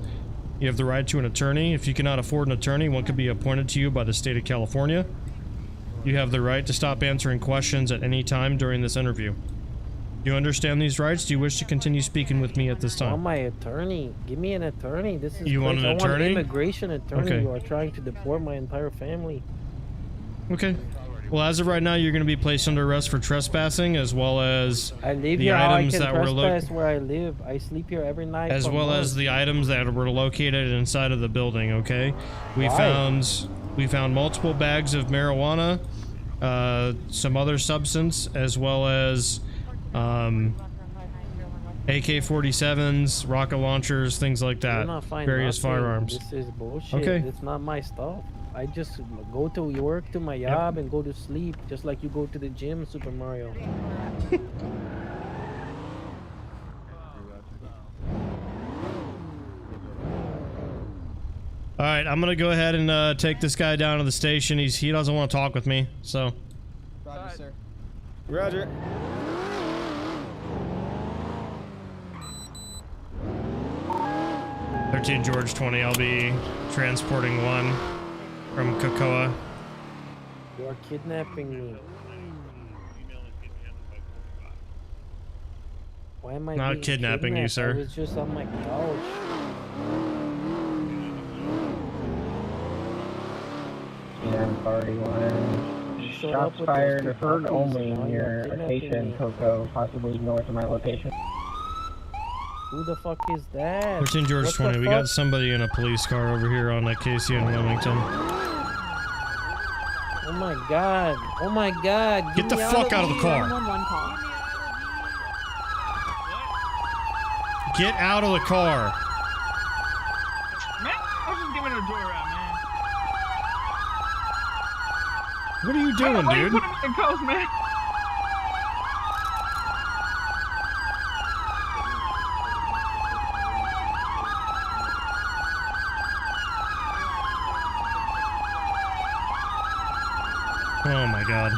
You have the right to an attorney. If you cannot afford an attorney, one could be appointed to you by the state of California. You have the right to stop answering questions at any time during this interview. Do you understand these rights? Do you wish to continue speaking with me at this time? I want my attorney. Give me an attorney. This is You want an crazy. I want attorney? an immigration attorney. Okay. You are trying to deport my entire family. Okay. Well, as of right now, you're going to be placed under arrest for trespassing, as well as I live the here. How I items can that were trespass where I live. I sleep here every night. as for well as months. the items that were located inside of the building. Okay. We Why? found multiple bags of marijuana, some other substance, as well as AK-47s, rocket launchers, things like You're that. not finding Various nothing. firearms. This is bullshit. Okay. It's not my stuff. I just go to work, to my job, and go to sleep, just like you go to the gym, Super Mario. All right, I'm gonna go ahead and take this guy down to the station. He doesn't want to talk with me, so. Roger, sir. Roger. "13 George 20, I'll be transporting one from Cocoa." You are kidnapping me. Why am I Not being kidnapping you, kidnapped? sir. I was just on my couch. And 31. Shut Shots up with those fired, two heard puppies, only now you're near kidnapping Acacia me. and Cocoa, possibly north of my location. Who the fuck is that? 13 George What the 20, we fuck? got somebody in a police car over here on Acacia and Wilmington. Oh my god. Oh my god. Get the fuck out of the car. 911 call. Get out of the car. Man, I was just giving her a door out, man. What are you doing, Why you dude? put him in cuffs, man? Oh my god.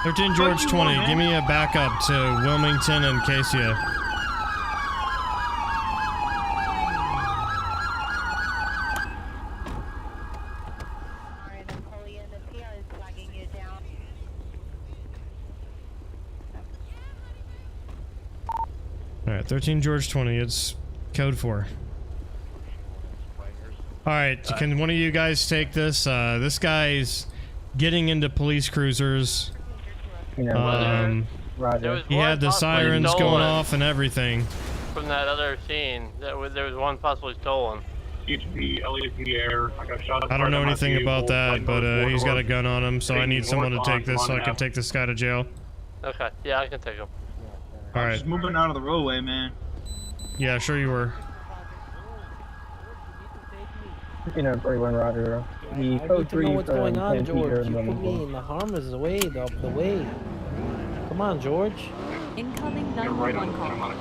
13 George 20, give me a backup to Wilmington and Acacia. Alright, 13 George 20, it's code 4. Alright, can one of you guys take this? This guy's getting into police cruisers. Roger. He had the sirens going off and everything. From that other scene, there was one possibly stolen. I don't know anything about that, but he's got a gun on him, so I need someone to take this so I can take this guy to jail. Okay, yeah, I can take him. Alright. Just moving out of the roadway, man. Yeah, sure you were. 41 Roger. The I code need to 3 know what's going from on, San George. Peter You and put me Wilmington. in the harmless way, the way. Come on, George. Incoming 911 call.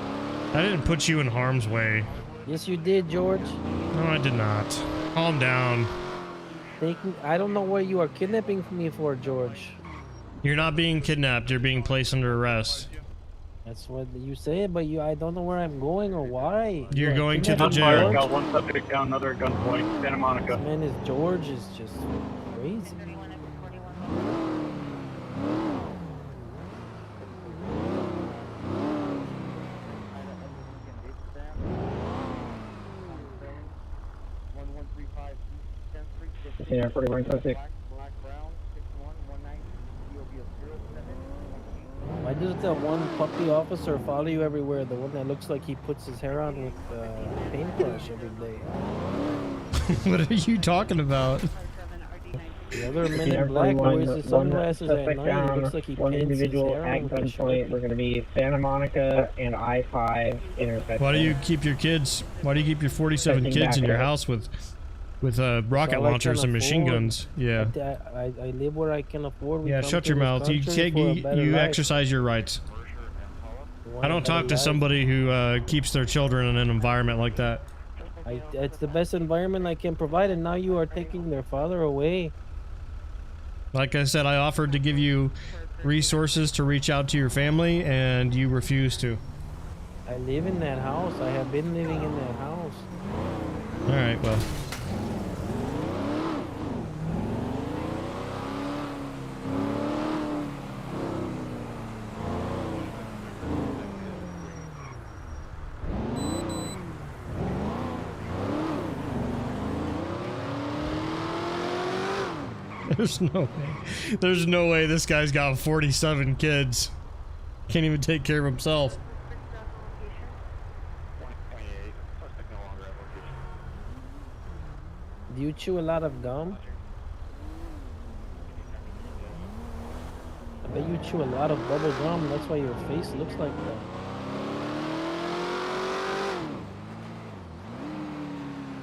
I didn't put you in harm's way. Yes, you did, George. No, I did not. Calm down. I don't know what you are kidnapping me for, George. You're not being kidnapped, you're being placed under arrest. That's what you say, but I don't know where I'm going or why. You're You are going to the kidnapping jail. George? Got one subject down, another gunpoint, Santa Monica. This man is George is just crazy. Yeah, 41 code 6. Why does that one puppy officer follow you everywhere? The one that looks like he puts his hair on with paintbrush every day. What are you talking about? The other men Yeah, in black 41, wears his one sunglasses at suspect night. It down, looks like he one paints his individual hair at on with a gunpoint. We're going to be Santa Monica and I-5 intersection. Why do you keep your kids? Why do you keep your 47 Checking kids in back your up. house with rocket all I launchers can and machine afford. guns? Yeah. I live where I can afford. We Yeah, come shut to your this mouth. You country take for a better you life. exercise your rights. I don't talk to somebody who keeps their children in an environment like that. It's the best environment I can provide, and now you are taking their father away. Like I said, I offered to give you resources to reach out to your family, and you refused to. I live in that house. I have been living in that house. Alright, well. There's no way this guy's got 47 kids. Can't even take care of himself. Do you chew a lot of gum? I bet you chew a lot of bubble gum. That's why your face looks like that.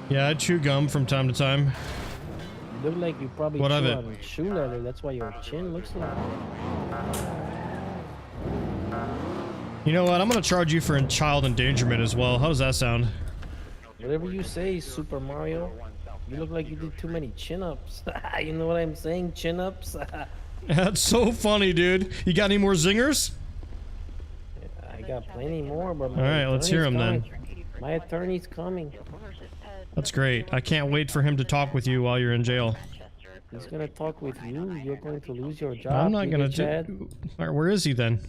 Yeah, I chew gum from time to time. You look like you probably What chew of it? on shoe leather. That's why your chin looks like that. You know what? I'm gonna charge you for child endangerment as well. How does that sound? Whatever you say, Super Mario. You look like you did too many chin-ups. You know what I'm saying? Chin-ups? That's so funny, dude. You got any more zingers? I got plenty more, but my Alright, let's hear him then. My attorney's coming. That's great. I can't wait for him to talk with you while you're in jail. He's gonna talk with you. You're going to lose your job. I'm not gonna Chad. do. Alright, where is he then?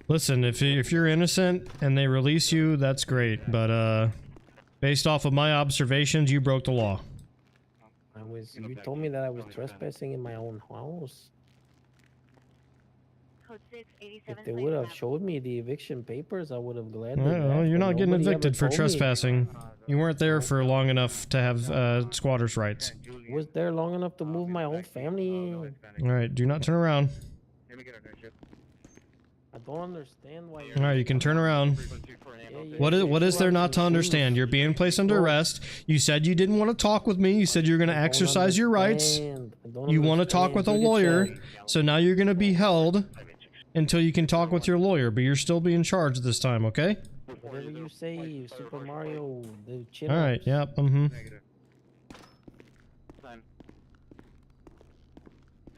Listen, if you're innocent and they release you, that's great. But based off of my observations, you broke the law. You told me that I was trespassing in my own house. If they would have showed me the eviction papers, I would have gladly. Well, you're not getting evicted for told me. trespassing. You weren't there for long enough to have squatters' rights. Was there long enough to move my whole family? Alright, do not turn around. I don't understand why. Alright, you can turn around. What is there not to understand? You're being placed under arrest. You said you didn't want to talk with me. You said you're going to exercise your rights. You want to talk with a lawyer. So now you're going to be held until you can talk with your lawyer. But you're still being charged this time, okay? Whatever you say, Super Mario. Alright, yep, mm-hmm.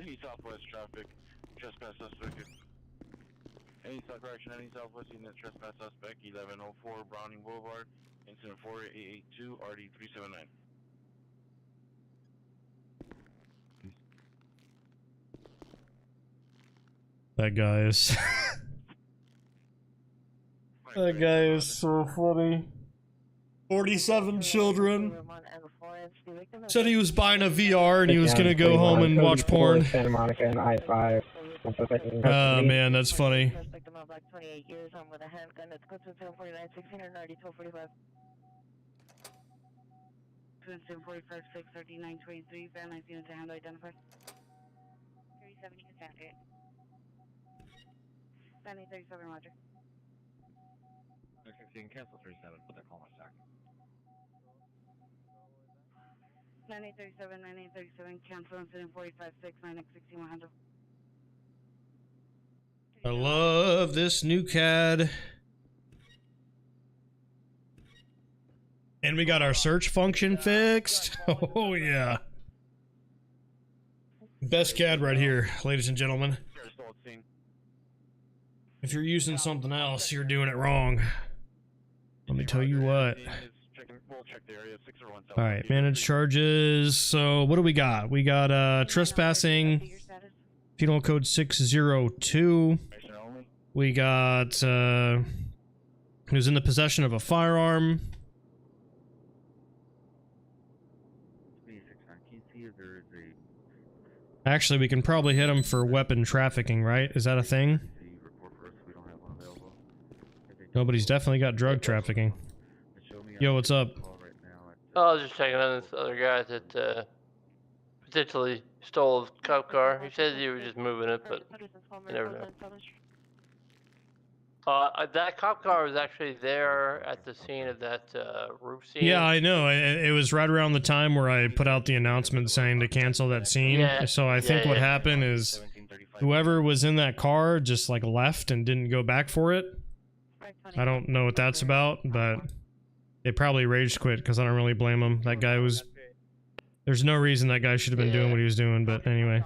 Any southwest traffic, trespass suspect. Any southwest unit trespass suspect, 1104 Browning Boulevard, incident 4882 RD 379. That guy is... that guy is so funny. 47 children. Said he was buying a VR and he was gonna go home and watch porn. Santa Monica and I-5. Oh man, that's funny. 28 years, I'm with a handgun. It's code 749, 1690, 1245. 745, 639, 23, van 9 units to handle identified. 37, you can stand it. Van 37, roger. 16, cancel 37, put that call on stack. 9837, 9837, cancel incident 456, 9x60, 100. I love this new CAD. And we got our search function fixed. Oh yeah. Best CAD right here, ladies and gentlemen. If you're using something else, you're doing it wrong. Let me tell you what. Alright, manage charges. So what do we got? We got trespassing, penal code 602. We got he was in the possession of a firearm. Actually, we can probably hit him for weapon trafficking, right? Is that a thing? Nobody's definitely got drug trafficking. Yo, what's up? Oh, I was just checking on this other guy that potentially stole a cop car. He said he was just moving it, but you never know. That cop car was actually there at the scene of that roof scene. Yeah, I know. It was right around the time where I put out the announcement saying to cancel that scene. Yeah, So I think what happened is whoever was in that car just like left and didn't go back for it. I don't know what that's about, but they probably rage quit because I don't really blame them. That guy was... There's no reason that guy should have been doing what he was doing, but anyway.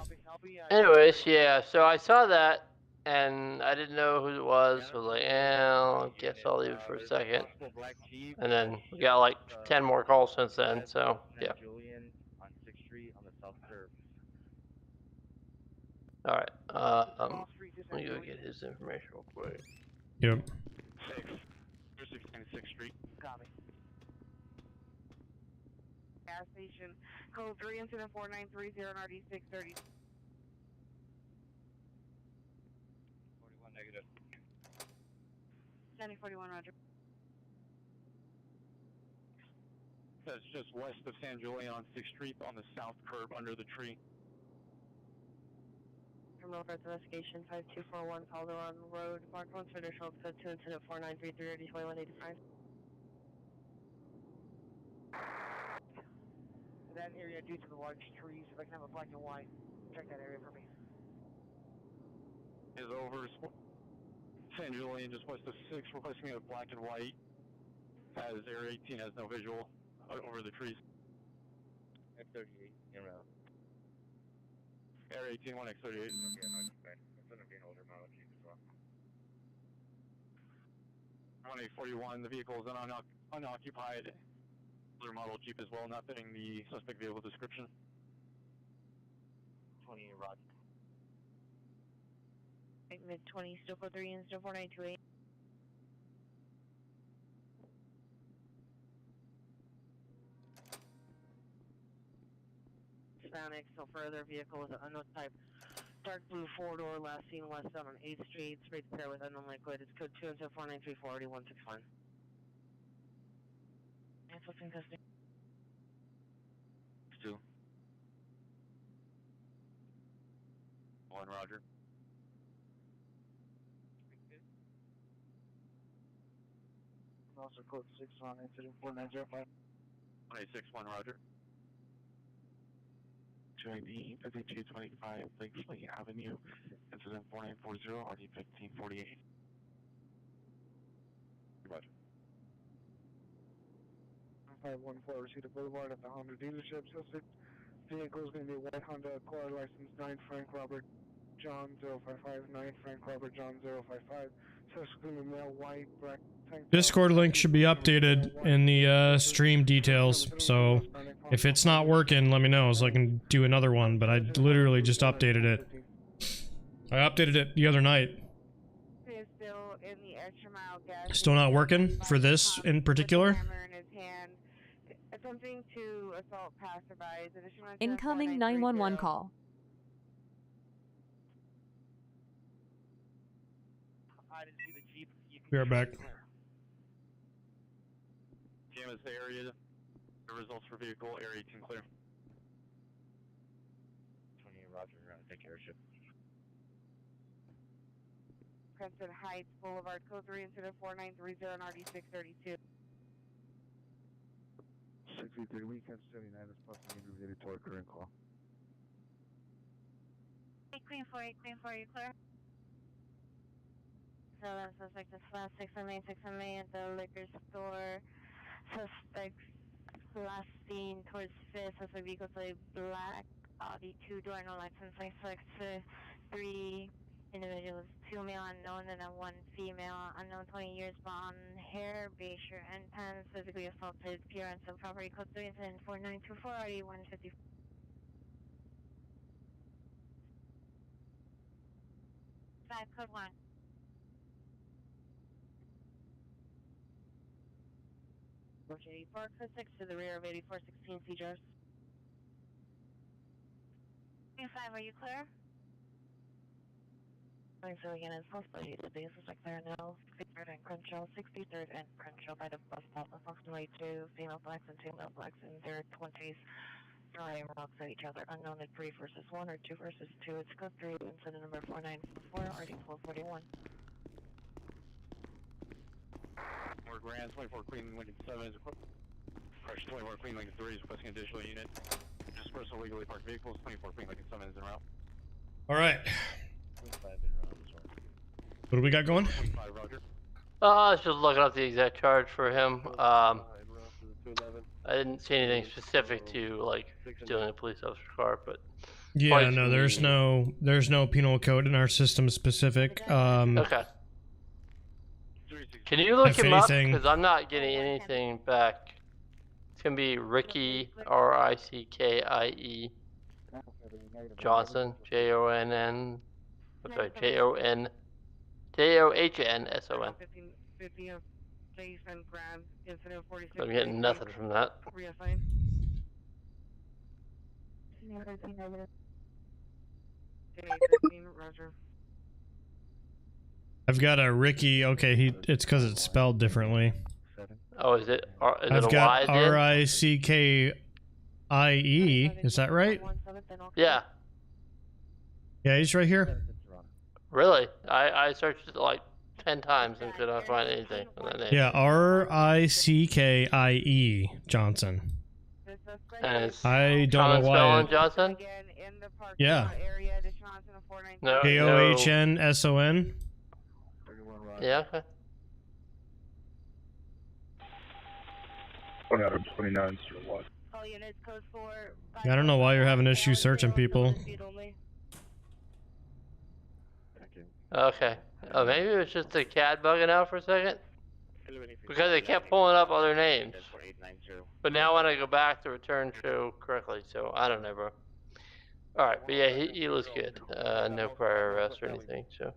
Anyways, yeah, so I saw that, and I didn't know who it was, so I was like, I guess I'll leave it for a second. And then we got like 10 more calls since then, so, yeah. Alright, let me go get his information real quick. Yep. 6th Street. Copy. Gas station, code 3 incident 4930 and RD 630. 41 negative. 9041, roger. That's just west of San Julian on 6th Street on the south curb under the tree. Criminal threats investigation 5241 Calderon Road. Mark 1 for additional code 2 incident 4933 RD 2185. That area due to the large trees, if I can have a black and white, check that area for me. Is over San Julian, just west of 6, requesting a black and white, as Area 18 has no visual over the trees. X38, in route. Area 18, 1X38. Okay, it's going to be an older model Jeep as well. 1841, the vehicle is an unoccupied older model Jeep as well, not fitting the suspect vehicle description. 20 Roger. Mid 20, still for 3 and still 4928. Hispanic, still further vehicle with an unknown type. Dark blue 4-door, last seen westbound on 8th Street, sprayed the pair with unknown liquid. It's code 2 until 4934 RD161. It's looking custody. 2. 1 Roger. Also code 6 on incident 4905. 186, 1 Roger. 280, 5225, Lakeshley Avenue, incident 4940, RD 1548. Roger. 514 Reseda Boulevard at the Honda dealership. Suspect vehicle is going to be a white Honda Accord, license 9 Frank Robert John 055, 9 Frank Robert John 055. Suspect going to be male, white, black tank. Discord link should be updated in the stream details, so if it's not working, let me know so I can do another one, but I literally just updated it. I updated it the other night. Still not working for this in particular? Attempting to assault passerbys. Incoming 911 call. I didn't see the Jeep. Be right back. Canvas the area. The results for vehicle, Area 18 clear. 28 Roger, take care of ship. Crescent Heights Boulevard, code 3 incident 4930 and RD 632. 63 weekend 79 is possibly related to our current call. Hey, Queen 4, you clear? So that suspect is last 6 on May at the liquor store. Suspects last seen towards 5th. Suspect vehicle is a black Audi 2-door, no license. Suspect 3 individuals, 2 male unknown and a 1 female unknown, 20 years blonde hair, beige shirt and pants, physically assaulted, appearance of property code 3 incident 4924 RD 150. Code 1. Approach 84, code 6 to the rear of 8416 Cedars. 5, are you clear? So again, it's possible the basis are clear now. 63rd and Crenshaw, 63rd and Crenshaw by the bus stop. Approximately 2 female blacks and 2 male blacks in their 20s throwing rocks at each other. Unknown at 3 versus 1 or 2 versus 2. It's code 3, incident number 4944, RD 1241. 24 grand, 24 Queen Lincoln 7 is equipped. Correction, 24 Queen Lincoln 3 is requesting additional unit. Just personal legally parked vehicles, 24 Queen Lincoln 7 is en route. All right. What do we got going? I was just looking up the exact charge for him. I didn't see anything specific to like stealing a police officer's car, but Yeah, no, there's no penal code in our system specific. Okay. Can you look him up? Because I'm not getting anything back. It's gonna be Ricky, R-I-C-K-I-E, Johnson, J-O-N-N. I'm sorry, J-O-H-N-S-O-N. I'm getting nothing from that. I've got a Ricky. Okay, it's because it's spelled differently. Oh, is it? I've got R-I-C-K-I-E. Is that right? Yeah. Yeah, he's right here. Really? I searched it like 10 times and could not find anything on that name. Yeah, R-I-C-K-I-E Johnson. And it's I don't know why. Johnson? Yeah. No. K-O-H-N-S-O-N. Yeah. Okay. 29 what? I don't know why you're having issues searching people. Okay. Oh, maybe it was just the CAD bugging out for a second? Because it kept pulling up other names. But now when I go back, the return show correctly, so I don't know, bro. Alright, but yeah, he looks good. No prior arrest or anything, so.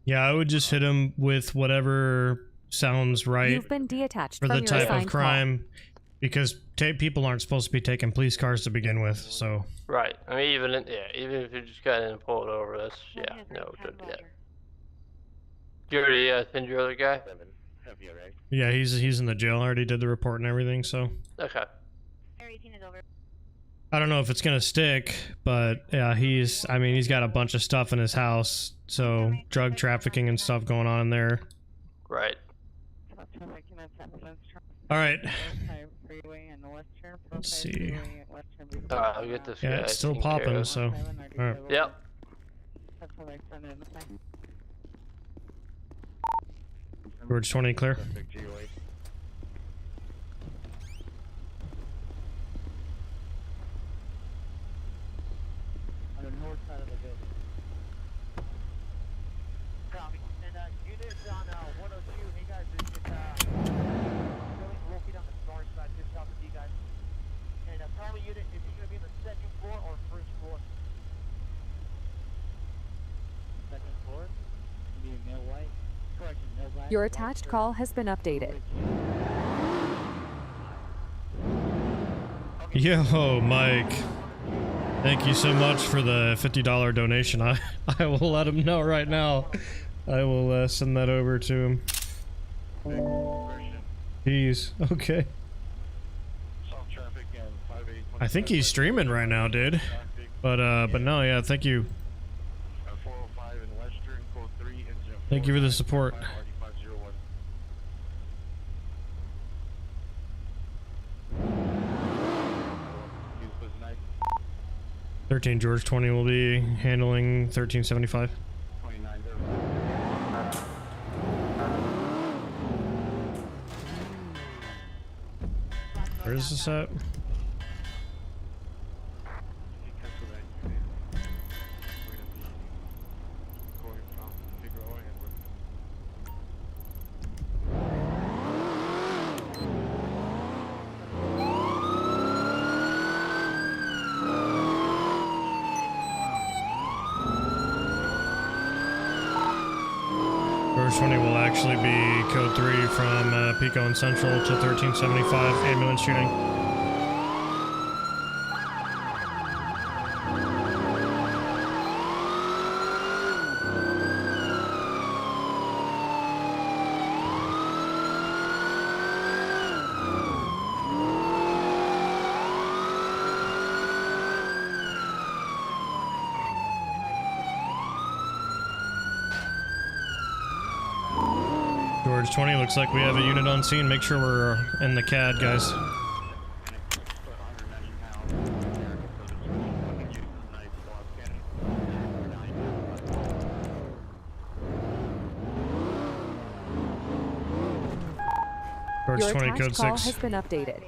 Yeah, I would just hit him with whatever sounds right. You've been detached for from the your type of assigned crime, because people aren't supposed to be taking police cars to begin with, so. Right. I mean, even if you just got in and pulled over, that's no, don't do that. You already send your other guy? Yeah, he's in the jail. I already did the report and everything, so. Okay. I don't know if it's gonna stick, but yeah, he's got a bunch of stuff in his house, so drug trafficking and stuff going on in there. Right. All right. Let's see. Alright, I'll get this guy. Yeah, it's still taken care popping, of. so. All right. Yep. George 20 clear. On the north side of the building. Copy. And units on 102, hey guys, this is building located on the north side, just south of you guys. And primary unit, if you're gonna be on the second floor or first floor. Second floor. Be male white. Correction, male black. Your attached call has been updated. Yo, Mike. Thank you so much for the $50 donation. I will let him know right now. I will send that over to him. Jeez. Okay. I think he's streaming right now, dude. But no, yeah, thank you. Thank you for the support. $13 George 20 will be handling 1375. Where is this at? George 20 will actually be code 3 from Pico and Central to 1375 ambulance shooting. Birch 20, looks like we have a unit on scene. Make sure we're in the CAD, guys. Birch Your 20, attached code call 6. has been updated.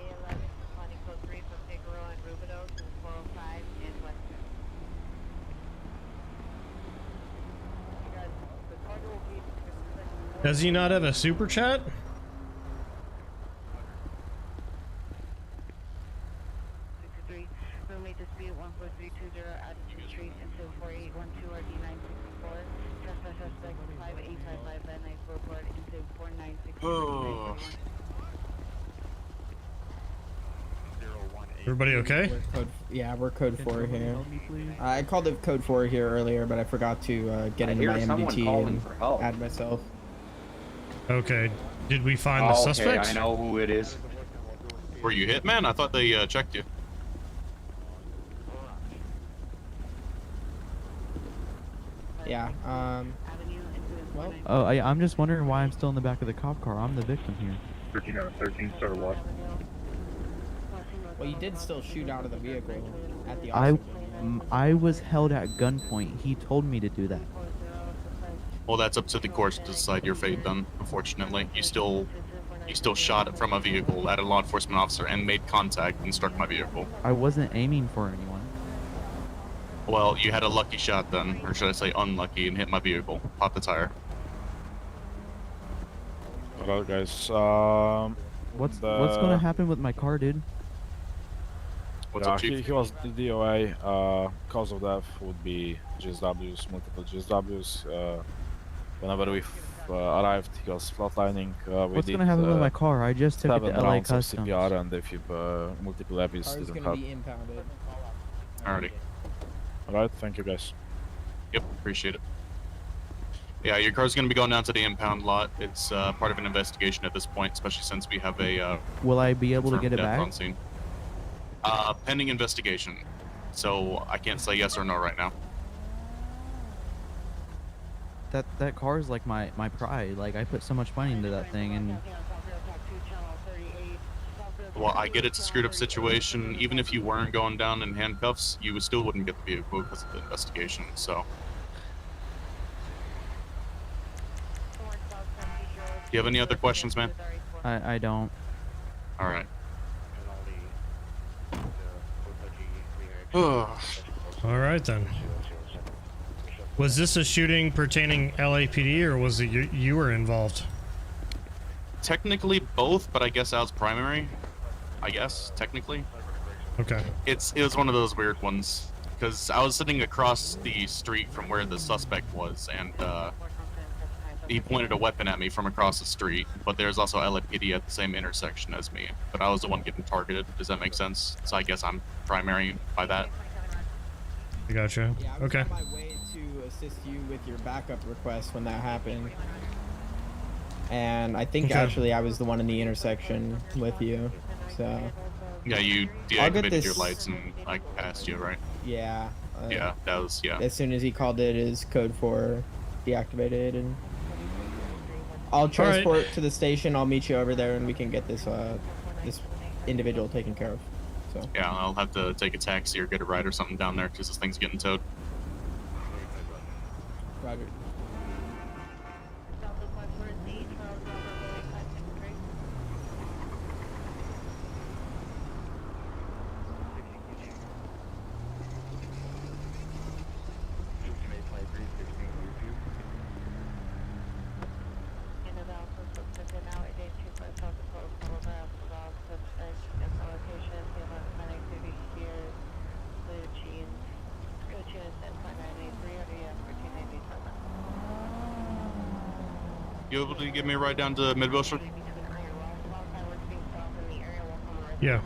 Does he not have a super chat? Roommate dispute 14320 Attitude Street into 4812 RD 964. Trespass suspect 5855 Van Nuys Boulevard into 4960. Everybody okay? We're code 4 here. I called it code 4 here earlier, but I forgot to get into my MDT and add myself. Okay. Did we find the suspect? I know who it is. Were you hit, man? I thought they checked you. Yeah, well... Oh, I'm just wondering why I'm still in the back of the cop car. I'm the victim here. 13 out of 13, star what? Well, you did still shoot out of the vehicle at the I was held at gunpoint. He told me to do that. Well, that's up to the courts to decide your fate then, unfortunately. You still shot it from a vehicle at a law enforcement officer and made contact and struck my vehicle. I wasn't aiming for anyone. Well, you had a lucky shot then, or should I say unlucky, and hit my vehicle. Popped the tire. Alright, guys. What's gonna happen with my car, dude? What's up, Chief? He was the DOA. Cause of death would be GSWs, multiple GSWs. Whenever we arrived, he was flatlining. What's gonna happen with my car? I just took it to 7 LA rounds of Customs. CPR, and if you multiple EPIs didn't help. Alrighty. Alright, thank you guys. Yep, appreciate it. Yeah, your car's gonna be going down to the impound lot. It's part of an investigation at this point, especially since we have a Will I be able to get it death back? on scene. Pending investigation. So I can't say yes or no right now. That car is like my pride. Like I put so much money into that thing, and Well, I get it's a screwed up situation. Even if you weren't going down in handcuffs, you still wouldn't get the vehicle because of the investigation, so. Do you have any other questions, man? I don't. Alright. Alright then. Was this a shooting pertaining LAPD or was it you were involved? Technically both, but I guess I was primary. I guess, technically. Okay. It was one of those weird ones. Because I was sitting across the street from where the suspect was, and he pointed a weapon at me from across the street, but there's also LAPD at the same intersection as me. But I was the one getting targeted. Does that make sense? So I guess I'm primary by that. I gotcha. Yeah, I was okay. on my way to assist you with your backup request when that happened. And I think actually I was the one in the intersection with you, so... Yeah, you deactivated your lights and I passed you, right? Yeah. Yeah, that was, yeah. As soon as he called it, his code 4 deactivated, and... I'll transport to the station, I'll meet you over there, and we can get this, this individual taken care of, so... Yeah, I'll have to take a taxi or get a ride or something down there because this thing's getting towed. Roger. You able to give me a ride down to Mid-Wilshire? Yeah.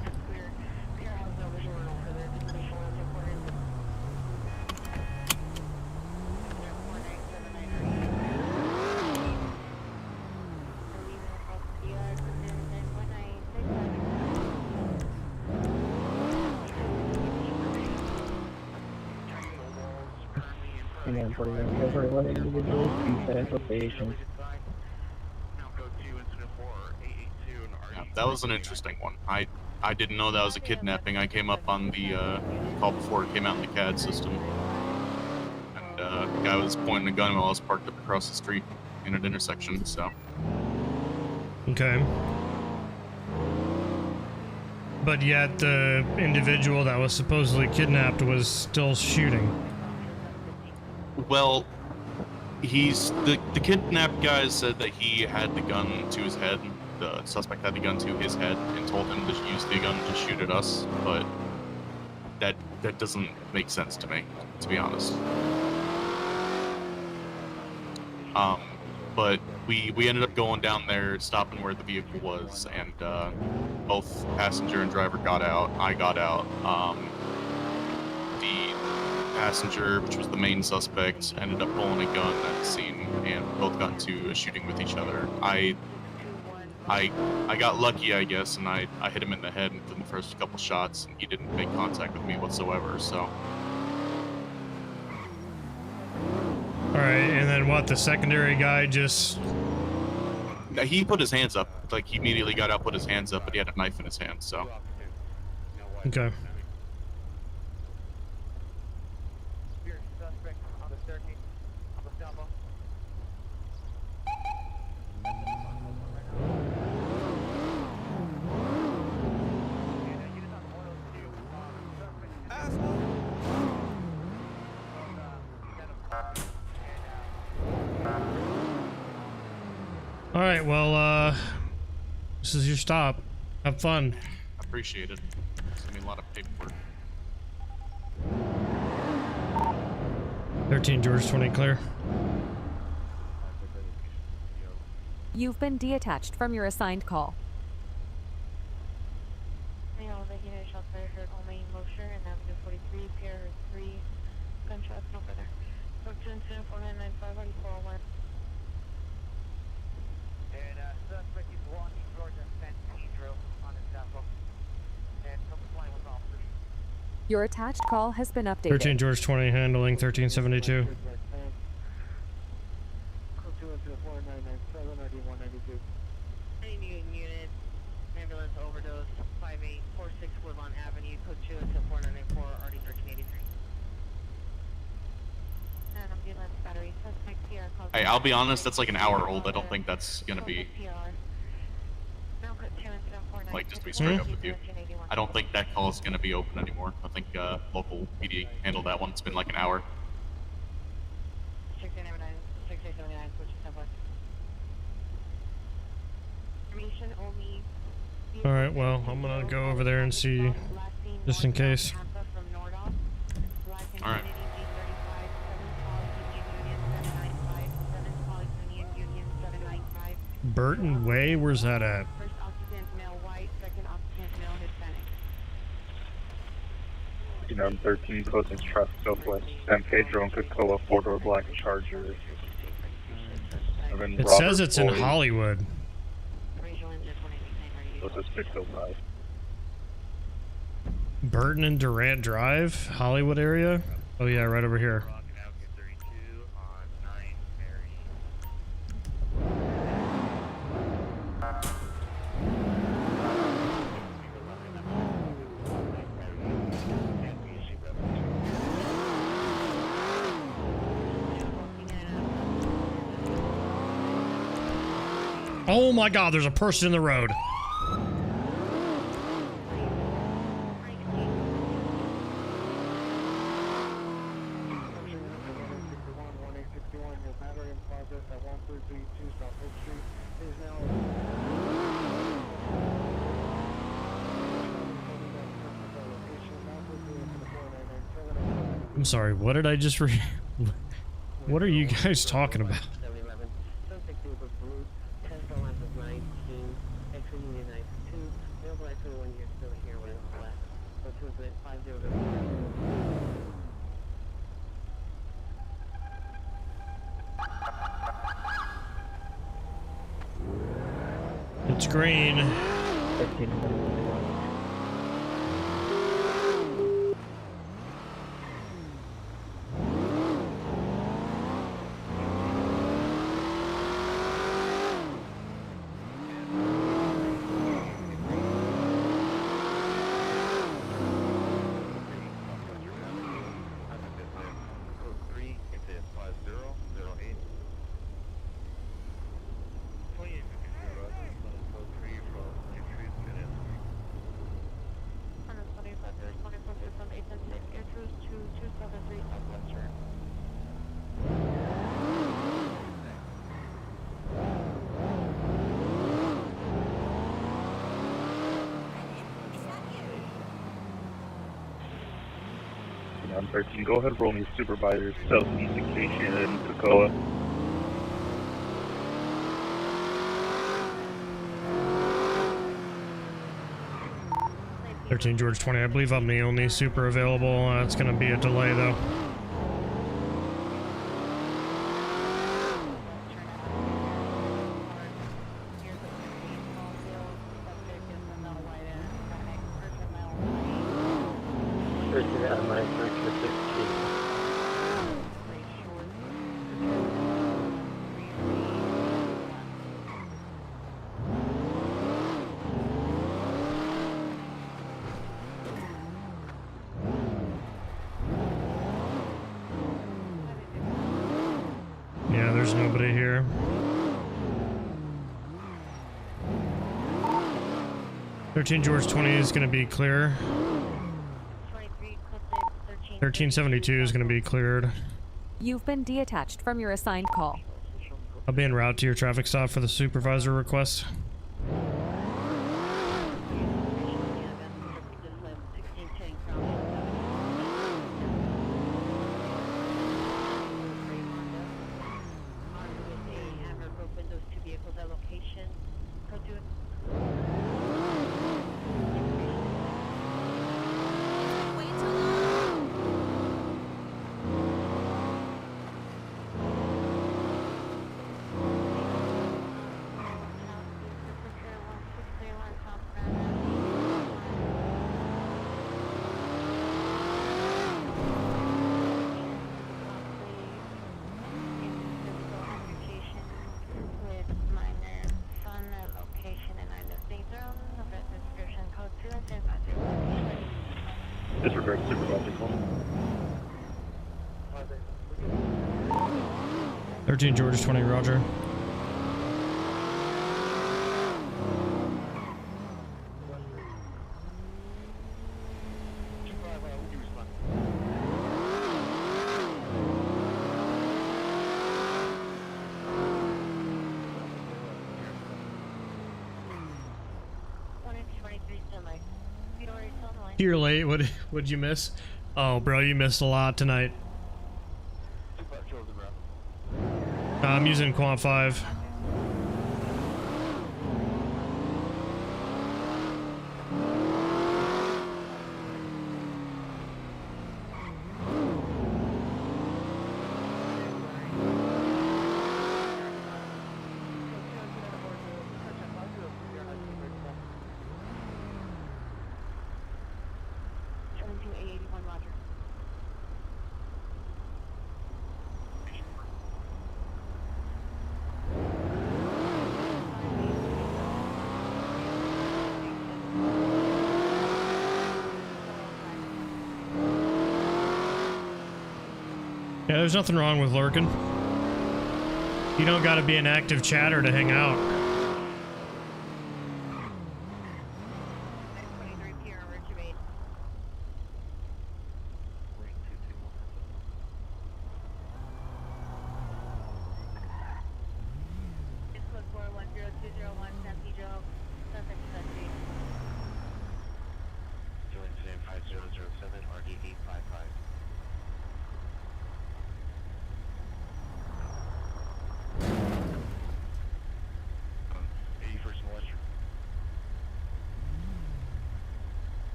And then 41 individuals, 2 locations. That was an interesting one. I didn't know that was a kidnapping. I came up on the call before it came out in the CAD system. And the guy was pointing a gun while I was parked up across the street in an intersection, so. Okay. But yet the individual that was supposedly kidnapped was still shooting. Well, the kidnapped guy said that he had the gun to his head. The suspect had the gun to his head and told him to use the gun to shoot at us, but that doesn't make sense to me, to be honest. But we ended up going down there, stopping where the vehicle was, and both passenger and driver got out. I got out. The passenger, which was the main suspect, ended up pulling a gun at the scene, and both got into a shooting with each other. I got lucky, I guess, and I hit him in the head within the first couple shots, and he didn't make contact with me whatsoever, so. Alright, and then what, the secondary guy just... He put his hands up. Like, he immediately got out, put his hands up, but he had a knife in his hand, so. Okay. Alright, well, this is your stop. Have fun. I appreciate it. It's gonna be a lot of paperwork. 13 George 20 clear. You've been detached from your assigned call. Shots fired heard on main Mosher and Avenue 43, Pier 3, gunshots, no further. Structure incident 4995, already 401. And suspect is walking towards San Pedro on his sample. And complying with officers. Your attached call has been updated. 13 George 20 handling 1372. Code 2 into 4997, RD 192. Any new unit, ambulance overdose, 5846 Woodlawn Avenue, code 2 into 4994, RD 1383. And ambulance battery, suspect PR call. Hey, I'll be honest, that's like an hour old. I don't think that's gonna be, like, just to be straight up with you. I don't think that call is gonna be open anymore. I think local PD handled that one. It's been like an hour. 6879, 6879, switch to 10 Information only. Alright, well, I'm gonna go over there and see, just in case. Alright. Burton Way? Where's that at? First occupant male white, second occupant male Hispanic. 13 closing traffic southwest San Pedro and Cocoa, 4-door black Charger. It says it's in Hollywood. What's this 605? Burton and Durant Drive, Hollywood area? Oh yeah, right over here. Oh my god, there's a person in the road. I'm sorry, what did I just read? What are you guys talking about? It's green. I'm 13. Go ahead, roll me supervisor, southeast station in Cocoa. George 20. I believe I'm the only super available. It's gonna be a delay though. Yeah, there's nobody here. George 20 is going to be clear. 1372 is going to be cleared. You've been detached from your assigned call. I'll be en route to your traffic stop for the supervisor request. Disregard supervisor call. 13 George 20, roger. You're late. What'd you miss? Oh, bro, you missed a lot tonight. I'm using Quant 5. Yeah, there's nothing wrong with lurking. You don't gotta be an active chatter to hang out.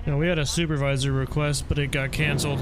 No, we had a supervisor request, but it got canceled.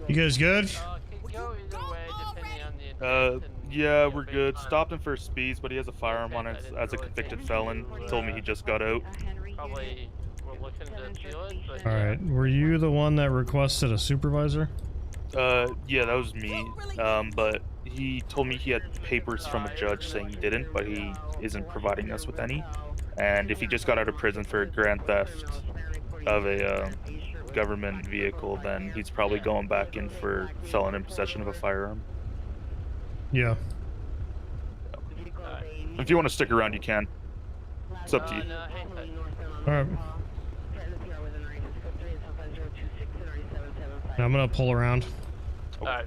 You guys good? Can go either way depending on the intent. Yeah, we're good. Stopped him for speeds, but he has a firearm on it as a convicted felon. Told me he just got out. Probably we're looking to steal it, but All right. Were you the one that requested a supervisor? Yeah, that was me. But he told me he had papers from a judge saying he didn't, but he isn't providing us with any. And if he just got out of prison for grand theft of a government vehicle, then he's probably going back in for felon in possession of a firearm. Yeah. If you want to stick around, you can. It's up to you. All right. Now I'm gonna pull around. All right.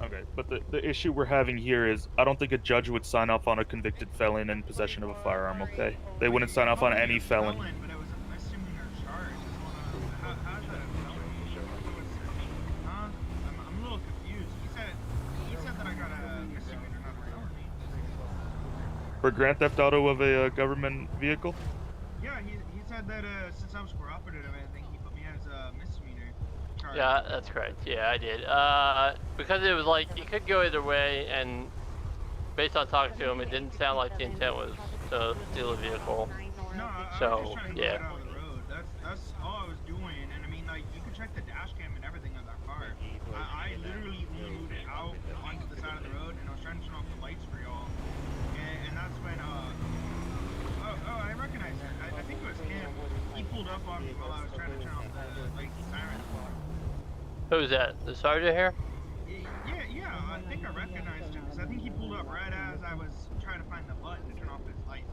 Okay, but the issue we're having here is I don't think a judge would sign off on a convicted felon in possession of a firearm, okay? They wouldn't sign off on any felon. But it was a misdemeanor charge. How's that a felony? Huh? I'm a little confused. He said that I got a misdemeanor, not a felony. For grand theft auto of a government vehicle? Yeah, he said that since I was cooperative and everything, he put me as a misdemeanor charge. Yeah, that's correct. Yeah, I did. Because it was like you could go either way, and based on talking to him, it didn't sound like the intent was to steal a vehicle. No, I was So just trying to yeah. get out of the road. That's all I was doing. And I mean, like, you could check the dash cam and everything of that car. I literally moved out onto the side of the road, and I was trying to turn off the lights for y'all. And that's when I recognized him. I think it was him. He pulled up on me while I was trying to turn off the lights and sirens. Who's that? The sergeant here? Yeah, I think I recognized him, because I think he pulled up right as I was trying to find the button to turn off his lights.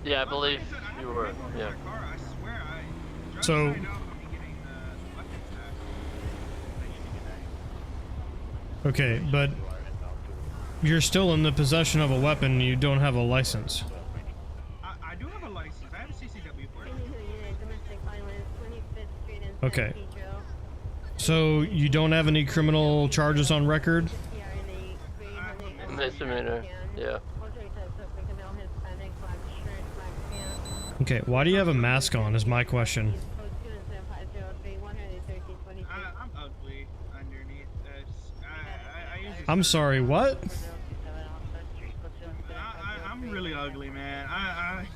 Yeah, I believe you were. Yeah. So. Okay, but you're still in the possession of a weapon. You don't have a license. I do have a license. I have a CCW for it. Okay. So you don't have any criminal charges on record? Misdemeanor. Yeah. Okay, why do you have a mask on is my question. I'm ugly underneath. I'm sorry, what? I'm really ugly, man.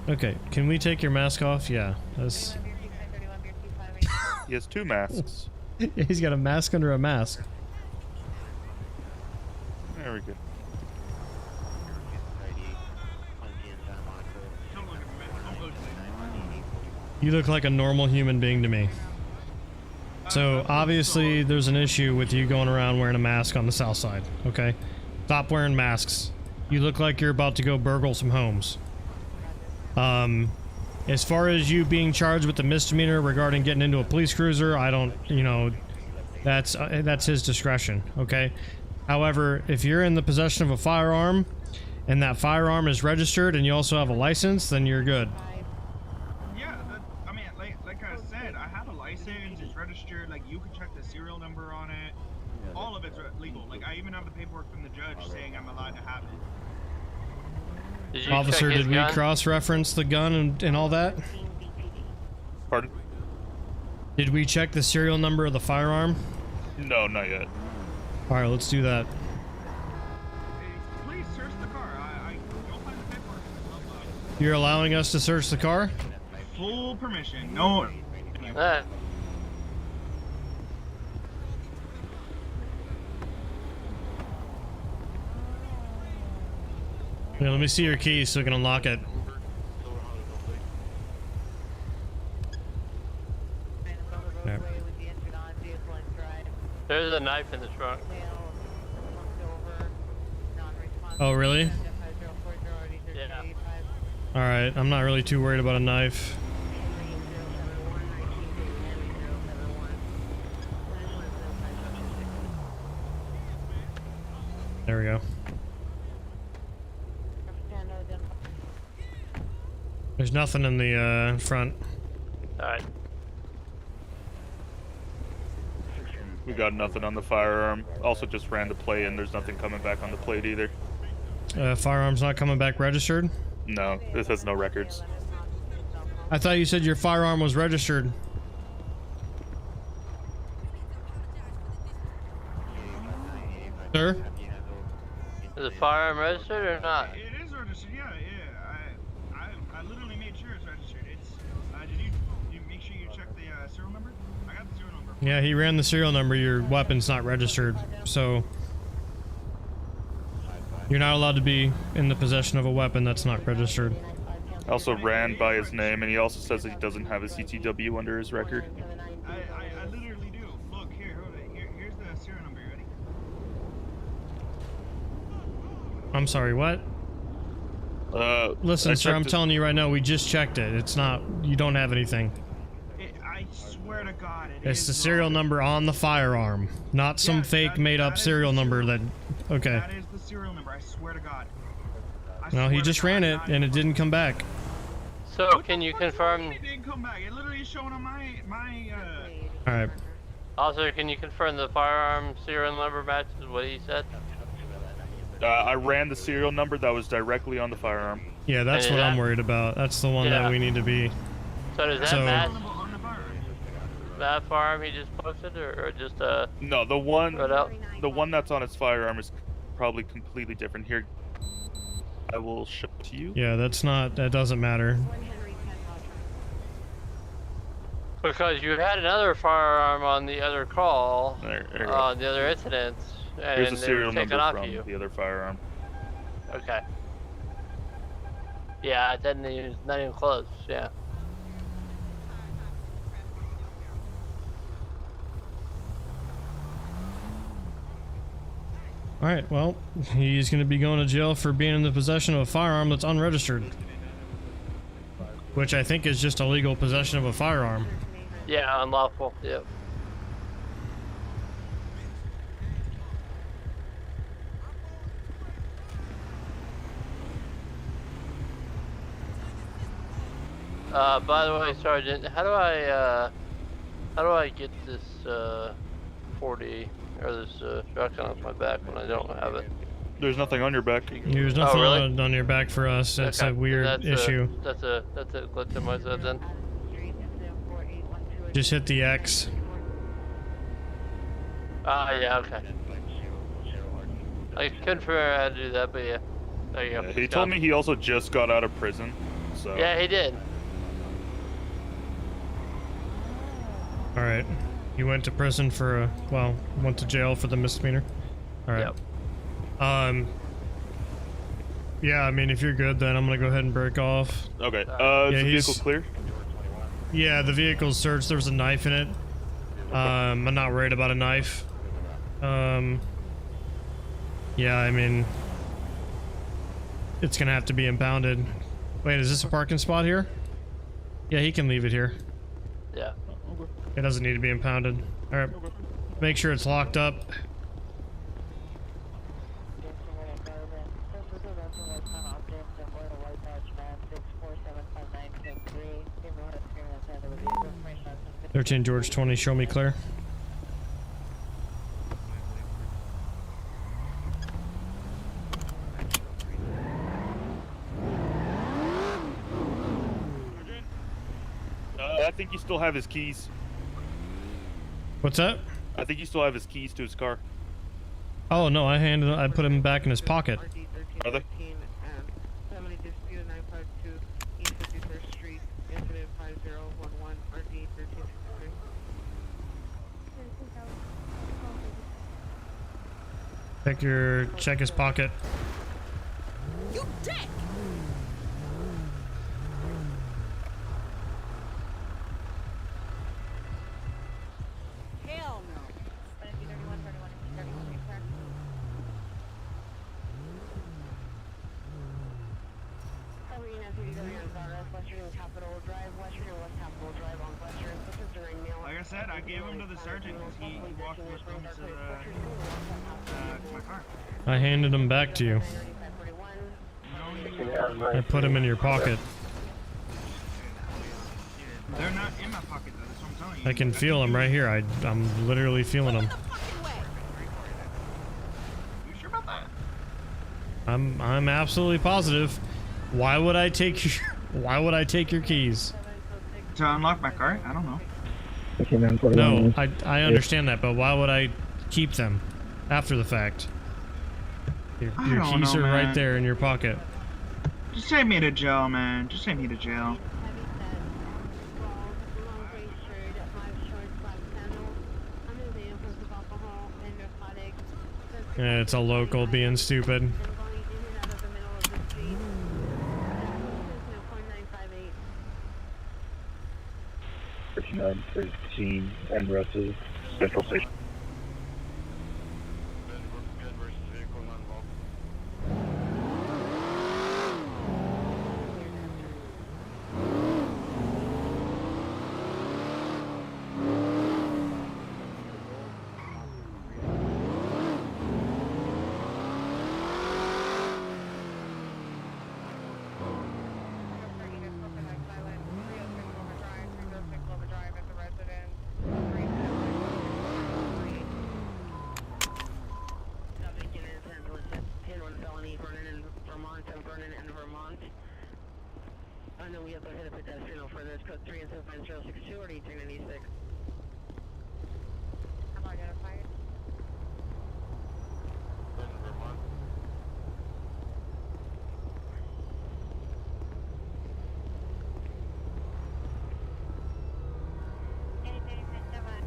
Okay, can we take your mask off? Yeah, that's... He has two masks. He's got a mask under a mask. There we go. You look like a normal human being to me. So, obviously, there's an issue with you going around wearing a mask on the south side, okay? Stop wearing masks. You look like you're about to go burgle some homes. As far as you being charged with the misdemeanor regarding getting into a police cruiser, I don't, you know, that's his discretion, okay? However, if you're in the possession of a firearm, and that firearm is registered, and you also have a license, then you're good. Yeah, I mean, like I said, I have a license, it's registered, like, you can check the serial number on it. All of it's legal. Like, I even have the paperwork from the judge saying I'm allowed to have it. Officer, did we cross-reference the gun and all that? Pardon? Did we check the serial number of the firearm? No, not yet. Alright, let's do that. Please search the car. You'll find the paperwork. You're allowing us to search the car? Full permission. No. Yeah, let me see your keys so we can unlock it. There. There's a knife in the trunk. Oh, really? Yeah. Alright, I'm not really too worried about a knife. There we go. There's nothing in the front. Alright. We got nothing on the firearm. Also just ran the plate and there's nothing coming back on the plate either. Firearm's not coming back registered? No, this has no records. I thought you said your firearm was registered. Sir? Is the firearm registered or not? It is registered, yeah. I literally made sure it's registered. It's, did you make sure you check the serial number? I got the serial number. Yeah, he ran the serial number. Your weapon's not registered, so you're not allowed to be in the possession of a weapon that's not registered. Also ran by his name, and he also says that he doesn't have a CTW under his record. I literally do. Look, here, hold it. Here's the serial number. You ready? I'm sorry, what? Listen, sir, I'm telling you right now, we just checked it. It's not, you don't have anything. I swear to God, It's the serial number on the firearm, not some fake made-up serial number that, okay. That is the serial number, I swear to God. Well, he just ran it, and it didn't come back. So, can you confirm... It didn't come back. It literally is showing on my Alright. Officer, can you confirm the firearm serial number matches what he said? I ran the serial number that was directly on the firearm. Yeah, that's what I'm worried about. That's the one that we need to be. So does that match that firearm he just posted, or just No, the one that's on his firearm is probably completely different. Here, I will show it to you. Yeah, that doesn't matter. Because you had another firearm on the other call, on the other incident, and Here's the serial number off from you. the other firearm. Okay. Yeah, it doesn't even, not even close, yeah. Alright, well, he's going to be going to jail for being in the possession of a firearm that's unregistered. Which I think is just illegal possession of a firearm. Yeah, unlawful, yep. By the way, Sergeant, how do I get this 40 or this shotgun off my back when I don't have it? There's nothing on your back. There's nothing on your back for us. That's a weird issue. That's a glitch in my side then. Just hit the X. Yeah, okay. I couldn't figure out how to do that, but yeah. There you go. He told me he also just got out of prison, so... Yeah, he did. Alright. He went to prison for went to jail for the misdemeanor. Alright. Yep. Yeah, I mean, if you're good, then I'm gonna go ahead and break off. Okay, is yeah, the vehicle clear? Yeah, the vehicle's searched. There was a knife in it. I'm not worried about a knife. Yeah, I mean, it's gonna have to be impounded. Wait, is this a parking spot here? Yeah, he can leave it here. Yeah. It doesn't need to be impounded. Alright. Make sure it's locked up. "13 George 20, show me clear." I think you still have his keys. What's that? I think you still have his keys to his car. Oh no, I put him back in his pocket. Are they? Family dispute 952 East 51st Street, incident 5011 RD 1363. Check his pocket. You dick! Hell no. Like I said, I gave him to the sergeant because he walked with them to my car. I handed him back to you. I put him in your pocket. They're not in my pocket though, that's what I'm telling you. I can feel them right here. I'm literally feeling them. You sure about that? I'm absolutely positive. Why would I take your keys? To unlock my car? I don't know. No, I understand that, but why would I keep them after the fact? Your keys are right there in your pocket. Just take me to jail, man. Just take me to jail. Yeah, it's a local being stupid. Nine 13 and Russ's Central Station.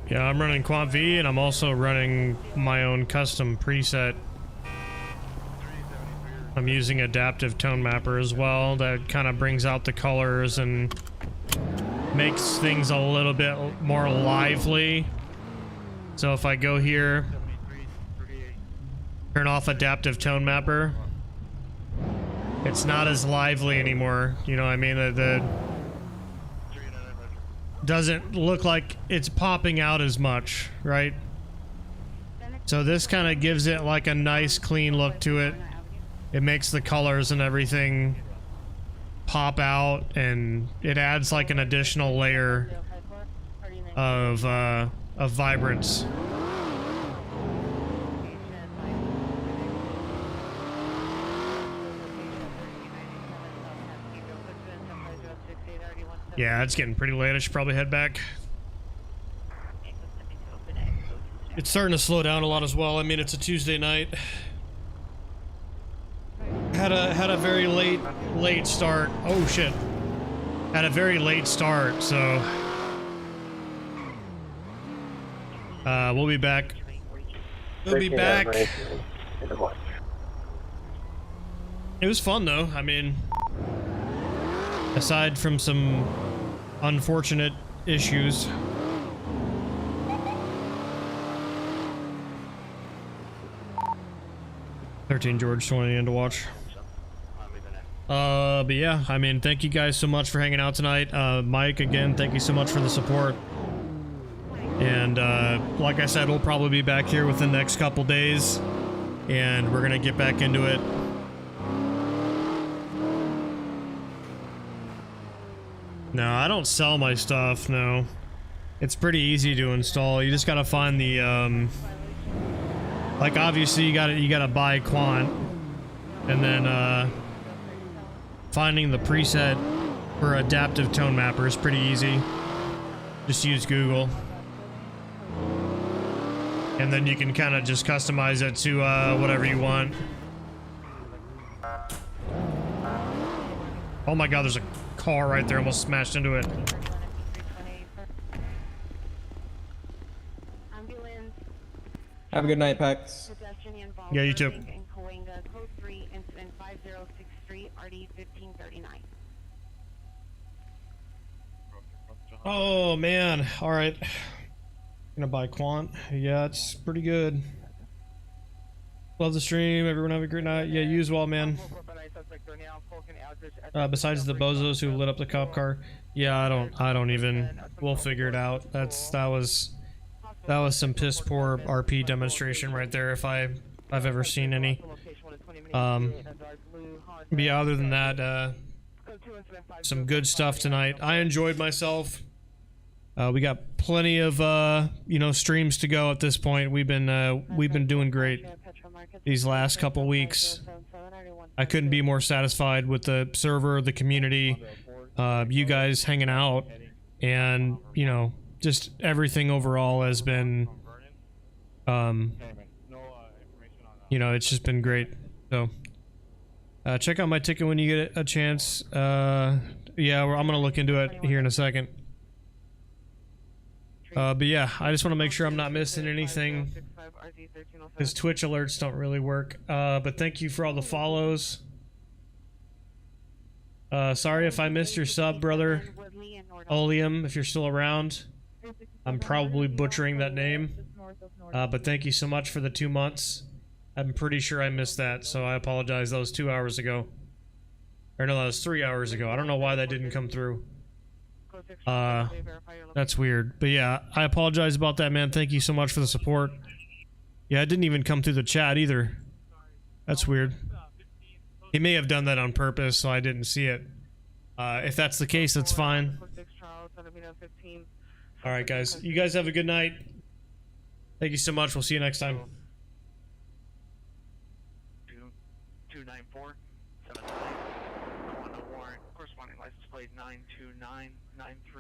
Yeah, I'm running Quant V, and I'm also running my own custom preset. I'm using adaptive tone mapper as well. That kind of brings out the colors and makes things a little bit more lively. So if I go here, turn off adaptive tone mapper, it's not as lively anymore. You know what I mean? The doesn't look like it's popping out as much, right? So this kind of gives it like a nice clean look to it. It makes the colors and everything pop out, and it adds like an additional layer of vibrance. Yeah, it's getting pretty late. I should probably head back. It's starting to slow down a lot as well. I mean, it's a Tuesday night. Had a very late start. Oh shit. Had a very late start, so we'll be back. We'll be back. It was fun though. I mean, aside from some unfortunate issues. $13 George 20 in to watch. But yeah, I mean, thank you guys so much for hanging out tonight. Mike, again, thank you so much for the support. And like I said, we'll probably be back here within the next couple days, and we're gonna get back into it. No, I don't sell my stuff, no. It's pretty easy to install. You just gotta find the, like obviously you gotta buy Quant, and then, finding the preset for adaptive tone mapper is pretty easy. Just use Google. And then you can kind of just customize it to, whatever you want. Oh my god, there's a car right there, almost smashed into it. Have a good night, Pax. Yeah, you too. Oh man, alright. Gonna buy Quant. Yeah, it's pretty good. Love the stream, everyone have a great night. Yeah, you as well, man. Besides the bozos who lit up the cop car, yeah, I don't even. We'll figure it out. That was some piss poor RP demonstration right there. If I've ever seen any. But yeah, other than that, some good stuff tonight. I enjoyed myself. We got plenty of streams to go at this point. We've been doing great these last couple weeks. I couldn't be more satisfied with the server, the community, you guys hanging out, and just everything overall has been it's just been great. So check out my ticket when you get a chance. Yeah, I'm gonna look into it here in a second. But yeah, I just want to make sure I'm not missing anything, because Twitch alerts don't really work. But thank you for all the follows. Sorry if I missed your sub, brother. Oleum, if you're still around. I'm probably butchering that name. But thank you so much for the 2 months. I'm pretty sure I missed that, so I apologize. That was 2 hours ago. Or no, that was 3 hours ago. I don't know why that didn't come through. That's weird. But yeah, I apologize about that, man. Thank you so much for the support. Yeah, it didn't even come through the chat either. That's weird. He may have done that on purpose, so I didn't see it. If that's the case, that's fine. Alright, guys. You guys have a good night. Thank you so much. We'll see you next time. 294 7 warrant corresponding license plate 92993.